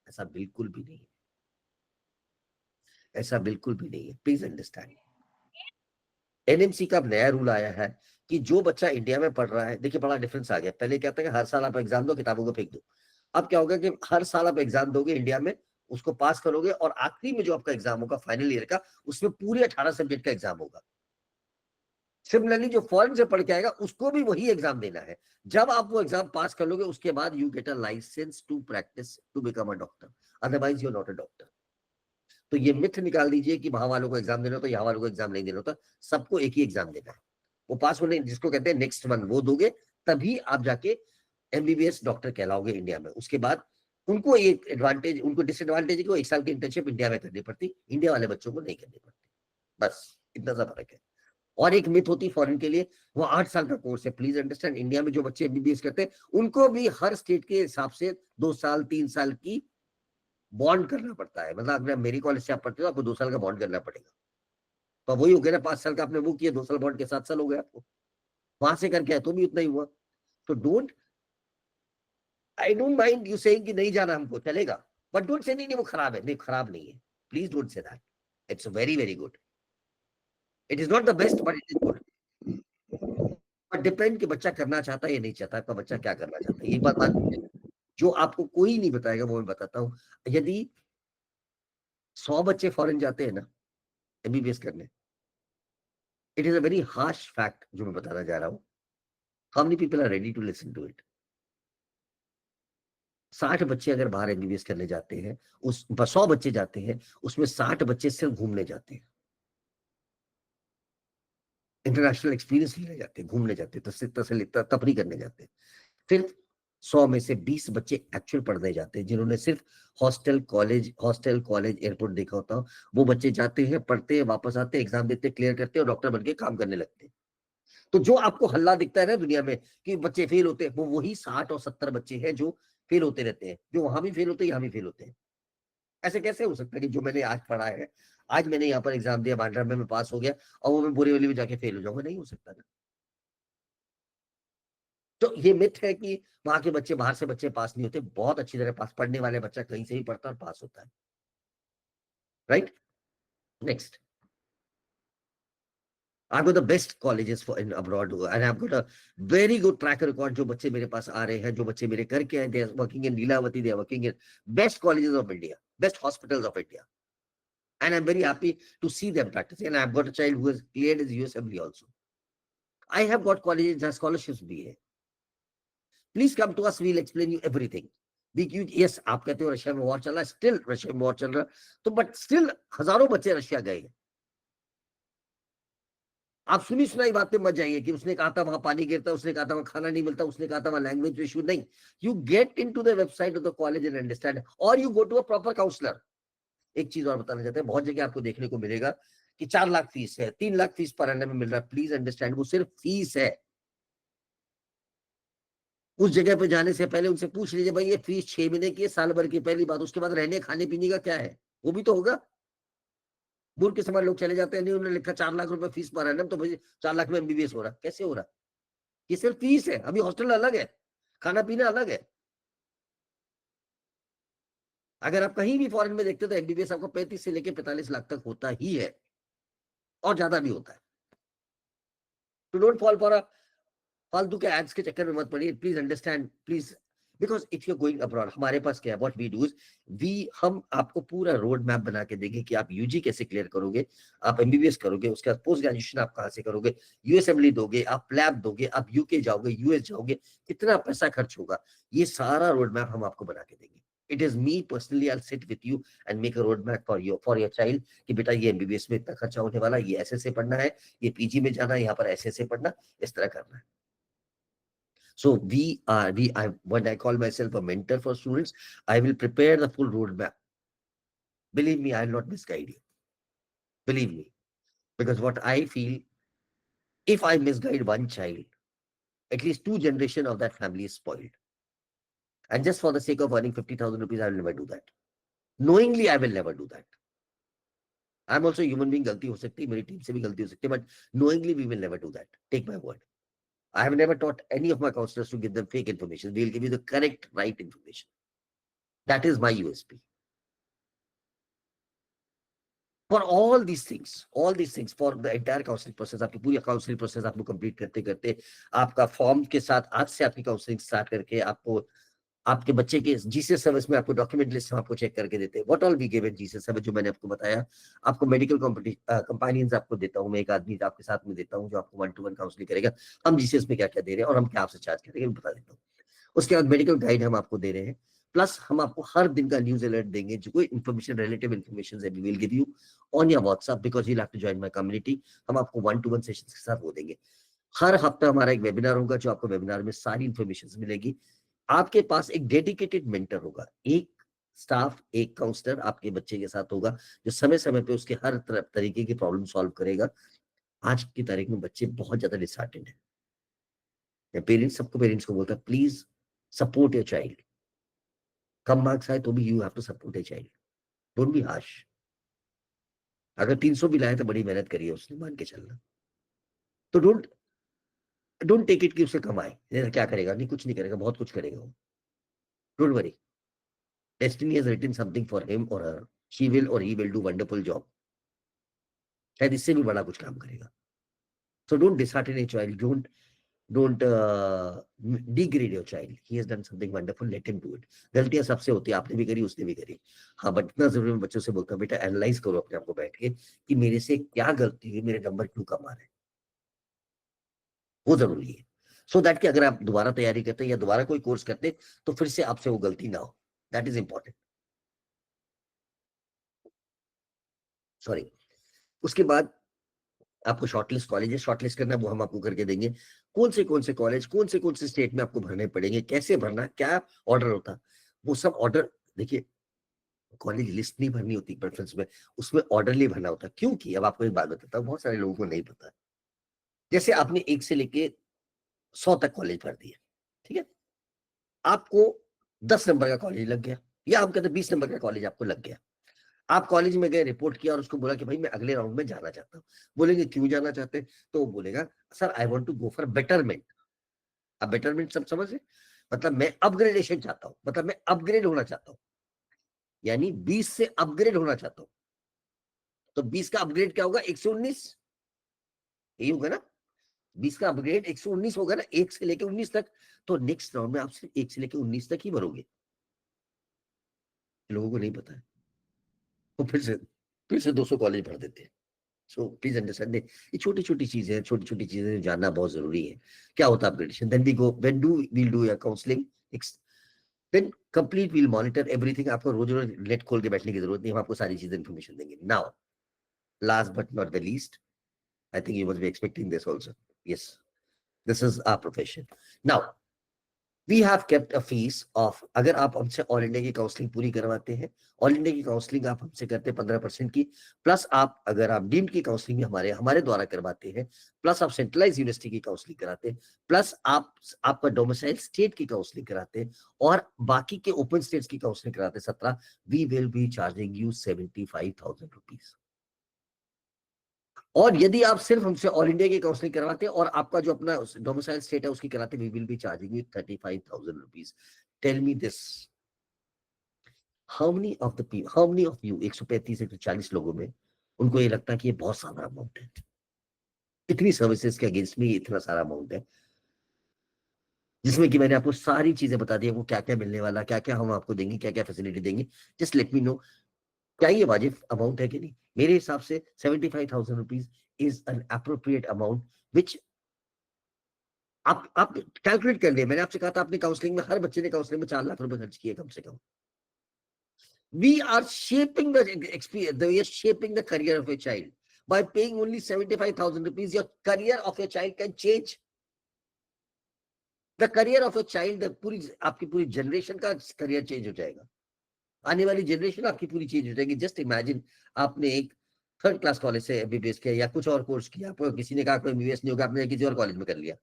S2: ऐसा बिल्कुल भी नहीं है, ऐसा बिल्कुल भी नहीं है, प्लीज अंडरस्टैंड। एनएमसी का अब नया रूल आया है कि जो बच्चा इंडिया में पढ़ रहा है, देखिए बड़ा डिफरेंस आ गया। पहले कहते हैं हर साल आप एग्जाम दो, किताबों को फेंक दो। अब क्या होगा कि हर साल आप एग्जाम दोगे इंडिया में, उसको पास करोगे और आखिरी में जो आपका एग्जाम होगा फाइनल ईयर का, उसमें पूरे 18 सब्जेक्ट का एग्जाम होगा। सिमिलरली जो फॉरेन से पढ़ के आएगा उसको भी वही एग्जाम देना है। जब आप वो एग्जाम पास कर लोगे उसके बाद you get a licence to practise to become a doctor, otherwise you are not a doctor. तो ये मिथ निकाल दीजिए कि वहां वालों को एग्जाम देना होता है, यहाँ वालों को एग्जाम नहीं देना होता, सबको एक ही एग्जाम देना है। वो पास होने, जिसको कहते हैं नेक्स्ट वन, वो दोगे तभी आप जाके एमबीबीएस डॉक्टर कहलाओगे इंडिया में। उसके बाद उनको एक एडवांटेज, उनको डिसएडवांटेज है कि वो 1 साल की इंटर्नशिप इंडिया में करनी पड़ती, इंडिया वाले बच्चों को नहीं करनी पड़ती, बस इतना सा फर्क है। और एक मिथ होती फॉरेन के लिए, वो 8 साल का कोर्स है। प्लीज अंडरस्टैंड, इंडिया में जो बच्चे एमबीबीएस करते हैं उनको भी हर स्टेट के हिसाब से 2 साल 3 साल की बॉन्ड करना पड़ता है। मतलब अगर मेरी कॉलेज से आप पढ़ते हो आपको 2 साल का बॉन्ड करना पड़ेगा, तो वही हो गया ना, 5 साल का आपने वो किया, 2 साल बॉन्ड के 7 साल हो गए आपको, वहां से करके आए तो भी उतना ही हुआ। तो I don't mind you saying कि नहीं जाना हमको, चलेगा, बट डोंट से नहीं वो खराब है, नहीं खराब नहीं है, please don't say that, it's very very good. It is not the best but it is good. But depend कि बच्चा करना चाहता है या नहीं चाहता, आपका बच्चा क्या करना चाहता है। एक बात मान लीजिए, जो आपको कोई नहीं बताएगा वो मैं बताता हूँ। यदि 100 बच्चे फॉरेन जाते हैं ना एमबीबीएस करने, it is a very harsh fact जो मैं बताना जा रहा हूँ, how many people are ready to listen to it. 60 बच्चे अगर बाहर एमबीबीएस करने जाते हैं, उस 100 बच्चे जाते हैं, उसमें 60 बच्चे सिर्फ घूमने जाते हैं, इंटरनेशनल एक्सपीरियंस लेने जाते हैं, घूमने जाते हैं, तफरी करने जाते हैं। सिर्फ 100 में से 20 बच्चे एक्चुअल पढ़ने जाते हैं, जिन्होंने सिर्फ हॉस्टल कॉलेज एयरपोर्ट देखा होता हो। वो बच्चे जाते हैं, पढ़ते हैं, वापस आते हैं, एग्जाम देते, क्लियर करते हैं और डॉक्टर बनके काम करने लगते हैं। तो जो आपको हल्ला दिखता है ना दुनिया में कि बच्चे फेल होते हैं, वो वही 60 और 70 बच्चे हैं जो फेल होते रहते हैं, जो वहां भी फेल होते हैं, यहाँ भी फेल होते हैं। ऐसे कैसे हो सकता है कि जो मैंने आज पढ़ा है, आज मैंने यहाँ पर एग्जाम दिया, बांड्रा में मैं पास हो गया और वो मैं बोरीवली में जाके फेल हो जाऊंगा? नहीं हो सकता ना। तो ये मिथ है कि वहां के बच्चे, बाहर से बच्चे पास नहीं होते, बहुत अच्छी तरह पास, पढ़ने वाले बच्चा कहीं से भी पढ़ता और पास होता है, right. Next, I've got the best colleges for in abroad and I've got a very good track record। जो बच्चे मेरे पास आ रहे हैं, जो बच्चे मेरे करके आए, they are working in Leelavati, they are working in best colleges of India, best hospitals of India, and I'm very happy to see them practicing। And I've got a child who has cleared his USMLE also। I have got colleges that scholarships भी है। Please come to us, we'll explain you everything। Yes, आप कहते हो Russia में war चल रहा है, still Russia में वॉर चल रहा है, तो बट स्टिल हजारों बच्चे रशिया गए। आप सुनी सुनाई बातें मत जाइए कि उसने कहा था वहां पानी गिरता, उसने कहा था वहां खाना नहीं मिलता, उसने कहा था वहां लैंग्वेज इशू। नहीं, you get into the website of the college and understand, और you go to a proper counsellor. एक चीज और बताना चाहते हैं, बहुत जगह आपको देखने को मिलेगा कि 4 लाख फीस है, 3 लाख फीस पर एनम में मिल रहा है। प्लीज अंडरस्टैंड, वो सिर्फ फीस है। उस जगह पे जाने से पहले उनसे पूछ लीजिए, भाई ये फीस 6 महीने की है, साल भर की, पहली बात। उसके बाद रहने खाने पीने का क्या है, वो भी तो होगा। मूर्ख के समान लोग चले जाते हैं, नहीं उन्होंने लिखा 4 लाख रुपए फीस पर एनम, तो भाई 4 लाख में एमबीबीएस हो रहा, कैसे हो रहा? ये सिर्फ फीस है, अभी हॉस्टल अलग है, खाना पीना अलग है। अगर आप कहीं भी फॉरेन में देखते हो तो एमबीबीएस आपको 35 से लेकर 45 लाख तक होता ही है, और ज्यादा भी होता है। तो डोंट फॉल फॉर फालतू के एड्स के चक्कर में मत पड़िए, please understand, please. Because if you going abroad, हमारे पास क्या है, व्हाट वी डू इज हम आपको पूरा रोड मैप बना के देंगे कि आप यूजी कैसे क्लियर करोगे, आप एमबीबीएस करोगे, उसके बाद पोस्ट ग्रेजुएशन आप कहां से करोगे, यूएसएमएलई दोगे, आप लैब दोगे, आप यूके जाओगे, यूएस जाओगे, कितना पैसा खर्च होगा, ये सारा रोड मैप हम आपको बना के देंगे। It is me personally, I sit with you and make a road map for your child कि बेटा ये एमबीबीएस में इतना खर्चा होने वाला, ये ऐसे पढ़ना है, ये पीजी में जाना है, यहाँ पर ऐसे पढ़ना, इस तरह करना है। So when I call myself a mentor for students, I will prepare the full roadmap. Believe me, I will not misguide you. Believe me, because what I feel, if I misguide one child, at least 2 generations of that family is spoiled. And just for the sake of earning 50,000 rupees, I will never do that. Knowingly, I will never do that. I'm also a human being, गलती हो सकती है, मेरी team से भी गलती हो सकती है, but knowingly we will never do that. Take my word. I have never taught any of my counselors to give them fake information. We'll give you the correct, right information. That is my USP. For all these things, for the entire counseling process, आपकी पूरी counselling process आपको complete करते करते, आपका form के साथ आज से आपकी काउंसलिंग स्टार्ट करके, आपको आपके बच्चे के जीसीएस सर्विस में आपको डॉक्यूमेंट लिस्ट हम आपको चेक करके देते हैं। What all we give in GCS service, जो मैंने आपको बताया, आपको मेडिकल कंपेनियंस आपको देता हूँ मैं, एक आदमी आपके साथ में देता हूँ जो आपको 1-to-1 काउंसलिंग करेगा। हम जीसीएस में क्या क्या दे रहे हैं और हम क्या आपसे चार्ज करेंगे बता देता हूँ। उसके बाद मेडिकल गाइड हम आपको दे रहे हैं, प्लस हम आपको हर दिन का न्यूज अलर्ट देंगे, जो कोई इन्फॉर्मेशन, रिलेटिव इन्फॉर्मेशन है, we will give you on your WhatsApp, because you have to join my community. हम आपको 1-to-1 सेशंस के साथ वो देंगे। हर हफ्ता हमारा एक वेबिनार होगा, जो आपको वेबिनार में सारी इन्फॉर्मेशन मिलेगी। आपके पास एक डेडिकेटेड मेंटर होगा, एक स्टाफ, एक काउंसलर आपके बच्चे के साथ होगा, जो समय समय पे उसके हर तरीके की प्रॉब्लम सॉल्व करेगा। आज की तारीख में बच्चे बहुत ज्यादा डिसहार्टेंड है। पेरेंट्स, सबको पेरेंट्स को बोलता है, प्लीज सपोर्ट योर चाइल्ड। कम मार्क्स आए तो भी you have to support your child, don't be harsh. अगर 300 भी लाए तो बड़ी मेहनत करिए, उसने मान के चलना। तो डोंट टेक इट कि उसे कम आए, क्या करेगा, नहीं कुछ नहीं करेगा, बहुत कुछ करेगा वो। Don't worry, destiny has written something for him or her. She will or he will do wonderful job. शायद इससे भी बड़ा कुछ काम करेगा। So don't dishearten a child. Don't degrade your child. He has done something wonderful. Let him do it. गलतियां सबसे होती है, आपने भी करी, उसने भी करी। हाँ, बट इतना जरूरी, मैं बच्चों से बोलता हूँ, बेटा एनालाइज करो अपने आप को बैठ के कि मेरे से क्या गलती हुई, मेरे नंबर क्यों कम आ रहे हैं, वो जरूरी है। सो दैट कि अगर आप दोबारा तैयारी करते या दोबारा कोई कोर्स करते तो फिर से आपसे वो गलती ना हो। That is important. सॉरी। उसके बाद आपको शॉर्टलिस्ट कॉलेज शॉर्टलिस्ट करना, वो हम आपको करके देंगे। कौन से कॉलेज, कौन से स्टेट में आपको भरने पड़ेंगे, कैसे भरना, क्या ऑर्डर होता, वो सब ऑर्डर। देखिए, कॉलेज लिस्ट नहीं भरनी होती प्रेफरेंस में, उसमें ऑर्डर नहीं भरना होता। क्योंकि अब आपको एक बात बताता हूँ, बहुत सारे लोगों को नहीं पता। जैसे आपने 1 से लेके 100 तक कॉलेज भर दिया, ठीक है, आपको 10 नंबर का कॉलेज लग गया, या हम कहते 20 नंबर का कॉलेज आपको लग गया। आप कॉलेज में गए, रिपोर्ट किया और उसको बोला कि भाई मैं अगले राउंड में जाना चाहता हूँ। बोलेंगे क्यों जाना चाहते हैं, तो वो बोलेगा sir I want to go for betterment. अब बेटरमेंट सब समझ, मतलब मैं अपग्रेडेशन चाहता हूँ, मतलब मैं अपग्रेड होना चाहता हूँ, यानी 20 से अपग्रेड होना चाहता हूँ। तो 20 का अपग्रेड क्या होगा, 119, यही होगा ना। 20 का अपग्रेड 119 होगा ना, 1 से लेके 19 तक। तो नेक्स्ट राउंड में आप सिर्फ 1 से लेके 19 तक ही भरोगे। लोगों को नहीं पता है, वो फिर से 200 कॉलेज भर देते हैं। सो प्लीज अंडरस्टैंड, ये छोटी छोटी चीजें जानना बहुत जरूरी है। क्या होता है upgradation, then we will do your counselling. then complete we'll monitor everything. आपको रोज-रोज नेट खोल के बैठने की जरूरत नहीं, हम आपको सारी चीजें इन्फॉर्मेशन देंगे. Now, last but not the least, I think you must be expecting this also. Yes, this is our profession. Now, we have kept a fees of, अगर आप हमसे ऑल इंडिया की काउंसलिंग पूरी करवाते हैं, ऑल इंडिया की counselling आप हमसे करते हैं 15% की, प्लस आप अगर आप डीम्ड की काउंसलिंग भी हमारे द्वारा करवाते हैं, प्लस आप सेंट्रलाइज यूनिवर्सिटी की काउंसलिंग कराते हैं, प्लस आपका डोमिसाइल स्टेट की काउंसलिंग कराते हैं, और बाकी के ओपन स्टेट्स की काउंसलिंग कराते हैं 17, we will be charging you 75,000 rupees. और यदि आप सिर्फ हमसे ऑल इंडिया की काउंसलिंग करवाते हैं और आपका जो अपना डोमिसाइल स्टेट है उसकी कराते हैं, we will be charging you 35,000 rupees. Tell me this, how many of you 135 से 140 लोगों में उनको ये लगता है कि ये बहुत सारा अमाउंट है? इतनी सर्विसेज के अगेंस्ट में इतना सारा अमाउंट है, जिसमें कि मैंने आपको सारी चीजें बता दी है, वो क्या क्या मिलने वाला, क्या क्या हम आपको देंगे, क्या क्या फैसिलिटी देंगे. जस्ट लेट मी नो, क्या ये वाजिब अमाउंट है कि नहीं? मेरे हिसाब से 75,000 rupees is an appropriate amount which आप कैलकुलेट कर लिए. मैंने आपसे कहा था अपने काउंसलिंग में, हर बच्चे ने काउंसलिंग में 4 लाख रुपए खर्च किए कम से कम. We are shaping the experience, we are shaping the career of a child. By paying only 75,000 rupees, your career of your child can change. The career of a child, आपकी पूरी जनरेशन का career change हो जाएगा. आने वाली generation आपकी पूरी change हो जाएगी. जस्ट इमेजिन, आपने एक 3rd क्लास कॉलेज से एमबीबीएस किया या कुछ और कोर्स किया, आपको किसी ने कहा कोई एमबीबीएस नहीं होगा, आपने किसी और कॉलेज में कर लिया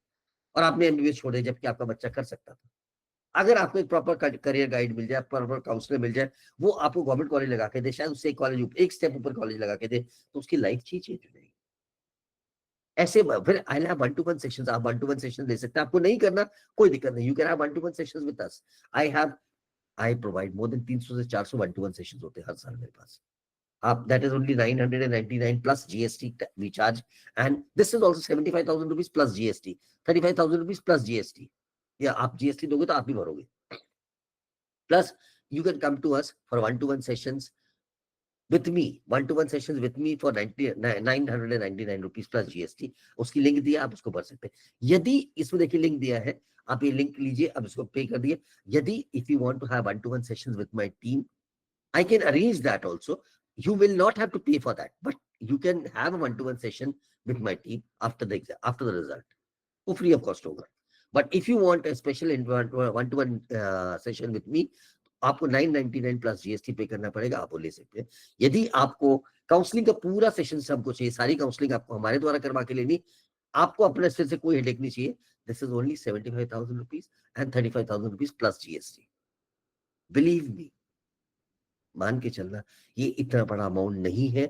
S2: और आपने एमबीबीएस छोड़ दिया, जबकि आपका बच्चा कर सकता था. अगर आपको एक प्रॉपर करियर गाइड मिल जाए, प्रॉपर काउंसलर मिल जाए, वो आपको गवर्नमेंट कॉलेज लगा के दे, शायद उससे एक स्टेप ऊपर कॉलेज लगा के दे, तो उसकी लाइफ चेंज हो जाएगी. ऐसे फिर आई हैव 1-to-1 सेशंस, आप 1-to-1 सेशन ले सकते हैं. आपको नहीं करना कोई दिक्कत नहीं, you can have 1-to-1 sessions with us. I provide more than 300 से 400 1-to-1 सेशंस होते हैं हर साल मेरे पास. आप that is only 999 plus GST we charge, and this is also 75,000 rupees plus GST, 35,000 rupees plus GST. या आप जीएसटी दोगे तो आप भी भरोगे. Plus you can come to us for 1-to-1 sessions with me, 1-to-1 sessions with me for 999 rupees plus GST. उसकी link दिया, आप उसको भर सकते हैं. यदि इसमें देखिए लिंक दिया है, आप ये लिंक लीजिए, अब इसको पे कर दिए. यदि if you want to have 1-to-1 sessions with my team, I can arrange that also. You will not have to pay for that, but you can have a 1-to-1 session with my team after the exam, after the result. वो free of cost होगा. But if you want a special 1-to-1 session with me, आपको 999 plus GST पे करना पड़ेगा, आप वो ले सकते हैं. यदि आपको काउंसलिंग का पूरा सेशन सबको चाहिए, सारी काउंसलिंग आपको हमारे द्वारा करवा के लेनी, आपको अपने से कोई हेडेक नहीं चाहिए, this is only 75,000 rupees and 35,000 rupees plus GST. Believe me, मान के चलना, ये इतना बड़ा अमाउंट नहीं है.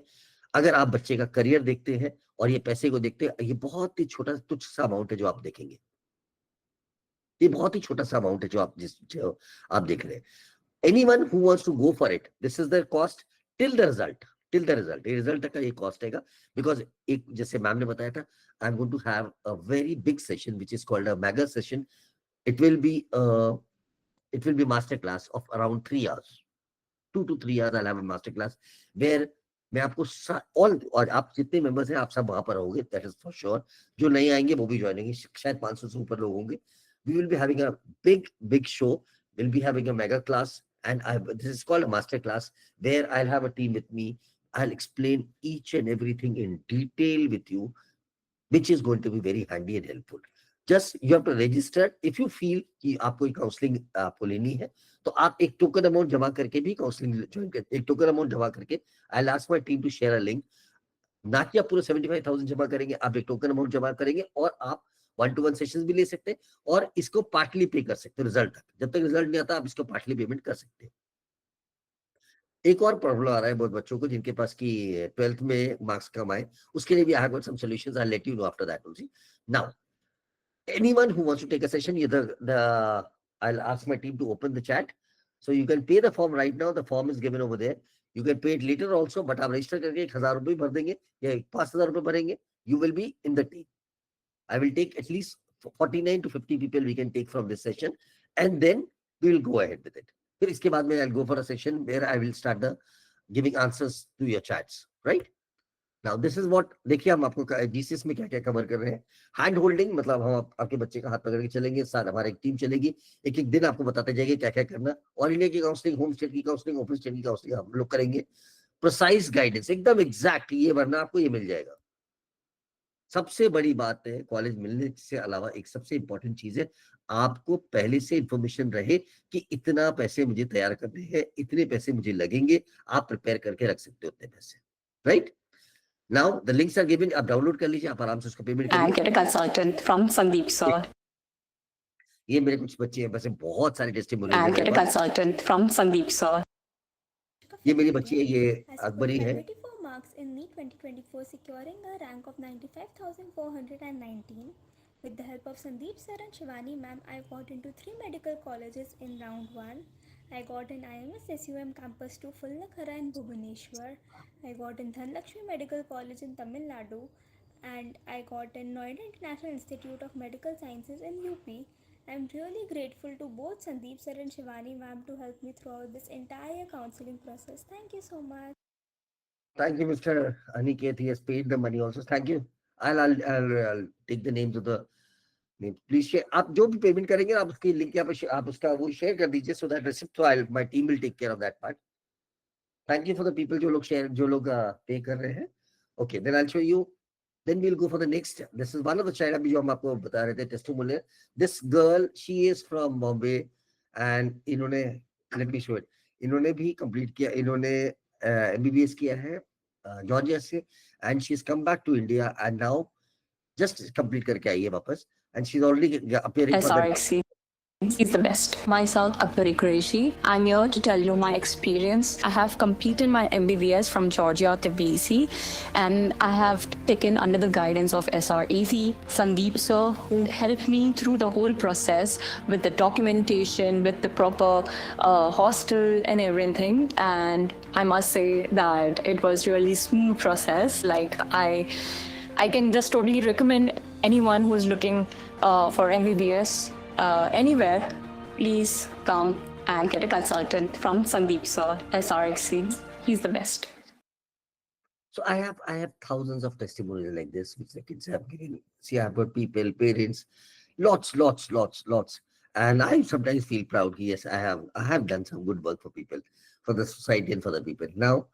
S2: अगर आप बच्चे का करियर देखते हैं और ये पैसे को देखते हैं, ये बहुत ही छोटा तुच्छ सा अमाउंट है जो आप देखेंगे. ये बहुत ही छोटा सा अमाउंट है जो आप देख रहे हैं. Anyone who wants to go for it, this is the cost till the result. ये रिजल्ट का ये कॉस्ट है, बिकॉज एक जैसे मैम ने बताया था, I am going to have a very big session which is called a mega session. It will be master class of around 3 hours, 2 to 3 hours. I'll have a master class where मैं आपको all, और आप जितने members हैं आप सब वहां पर रहोगे, दैट इज फॉर श्योर. जो नहीं आएंगे वो भी ज्वाइन होंगे, शायद 500 से ऊपर लोग होंगे. We will be having a big show, we'll be having a mega class, and this is called a master class where I'll have a team with me. I'll explain each and everything in detail with you, which is going to be very handy and helpful. Just you have to register. If you feel कि आपको counselling आपको लेनी है, तो आप एक token amount जमा करके भी काउंसलिंग ज्वाइन कर, एक टोकन अमाउंट जमा करके I'll ask my team to share a link. ना कि आप पूरा 75,000 जमा करेंगे, आप एक टोकन अमाउंट जमा करेंगे और आप 1-to-1 सेशंस भी ले सकते हैं और इसको पार्टली पे कर सकते हैं रिजल्ट तक. जब तक रिजल्ट नहीं आता आप इसको पार्टली पेमेंट कर सकते हैं. एक और प्रॉब्लम आ रहा है बहुत बच्चों को जिनके पास की 12th में मार्क्स कम आए, उसके लिए भी I have got some solutions. I let you know after that only. Now anyone who wants to take a session, I'll ask my team to open the chat, so you can pay the form right now. The form is given over there. You can pay it later also, but आप register करके 1,000 रुपए भर देंगे या 5,000 रुपए भरेंगे, you will be in the team. I will take at least 49 to 50 people we can take from this session, and then we will go ahead with it. फिर इसके बाद में I'll go for a session where I will start giving answers to your chats, right? Now this is what, देखिए हम आपको GCS में क्या क्या कवर कर रहे हैं। हैंड होल्डिंग मतलब हम आपके बच्चे का हाथ पकड़ के चलेंगे, साथ हमारी एक टीम चलेगी, एक एक दिन आपको बताते जाएंगे क्या क्या करना। ऑल इंडिया की काउंसलिंग, होम स्टेट की काउंसलिंग, ओपन स्टेट की काउंसलिंग हम लोग करेंगे। प्रिसाइज गाइडेंस एकदम एग्जैक्ट, ये वरना आपको ये मिल जाएगा। सबसे बड़ी बात है कॉलेज मिलने से अलावा एक सबसे इंपॉर्टेंट चीज है, आपको पहले से इंफॉर्मेशन रहे कि इतना पैसे मुझे तैयार करने हैं, इतने पैसे मुझे लगेंगे, आप प्रिपेयर करके रख सकते हो उतने पैसे, right. Now the links are given, आप डाउनलोड कर लीजिए, आप आराम से उसका पेमेंट
S13: And
S2: करिए।
S13: get a consultant from Sandeep sir.
S2: ये मेरे कुछ बच्चे हैं, वैसे बहुत सारे testimonial
S13: And get a consultant from Sandeep sir.
S2: ये मेरी बच्ची है, ये अकबरी है।
S14: 74 marks in NEET 2024, securing a rank of 95,419. With the help of Sandeep sir and Shivani ma'am, I got into 3 medical colleges in round 1. I got in IMS SUM campus 2 Fullakhara in Bhubaneswar. I got in Dhanlakshmi Medical College in Tamil Nadu, and I got in Noida International Institute of Medical Sciences in UP. I'm really grateful to both Sandeep sir and Shivani ma'am to help me throughout this entire counseling process. Thank you so much.
S2: Thank you, Mr. Aniket. He has paid the money also. Thank you. I'll take the names of the names. Please share. आप जो भी payment करेंगे आप उसकी link यहाँ पे आप उसका वो शेयर कर दीजिए, so that receipt, so my team will take care of that part. Thank you for the people जो लोग share, जो लोग pay कर रहे हैं. Okay, then I'll show you. Then we'll go for the next. This is one of the child अभी जो हम आपको बता रहे थे testimonial. This girl, she is from Bombay, and इन्होंने, let me show it. इन्होंने भी complete किया, इन्होंने MBBS किया है जॉर्जिया से, and she's come back to India and now just complete करके आई है वापस, and she's already appearing for the
S13: SRXC. He's the best. Myself, Akbari Qureshi. I'm here to tell you my experience. I have completed my MBBS from Georgia Tbilisi, and I have taken under the guidance of SREC, Sandeep sir, who helped me through the whole process with the documentation, with the proper hostel and everything. And I must say that it was really smooth process. Like I can just totally recommend anyone who is looking for MBBS. Anywhere, please come and get a consultant from Sandeep sir, SRXC. He's the best.
S2: So I have thousands of testimonials like this which the kids have given. See, I've got people, parents, lots, and I sometimes feel proud. Yes, I have done some good work for people, for the society and for the people. Now,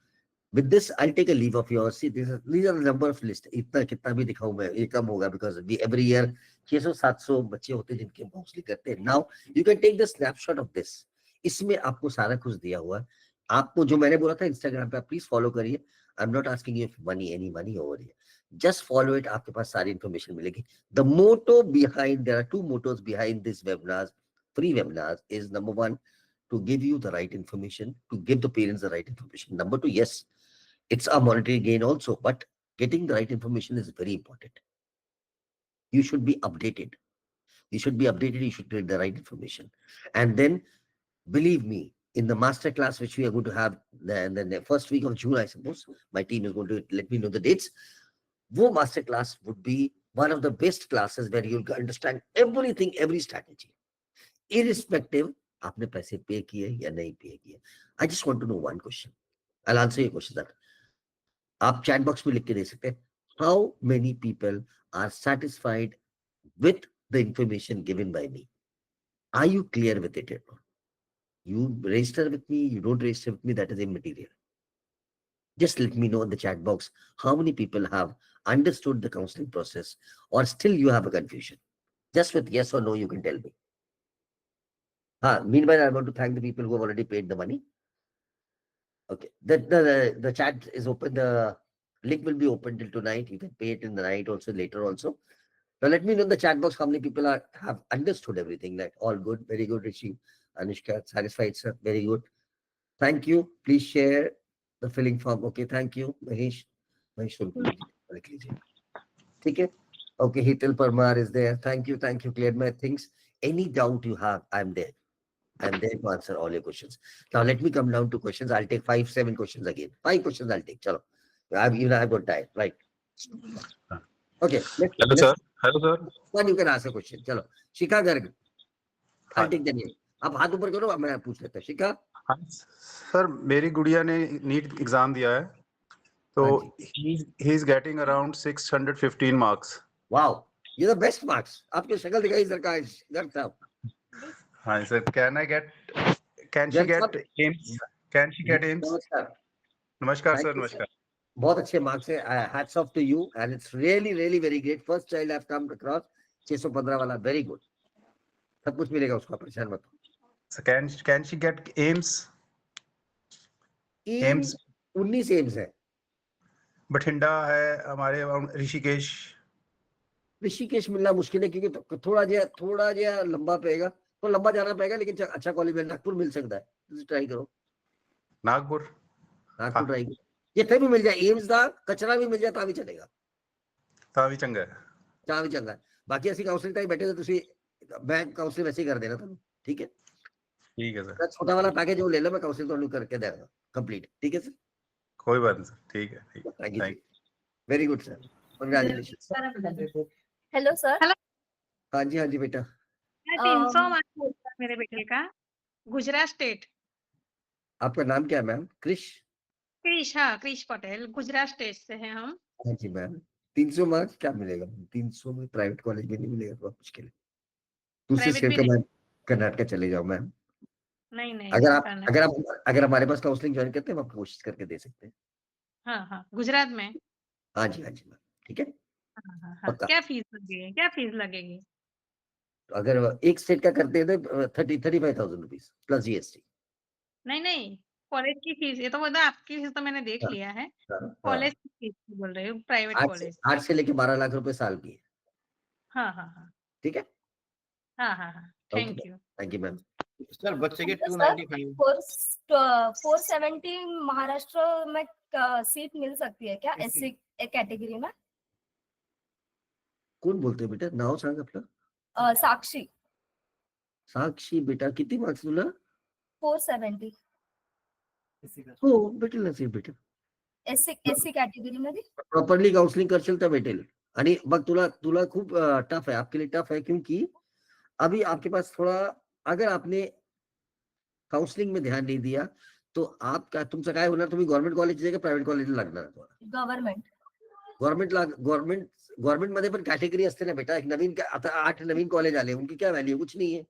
S2: with this, I'll take a leave of yours. See, these are the number of list. इतना कितना भी दिखाऊं मैं, ये कम होगा, because we every year 600-700 बच्चे होते हैं जिनके काउंसलिंग करते हैं. Now you can take the snapshot of this. इसमें आपको सारा कुछ दिया हुआ है. आपको जो मैंने बोला था Instagram पे आप प्लीज फॉलो करिए. I'm not asking you any money over here. Just follow it. आपके पास सारी information मिलेगी. The motto behind, there are two mottos behind this webinars, free webinars, is number one, to give you the right information, to give the parents the right information. Number two, yes, it's a monetary gain also, but getting the right information is very important. You should be updated. You should get the right information. And then, believe me, in the master class, which we are going to have in the first week of June, I suppose, my team is going to let me know the dates. Wo master class would be one of the best classes where you'll understand everything, every strategy, irrespective आपने पैसे पे किए या नहीं पे किए. I just want to know one question. I'll answer your question that आप chat box में लिख के दे सकते हैं. How many people are satisfied with the information given by me? Are you clear with it or not? You register with me, you don't register with me, that is immaterial. Just let me know in the chat box how many people have understood the counseling process, or still you have a confusion. Just with yes or no, you can tell me. Meanwhile, I want to thank the people who have already paid the money. Okay, the chat is open. The link will be open till tonight. You can pay it in the night also, later also. Now let me know in the chat box how many people have understood everything. Like all good, very good, Rishi, Anushka, satisfied, sir, very good. Thank you. Please share the filling form. Okay, thank you, Mahesh. Okay, okay, Hital Parmar is there. Thank you, cleared my things. Any doubt you have, I'm there. I'm there to answer all your questions. Now let me come down to questions. I'll take 5-7 questions again. 5 questions I'll take. Chalo. I've got time. Right. Okay.
S15: Hello, sir. Hello, sir.
S2: One you can ask a question. Chalo. Shikha Garg. I'll take the name. आप हाथ ऊपर करो, मैं पूछ लेता हूँ. शिखा.
S15: Sir मेरी गुड़िया ने नीट एग्जाम दिया है So he's getting around 615 marks.
S2: Wow, you're the best marks. आपकी शक्ल दिखाई इधर का इधर था.
S15: हाँ sir, can she get AIMS? Can she get AIMS?
S2: नमस्कार.
S15: नमस्कार
S2: Thank
S15: sir,
S2: you,
S15: नमस्कार.
S2: बहुत अच्छे मार्क्स है. Hats off to you and it's really really very great. First child I've come across 615 वाला, very good. सब कुछ मिलेगा उसको, परेशान मत हो.
S15: So can she get AIMS?
S2: AIMS 19 AIIMS है.
S15: बठिंडा है हमारे, ऋषिकेश
S2: मिलना मुश्किल है क्योंकि थोड़ा जो लंबा पड़ेगा, तो लंबा जाना पड़ेगा, लेकिन अच्छा कॉलेज में नागपुर मिल सकता है. ट्राई करो
S15: नागपुर
S2: ट्राई करो. जिथे भी मिल जाए, एम्स का कचरा भी मिल जाए ਤਾਂ ਵੀ चलेगा,
S15: ਤਾਂ ਵੀ ਚੰਗਾ ਹੈ.
S2: ਤਾਂ ਵੀ ਚੰਗਾ. ਬਾਕੀ ਅਸੀਂ ਕਾਉਂਸਲਿੰਗ ਤਾਈ ਬੈਠੇ, तो ਤੁਸੀਂ बैंक काउंसलिंग वैसे ही कर देना ਤੁਹਾਨੂੰ. ठीक है,
S15: ठीक है सर.
S2: छोटा वाला पैकेज वो ले लो, मैं काउंसलिंग ਤੁਹਾਨੂੰ करके देगा कंप्लीट. ठीक है सर,
S15: कोई बात नहीं सर. ठीक है.
S2: Thank you, very good sir, congratulation.
S16: Hello sir.
S2: हाँ जी बेटा.
S17: 300 मार्क्स मेरे बेटे का, गुजरात स्टेट.
S2: आपका नाम क्या है मैम? क्रिश.
S17: हाँ, क्रिश पटेल, गुजरात स्टेट से हैं हम.
S2: हाँ जी मैम. 300 मार्क्स क्या मिलेगा? 300 में प्राइवेट कॉलेज में नहीं मिलेगा, बहुत मुश्किल है. दूसरे स्टेट का कर्नाटक चले जाओ मैम.
S17: नहीं
S2: अगर हमारे पास काउंसलिंग ज्वाइन करते हैं, हम कोशिश करके दे सकते हैं.
S17: हाँ, गुजरात में.
S2: हाँ जी मैम. ठीक है.
S17: हाँ. क्या फीस लगेगी?
S2: तो अगर एक स्टेट का करते हैं तो 35,000 रुपीज प्लस GST.
S17: नहीं, कॉलेज की फीस, ये तो बोला आपकी फीस तो मैंने देख लिया है. कॉलेज की फीस बोल रही हूँ, प्राइवेट कॉलेज.
S2: 8 से लेके 12 लाख रुपए साल की है.
S17: हाँ.
S2: ठीक है.
S17: हाँ. Thank you
S2: ma'am.
S9: सर बच्चे के
S16: 295 470 महाराष्ट्र में सीट मिल सकती है क्या SC कैटेगरी में?
S2: कोण बोलतोय बेटा? नाव सांग आपलं. साक्षी बेटा, किती मार्क्स तुला?
S16: 470.
S2: हो, भेटेल ना सीट बेटा.
S16: SC कैटेगरी मध्ये
S2: प्रॉपरली काउंसलिंग करशील तर भेटेल. आणि बघ, तुला खूप टफ है, आपके लिए टफ है, क्योंकि अभी आपके पास थोड़ा, अगर आपने काउंसलिंग में ध्यान नहीं दिया तो आपका तुमचं काय होणार? तुम्ही गव्हर्नमेंट कॉलेज जायचं, प्रायव्हेट कॉलेज लागणार. गव्हर्नमेंट मध्ये पण कॅटेगरी असते ना बेटा. एक नवीन, आता 8 नवीन कॉलेज आले, उनकी क्या वैल्यू? कुछ नहीं है.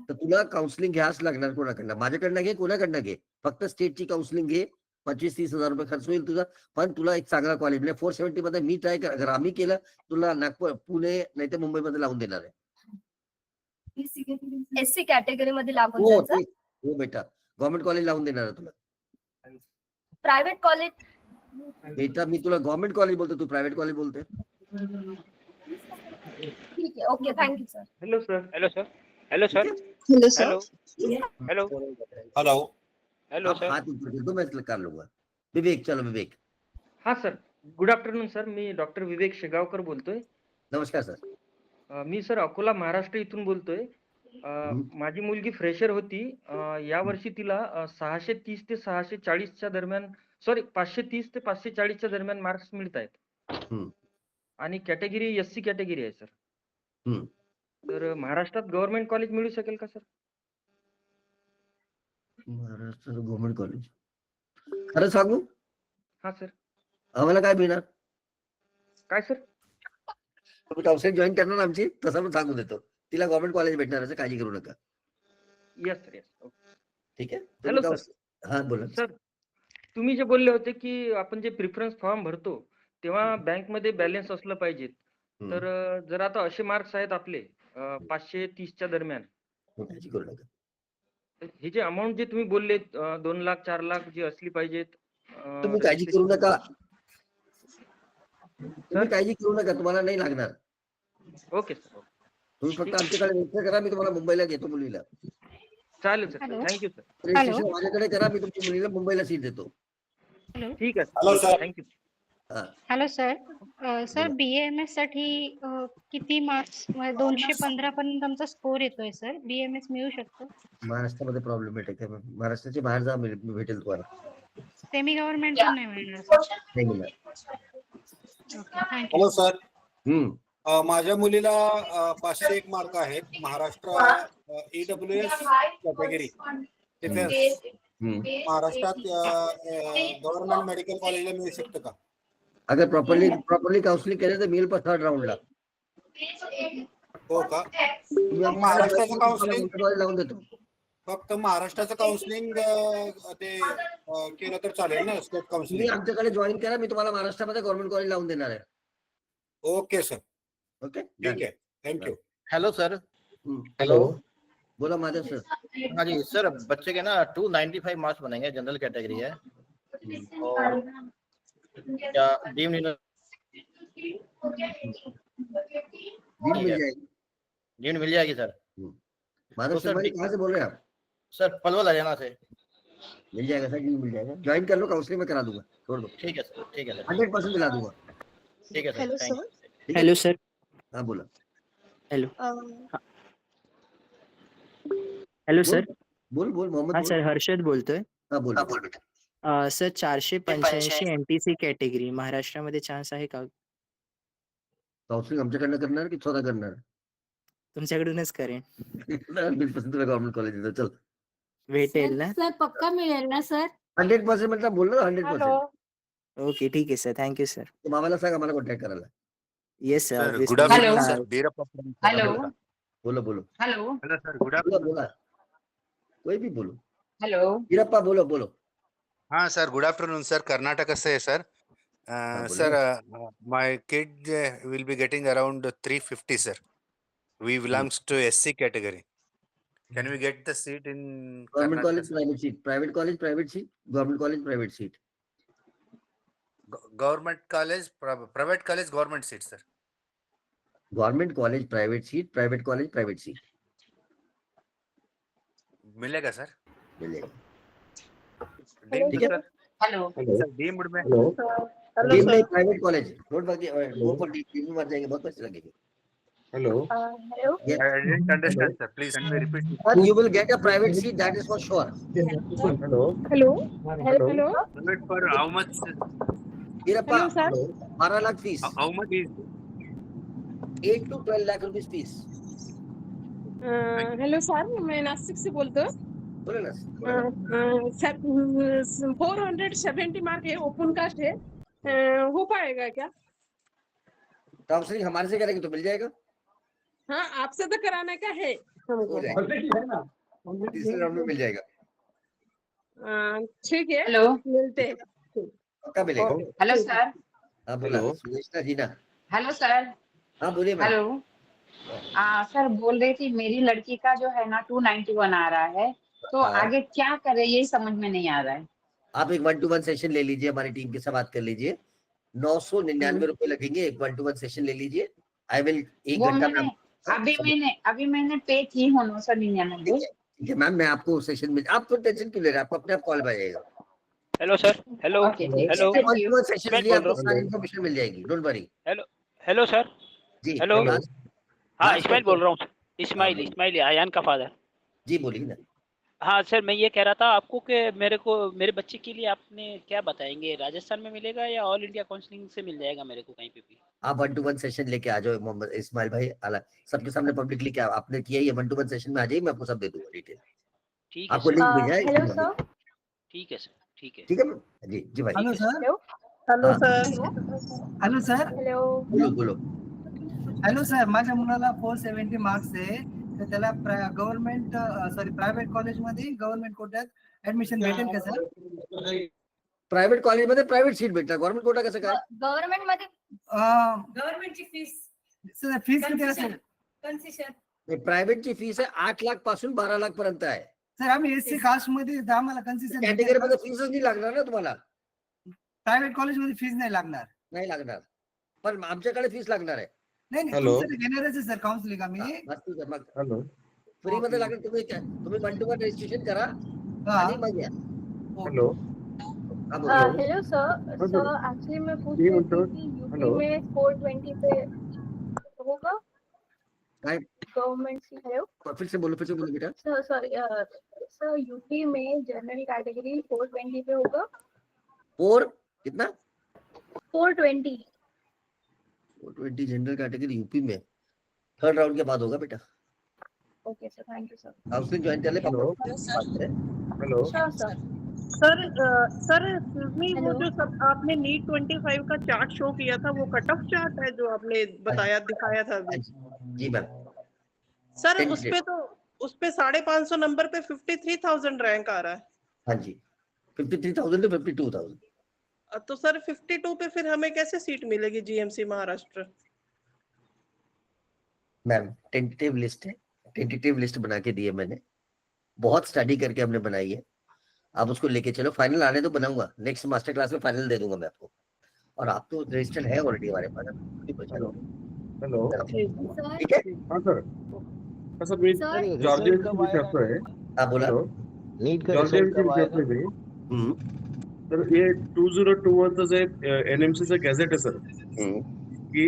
S2: तर तुला काउंसलिंग घ्यास लागणार. कोणाकडनं? माझ्याकडनं घे, कोणाकडनं घे, फक्त स्टेटची काउंसलिंग घे. 25-30 हजार रुपये खर्च होईल तुझा, पण तुला एक चांगला कॉलेज मिळेल. 470 मध्ये मी ट्राय कर, अगर आम्ही केलं तुला नागपूर, पुणे नाही तर मुंबई मध्ये लावून देणार आहे.
S16: SC कैटेगरी मध्ये लागून जायचं.
S2: हो बेटा, गव्हर्नमेंट कॉलेज लावून देणार आहे तुला.
S16: प्राइवेट कॉलेज
S2: बेटा, मी तुला गव्हर्नमेंट कॉलेज बोलतो, तू प्रायव्हेट कॉलेज बोलते.
S16: ठीक है, okay, thank you sir.
S4: Hello sir.
S2: हाथ ऊपर कर दो, मैं कर लूंगा. विवेक, चलो विवेक.
S18: हाँ सर, गुड आफ्टरनून सर. मी डॉक्टर विवेक शेगावकर बोलतोय.
S2: नमस्कार सर.
S18: मी सर अकोला महाराष्ट्र इथून बोलतोय. माझी मुलगी फ्रेशर होती. या वर्षी तिला 630 ते 640च्या दरम्यान, सॉरी 530 ते 540च्या दरम्यान मार्क्स मिळत आहेत. आणि कॅटेगरी SC कॅटेगरी आहे सर. तर महाराष्ट्रात गव्हर्नमेंट कॉलेज मिळू शकेल का सर?
S2: महाराष्ट्र गव्हर्नमेंट कॉलेज, खरं सांगू?
S18: हा सर.
S2: आम्हाला काय मिळणार?
S18: काय सर?
S2: तुम्ही काउन्सिलिंग जॉईन करणार आमची, तसं पण सांगून देतो. तिला गव्हर्नमेंट कॉलेज भेटणार आहे, काळजी करू नका.
S18: Yes sir, yes.
S2: ठीक आहे.
S18: Hello sir.
S2: हा बोला
S18: सर, तुम्ही जे बोलले होते की आपण जे प्रिफरन्स फॉर्म भरतो तेव्हा बँक मध्ये बॅलन्स असलं पाहिजे. तर जर आता असे मार्क्स आहेत आपले 530च्या दरम्यान,
S2: काळजी करू नका.
S18: हे जे अमाऊंट जे तुम्ही बोलले 2 लाख 4 लाख जी असली पाहिजेत,
S2: तुम्ही काळजी करू नका. काळजी करू नका, तुम्हाला नाही लागणार.
S18: Okay sir.
S2: तुम्ही फक्त आमच्याकडे रजिस्टर करा, मी तुम्हाला मुंबईला घेतो मुलीला.
S18: चालेल सर, थँक्यू सर.
S2: रजिस्ट्रेशन माझ्याकडे करा, मी तुमच्या मुलीला मुंबईला सीट देतो.
S18: ठीक आहे sir, thank you.
S19: Hello sir. Sir BAMS साठी किती मार्क्स? 215 पर्यंत आमचा स्कोर येतोय सर. BAMS मिळू शकतो?
S2: महाराष्ट्रामध्ये प्रॉब्लेमॅटिक आहे. महाराष्ट्राच्या बाहेर जा, भेटेल तुम्हाला.
S19: सेमी गव्हर्नमेंट पण नाही मिळणार सर.
S20: Hello sir. माझ्या मुलीला 501 मार्क आहेत. महाराष्ट्र EWS कॅटेगरी डिफेन्स महाराष्ट्रात गव्हर्नमेंट मेडिकल कॉलेजला मिळू शकतं का?
S2: अगर प्रॉपरली काउन्सिलिंग केलं तर मिळेल पण थर्ड राऊंडला.
S20: हो का? महाराष्ट्राचं काउन्सिलिंग
S2: लावून देतो.
S20: फक्त महाराष्ट्राचं काउन्सिलिंग ते केलं तर चालेल ना? स्टेट
S2: तुम्ही
S20: काउन्सिलिंग.
S2: आमच्याकडे जॉईन करा, मी तुम्हाला महाराष्ट्रामध्ये गव्हर्नमेंट कॉलेज लावून देणार आहे.
S20: Okay sir.
S2: ओके
S20: ठीक आहे. थँक्यू.
S21: Hello sir.
S2: हेलो, बोला माधव सर.
S21: हाँ जी सर, बच्चे के ना 295 मार्क्स बनेंगे, जनरल कैटेगरी है और क्या डीम्ड मिल जाएगी सर?
S2: माधव
S21: तो सर
S2: शर्मा जी कहाँ से बोल रहे हैं आप?
S21: सर पलवल हरियाणा से.
S2: मिल जाएगा सर, डील मिल जाएगा. ज्वाइन कर लो, काउंसलिंग में करा दूंगा. छोड़ दो.
S21: ठीक है सर, ठीक है सर.
S2: 100% दिला दूंगा.
S21: ठीक है sir.
S22: Hello
S21: thank you.
S22: Sir.
S2: Hello
S22: sir.
S2: हाँ बोला.
S22: हेलो.
S23: Hello sir.
S2: बोल मोहम्मद.
S23: हा सर, हर्षद बोलतोय.
S2: हाँ बोल बेटा.
S23: सर 485 एनटीसी कॅटेगरी महाराष्ट्रामध्ये चान्स आहे का?
S2: काउंसलिंग आमच्याकडनं करणार की स्वतः करणार?
S23: तुमच्याकडूनच करेन.
S2: 100% तुला गव्हर्नमेंट कॉलेज देतो. चल,
S23: भेटेल ना?
S16: सर पक्का मिळेल ना सर?
S2: 100% मतलब बोल ना 100%.
S23: ओके ठीक आहे सर, थँक्यू सर.
S2: तो मामाला सांग आम्हाला कॉन्टॅक्ट करायला.
S23: Yes sir.
S24: Good afternoon
S1: Hello.
S24: Sir. Beerappa from
S1: hello
S24: Karnataka.
S2: बोलो.
S1: हेलो
S24: हेलो सर, गुड
S2: बोला
S24: आफ्टरनून.
S2: कोई भी बोलो.
S1: हेलो.
S2: वीरप्पा बोलो.
S24: हाँ sir, good afternoon sir. Karnataka से है सर.
S2: बोलिए.
S24: Sir my kid will be getting around 350 sir. We belongs to SC category. Can we get the seat in
S2: government
S24: Karnataka?
S2: College private seat, private college private seat, government college private seat.
S24: Government college, private college, government seat sir.
S2: Government college private seat, private college private seat.
S24: मिलेगा sir?
S2: मिलेगा.
S24: Deemed sir.
S1: Hello.
S24: Sir deemed में.
S2: Deemed में private college. Don't forget, go for deemed मर जाएंगे, बहुत पैसे लगेंगे.
S24: Hello.
S16: Hello.
S24: I didn't understand sir. Please can we repeat?
S2: But you will get a private seat, that is for sure.
S24: Hello.
S16: Hello. Hello.
S24: Private for how much?
S2: Veerappa,
S16: Hello, sir.
S2: 12 lakh fees.
S24: How much is?
S2: 8 to 12 lakh rupees fees.
S22: Hello sir, मैं नासिक से बोलते हूँ.
S2: बोले ना.
S22: Sir 470 mark है, open cast है, हो पाएगा क्या?
S2: काउंसलिंग हमारे से करेंगे तो मिल जाएगा.
S22: हाँ, आपसे तो कराने का है हमको.
S2: हो जाएगा. तीसरे राउंड में मिल जाएगा.
S22: ठीक है.
S1: हेलो.
S22: मिलते हैं.
S2: पक्का मिलेगा.
S1: Hello sir.
S2: हाँ बोला. सुनेशना जी ना.
S1: Hello sir.
S2: हाँ बोलिए मैम.
S1: हेलो. सर बोल रही थी मेरी लड़की का जो है ना 291 आ रहा है, तो
S2: हाँ.
S1: आगे क्या करे यही समझ में नहीं आ रहा है.
S2: आप एक 1-to-1 सेशन ले लीजिए, हमारी टीम के साथ बात कर लीजिए. 999 रुपए लगेंगे. एक 1-to-1 सेशन ले लीजिए. आई विल 1
S1: वो
S2: घंटा
S1: मैंने
S2: में.
S1: अभी मैंने पे की हूँ 999.
S2: ठीक है मैम, मैं आपको सेशन में, आप तो टेंशन क्यों ले रहे हैं, आपको अपने आप कॉल आएगा.
S4: Hello sir. हेलो.
S1: ओके ठीक
S4: हेलो.
S1: है.
S2: 1-to-1 सेशन
S4: मैं
S2: लिए
S4: बोल
S2: आपको
S4: रहा
S2: सारी इन्फॉर्मेशन मिल जाएगी. Don't worry.
S4: Hello sir.
S2: जी.
S4: हेलो.
S2: लास्ट-
S4: हाँ
S2: लास्ट
S4: इस्माइल
S2: कॉल.
S4: बोल रहा हूँ. इस्माइल आयान का फादर.
S2: जी बोलिए ना.
S4: हाँ सर, मैं ये कह रहा था आपको कि मेरे बच्चे के लिए आपने क्या बताएंगे, राजस्थान में मिलेगा या ऑल इंडिया काउंसलिंग से मिल जाएगा मेरे को कहीं पे भी?
S2: आप 1-to-1 सेशन लेके आ जाओ मोहम्मद इस्माइल भाई. सबके सामने पब्लिकली क्या आपने किया, ये 1-to-1 सेशन में आ जाइए, मैं आपको सब दे दूंगा डिटेल.
S4: ठीक है
S2: आपको
S4: सर.
S2: लिंक भेजा है.
S16: Hello sir.
S4: ठीक है सर. ठीक है.
S2: ठीक है मैम. जी भाई.
S3: Hello sir.
S16: हेलो.
S3: हेलो
S2: हाँ.
S3: सर. Hello sir.
S16: हेलो.
S2: बोलो.
S3: हॅलो सर, माझ्या मुलाला 470 मार्क्स आहे, तर त्याला प्रायव्हेट कॉलेजमध्ये गव्हर्नमेंट कोट्यात ऍडमिशन भेटेल का सर?
S2: प्रायव्हेट कॉलेजमध्ये प्रायव्हेट सीट भेटणार, गव्हर्नमेंट कोटा कसं काय?
S16: गव्हर्नमेंट मध्ये
S3: गव्हर्नमेंटची फीस किती असेल?
S16: कन्सेशन.
S2: प्रायव्हेटची फीस आहे 8 लाख पासून 12 लाख पर्यंत आहे.
S3: सर आम्ही एससी कास्ट मध्ये आम्हाला कन्सेशन
S2: कॅटेगरी मध्ये फीसच नाही लागणार ना तुम्हाला.
S3: प्रायव्हेट कॉलेजमध्ये फीस नाही लागणार.
S2: नाही लागणार, पण आमच्याकडे फीस लागणार आहे.
S3: नाही
S2: Hello.
S3: तुमचं घेणारच आहे सर काउन्सिलिंग आम्ही.
S2: हॅलो. फ्री मध्ये लागेल. तुम्ही 1-to-1 रजिस्ट्रेशन करा आणि मग या.
S24: Hello.
S16: Hello sir. Sir actually मैं पूछ रही थी कि यूपी में 420 पे होगा
S2: काय?
S16: गवर्नमेंट सी. हेलो.
S2: फिर से बोलो बेटा.
S16: सर सॉरी सर, यूपी में जनरल कैटेगरी 420 पे होगा.
S2: 4 कितना?
S16: 420.
S2: 420 जनरल कैटेगरी यूपी में 3rd राउंड के बाद होगा बेटा.
S16: Okay sir, thank you sir.
S2: Counselling join कर ले.
S22: Hello sir.
S12: Hello
S22: sir sir excuse me, वो जो सब आपने नीट 25 का चार्ट शो किया था, वो कट ऑफ चार्ट है जो आपने बताया दिखाया था अभी?
S2: जी मैम।
S22: सर उस पे 550 नंबर पे 53,000 रैंक आ रहा है।
S2: हाँ जी, 53,000 to 52,000।
S22: तो सर 52 पे फिर हमें कैसे सीट मिलेगी GMC Maharashtra?
S2: Ma'am tentative list है, टेंटेटिव लिस्ट बना के दी है मैंने, बहुत स्टडी करके हमने बनाई है। आप उसको लेके चलो, फाइनल आने तो बनाऊंगा, नेक्स्ट मास्टर क्लास में फाइनल दे दूंगा मैं आपको। और आप तो रजिस्टर्ड है ऑलरेडी हमारे पास।
S12: हेलो
S2: ठीक है।
S12: हाँ सर, सर मी जॉर्जिया विचारतोय।
S2: हाँ बोला।
S9: नीट का
S12: जॉर्जिया
S9: रिझल्ट कब आएगा?
S12: विचारतोय मी। तर हे 2021 जे NMC चं गॅझेट आहे सर, की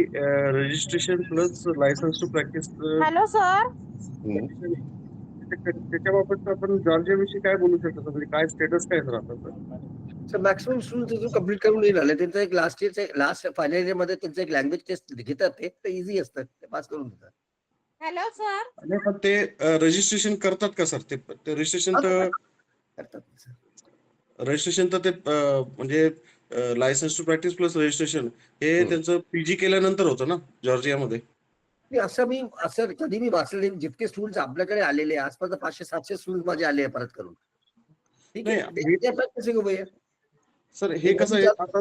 S12: registration plus licence to practise,
S22: hello sir,
S12: त्याच्याबाबत आपण जॉर्जिया विषयी काय बोलू शकतो? म्हणजे काय स्टेटस काय सर आता?
S2: सर मॅक्सिमम स्टुडंट कंप्लीट करून नाही राहिले, त्यांचं एक लास्ट फायनल इयर मध्ये त्यांचं एक लँग्वेज टेस्ट घेतात, ते इझी असतं, ते पास करून देतात।
S22: हॅलो सर,
S12: आणि पण ते रजिस्ट्रेशन करतात का सर? ते रजिस्ट्रेशन तर ते म्हणजे licence to practise plus registration हे त्यांचं पीजी केल्यानंतर होतं ना जॉर्जियामध्ये?
S2: असं कधी मी वाचले, जितके स्टुडंट्स आपल्याकडे आलेले आसपास 500-700 स्टुडंट माझे आले परत करून। ठीक आहे
S12: सर, हे कसं आहे आता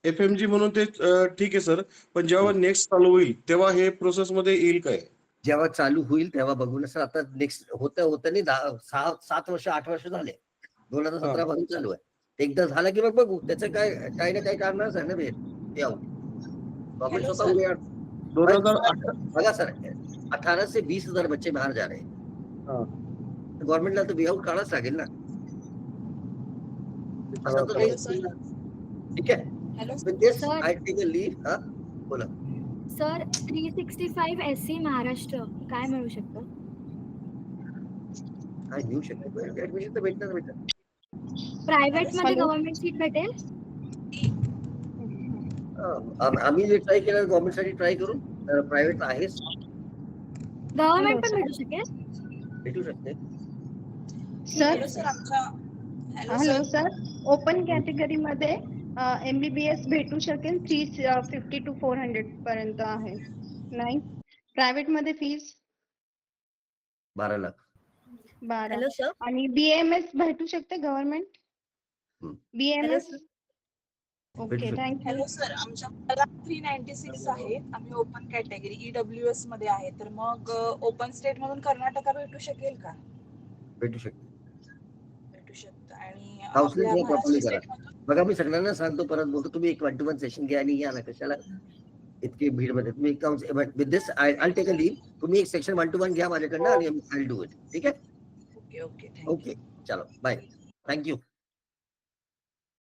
S12: FMG म्हणून ते ठीक आहे सर, पण जेव्हा नेक्स्ट चालू होईल तेव्हा हे प्रोसेस मध्ये येईल काय?
S2: जेव्हा चालू होईल तेव्हा बघू ना सर। आता नेक्स्ट होतं नाही, 7 वर्ष 8 वर्ष झाले, 2017 पासून चालू आहे। एकदा झालं की मग बघू, त्याचं काय काही ना काही कारणच आहे ना भेट। गवर्नमेंट स्वतः
S12: 2018
S2: बघा सर, 18 से 20,000 बच्चे बाहर जा रहे हैं, गवर्नमेंटला तो वे आउट काढाच लागेल ना, असं तर नाही। ठीक आहे, आय टेक अ लीव। हा बोला
S16: सर, 365 SC महाराष्ट्र काय मिळू शकतं?
S2: काय घेऊ शकतो? ऍडमिशन तर भेटणार
S16: प्रायव्हेट मध्ये गव्हर्नमेंट सीट भेटेल?
S2: आम्ही जे ट्राय केलं गव्हर्नमेंट साठी ट्राय करून, प्रायव्हेट आहेच,
S16: गव्हर्नमेंट पण भेटू शकेल?
S2: भेटू शकते
S19: sir hello sir, open category मध्ये MBBS भेटू शकेल? 350 to 400 पर्यंत आहे, नाही? प्रायव्हेट मध्ये फीस
S2: 12 लाख।
S19: 12 आणि BAMS भेटू शकते government? BAMS okay, thank you.
S5: Hello sir, आमच्या मुलाला 396 आहेत, आम्ही ओपन कॅटेगरी EWS मध्ये आहे, तर मग ओपन स्टेट मधून कर्नाटका भेटू शकेल का?
S2: भेटू शकते,
S5: भेटू शकतं। आणि
S2: काउन्सिलिंग
S5: आपल्या
S2: प्रॉपर्ली
S5: महाराष्ट्र
S2: करा।
S5: स्टेटमधून
S2: बघा मी सगळ्यांना सांगतो, परत बोलतो, तुम्ही एक 1-to-1 सेशन घ्या आणि या ना, कशाला इतकी भीड मध्ये तुम्ही। With this I take a leave, तुम्ही एक सेक्शन 1-to-1 घ्या माझ्याकडनं आणि आय विल डू इट। ठीक आहे,
S5: ओके ओके,
S2: ओके चलो बाय, थँक्यू।